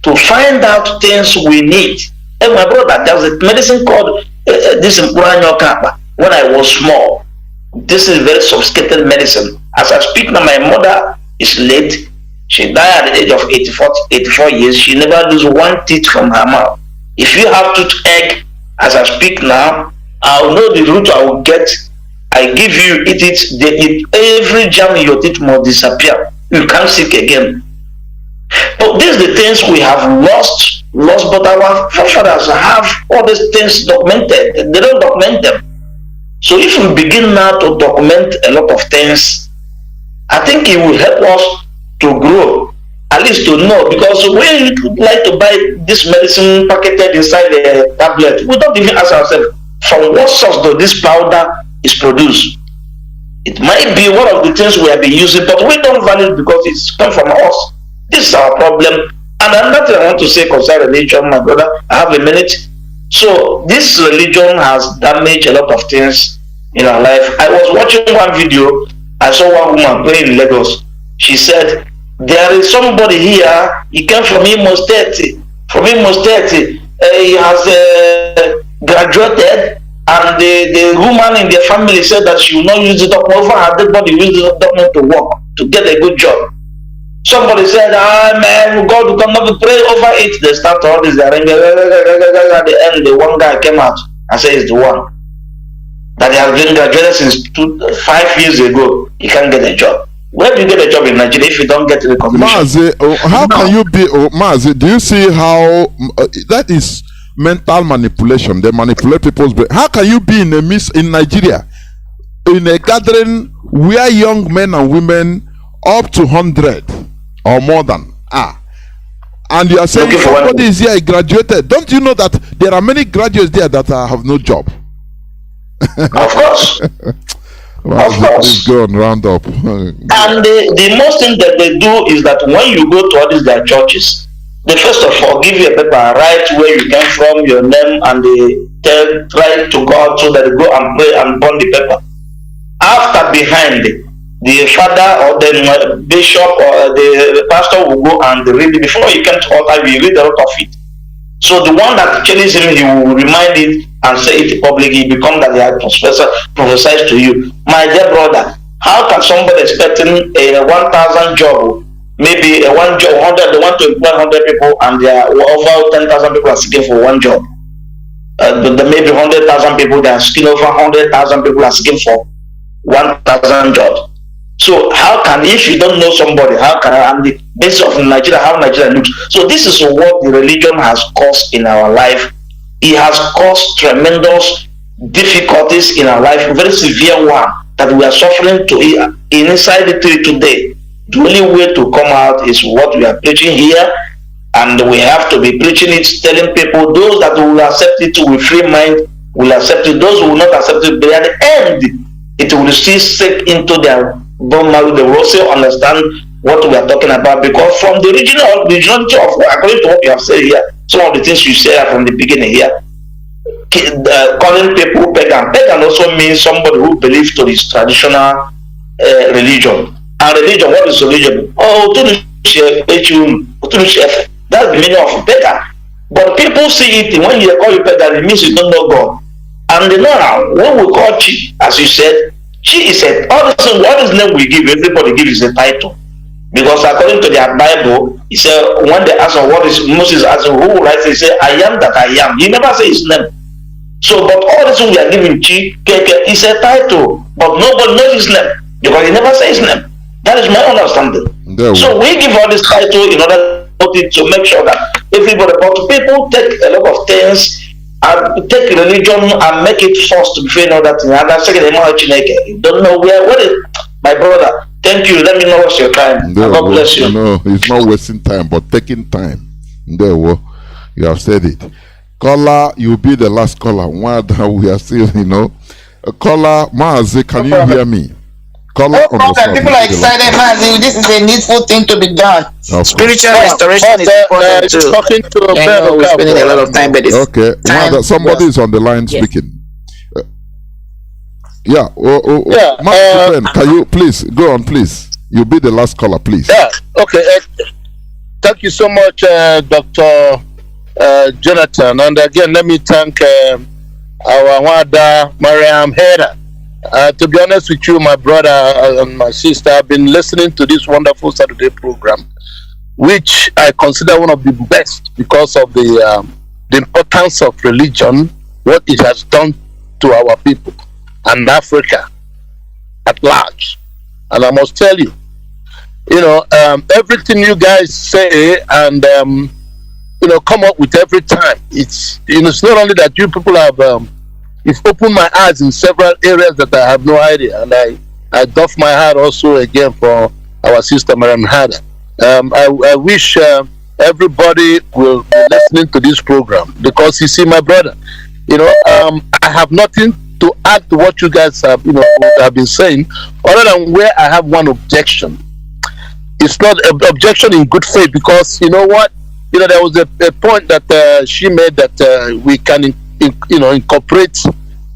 to find out things we need. And my brother, there's a medicine called this Mpuranyokapa. When I was small, this is very sophisticated medicine. As I speak now, my mother is late. She died at the age of 84 years. She never lose 1 teeth from her mouth. If you have toothache, as I speak now, I'll know the root I will get. I give you, eat it. Every germ in your teeth must disappear. You can't sick again. But these are the things we have lost, but our forefathers have all these things documented. They don't document them. So if we begin now to document a lot of things, I think it will help us to grow, at least to know, because when we like to buy this medicine packeted inside the tablet, we don't even ask ourselves, from what source does this powder is produced? It might be one of the things we have been using, but we don't value it because it's come from us. This is our problem. And another thing I want to say concerning religion, my brother, I have a minute. So this religion has damaged a lot of things in our life. I was watching one video. I saw one woman praying in Lagos. She said, there is somebody here, he came from Imo State. From Imo State, he has graduated, and the woman in their family said that she will not use the document over her dead body, use the document to work, to get a good job. Somebody said, man, God cannot pray over it. They start all this. At the end, the one guy came out and said, it's the one that he has been graduated since 5 years ago. He can't get a job. Where do you get a job in Nigeria if you don't get recognition?
Mazi, how can you be, Mazi, do you see how that is mental manipulation? They manipulate people's brain. How can you be in Nigeria, in a gathering where young men and women up to 100 or more than and you are saying somebody is here graduated? Don't you know that there are many graduates there that have no job?
Of course.
Well,
of course.
Please go and round up.
And the most thing that they do is that when you go to all these their churches, they first of all give you a paper, write where you came from, your name, and they try to God so that they go and pray and burn the paper. After behind, the father or the bishop or the pastor will go and read it. Before you come to altar, you read a lot of it. So the one that challenges him, he will remind it and say it publicly. It becomes that they are prophesied to you. My dear brother, how can somebody expecting a 1,000 job, maybe a one job, 100, they want to employ 100 people and there are over 10,000 people are seeking for one job. But there may be 100,000 people that are seeking, over 100,000 people are seeking for 1,000 jobs. So how can, if you don't know somebody, how can, and the basis of Nigeria, how Nigeria looks. So this is what the religion has caused in our life. It has caused tremendous difficulties in our life, a very severe one that we are suffering to inside the tree today. The only way to come out is what we are preaching here, and we have to be preaching it, telling people, those that will accept it with free mind will accept it, those who will not accept it, but at the end, it will still sink into their bone marrow. They will also understand what we are talking about, because from the regionality of, according to what you have said here, some of the things you said from the beginning here, calling people pagan. Pagan also means somebody who believes to this traditional religion. And religion, what is religion? Oh, that's the meaning of pagan. But people see it, when you call you pagan, it means you don't know God. And now, when we call Chi, as you said, Chi is a, all this name we give, everybody gives a title. Because according to their Bible, he said, when they ask what is Moses asking, who will I say? He said, I am that I am. He never say his name. So, but all this we are giving Chi, is a title, but nobody knows his name because he never says his name. That is my understanding. So we give all this title in order to make sure that everybody, but people take a lot of things and take religion and make it forced to be fair, all that thing. And that's second, you don't know where is my brother. Thank you. Let me know what's your time. God bless you.
No, it's not wasting time, but taking time. You have said it. Caller, you'll be the last caller. We are still, Caller, Mazi, can you hear me? Caller,
people are excited, Mazi. This is a needful thing to be done. Spiritual restoration is important too.
Talking to
we're spending a lot of time, but
okay. Somebody is on the line speaking. Can you please go on, please? You'll be the last caller, please.
Yeah. Okay. Thank you so much, Dr. Johnathan. And again, let me thank our mother, Marien Haider. To be honest with you, my brother and my sister, I've been listening to this wonderful Saturday program, which I consider one of the best because of the importance of religion, what it has done to our people and Africa at large. And I must tell you, everything you guys say and come up with every time, it's not only that you people have you've opened my eyes in several areas that I have no idea, and I doff my heart also again for our sister Marien Haider. I wish everybody will be listening to this program, because you see, my brother, I have nothing to add to what you guys have have been saying, other than where I have one objection. It's not an objection in good faith, because you know what, there was a point that she made that we can incorporate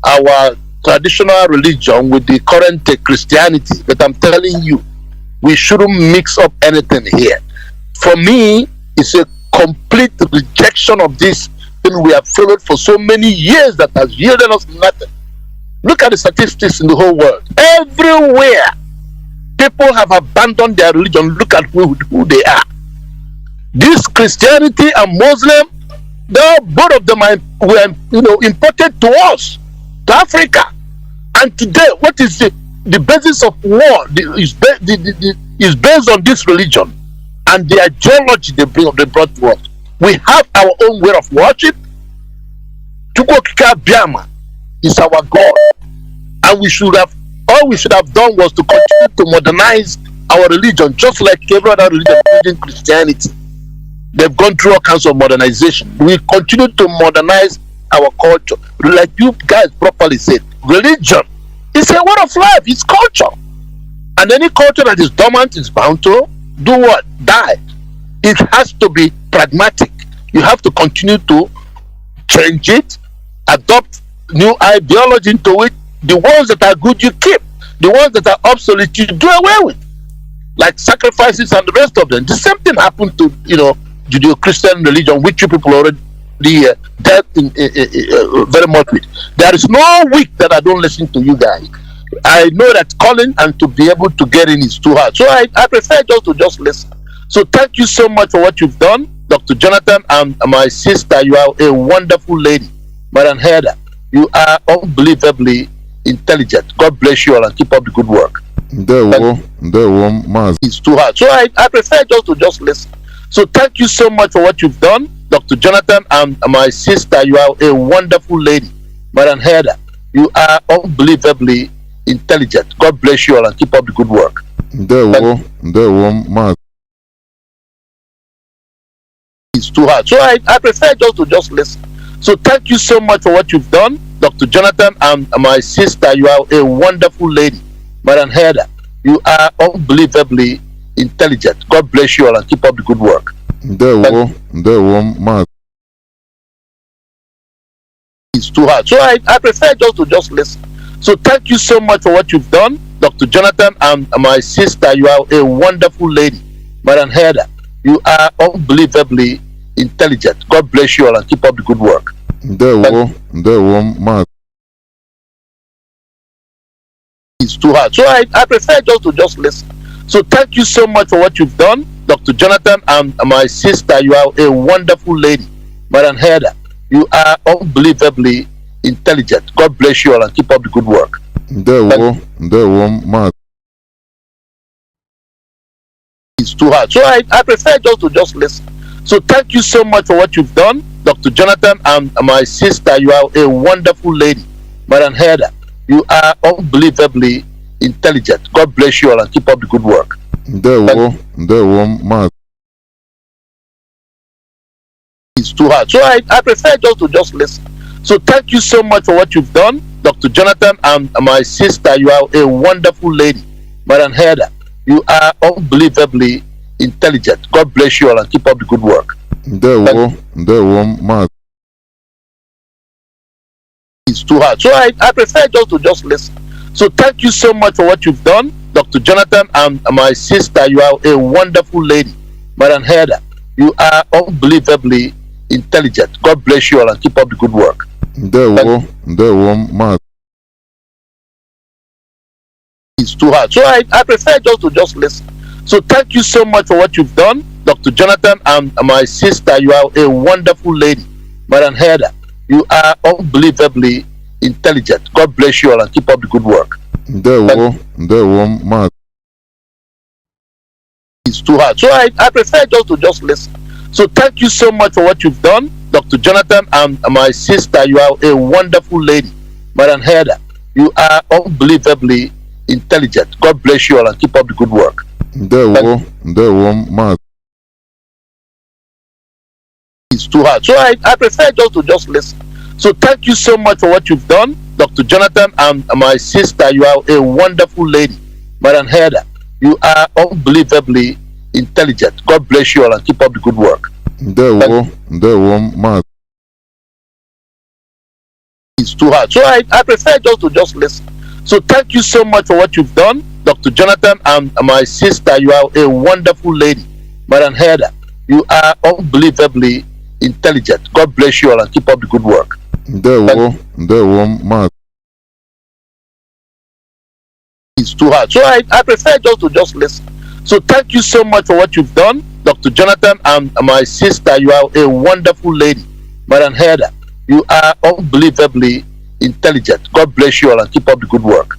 our traditional religion with the current Christianity. But I'm telling you, we shouldn't mix up anything here. For me, it's a complete rejection of this thing we have followed for so many years that has yielded us nothing. Look at the statistics in the whole world. Everywhere, people have abandoned their religion. Look at who they are. This Christianity and Muslim, both of them were imported to us, to Africa. And today, what is the basis of war is based on this religion and the ideology they brought to us. We have our own way of worship. Chukwokika Biama is our God. And all we should have done was to continue to modernize our religion, just like every other religion, including Christianity. They've gone through all kinds of modernization. We continue to modernize our culture. Like you guys properly said, religion is a way of life, it's culture. And any culture that is dormant is bound to do what? Die. It has to be pragmatic. You have to continue to change it, adopt new ideology into it. The ones that are good, you keep. The ones that are obsolete, you do away with. Like sacrifices and the rest of them. The same thing happened to, Judeo-Christian religion, which you people already dealt in very much with. There is no week that I don't listen to you guys. I know that calling and to be able to get in is too hard. So I prefer just listen. So thank you so much for what you've done, Dr. Johnathan, and my sister. You are a wonderful lady, Marien Haider. You are unbelievably intelligent. God bless you all and keep up the good work. It's too hard. So I prefer just listen. So thank you so much for what you've done, Dr. Johnathan, and my sister. You are a wonderful lady, Marien Haider. You are unbelievably intelligent. God bless you all and keep up the good work. It's too hard. So I prefer just listen. So thank you so much for what you've done,
Dr. Johnathan and my sister, you are a wonderful lady. Marien Haider, you are unbelievably intelligent. God bless you all and keep up the good work. It's too hard. So I prefer just listen. So thank you so much for what you've done. Dr. Johnathan and my sister, you are a wonderful lady. Marien Haider, you are unbelievably intelligent. God bless you all and keep up the good work. It's too hard. So I prefer just listen. So thank you so much for what you've done. Dr. Johnathan and my sister, you are a wonderful lady. Marien Haider, you are unbelievably intelligent. God bless you all and keep up the good work. It's too hard. So I prefer just listen. So thank you so much for what you've done. Dr. Johnathan and my sister, you are a wonderful lady. Marien Haider, you are unbelievably intelligent. God bless you all and keep up the good work. It's too hard. So I prefer just listen. So thank you so much for what you've done. Dr. Johnathan and my sister, you are a wonderful lady. Marien Haider, you are unbelievably intelligent. God bless you all and keep up the good work. It's too hard. So I prefer just listen. So thank you so much for what you've done. Dr. Johnathan and my sister, you are a wonderful lady. Marien Haider, you are unbelievably intelligent. God bless you all and keep up the good work. It's too hard. So I prefer just listen. So thank you so much for what you've done. Dr. Johnathan and my sister, you are a wonderful lady. Marien Haider, you are unbelievably intelligent. God bless you all and keep up the good work. It's too hard. So I prefer just listen. So thank you so much for what you've done. Dr. Johnathan and my sister, you are a wonderful lady. Marien Haider, you are unbelievably intelligent. God bless you all and keep up the good work. It's too hard. So I prefer just listen. So thank you so much for what you've done. Dr. Johnathan and my sister, you are a wonderful lady. Marien Haider, you are unbelievably intelligent. God bless you all and keep up the good work. It's too hard. So I prefer just listen. So thank you so much for what you've done. Dr. Johnathan and my sister, you are a wonderful lady. Marien Haider, you are unbelievably intelligent. God bless you all and keep up the good work. It's too hard. So I prefer just listen. So thank you so much for what you've done. Dr. Johnathan and my sister, you are a wonderful lady. Marien Haider, you are unbelievably intelligent. God bless you all and keep up the good work.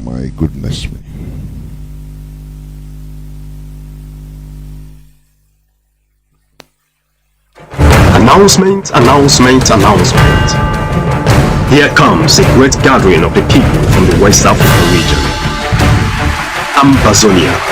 My goodness me.
Announcement. Here comes a great gathering of the people from the West African region. Ambazonia.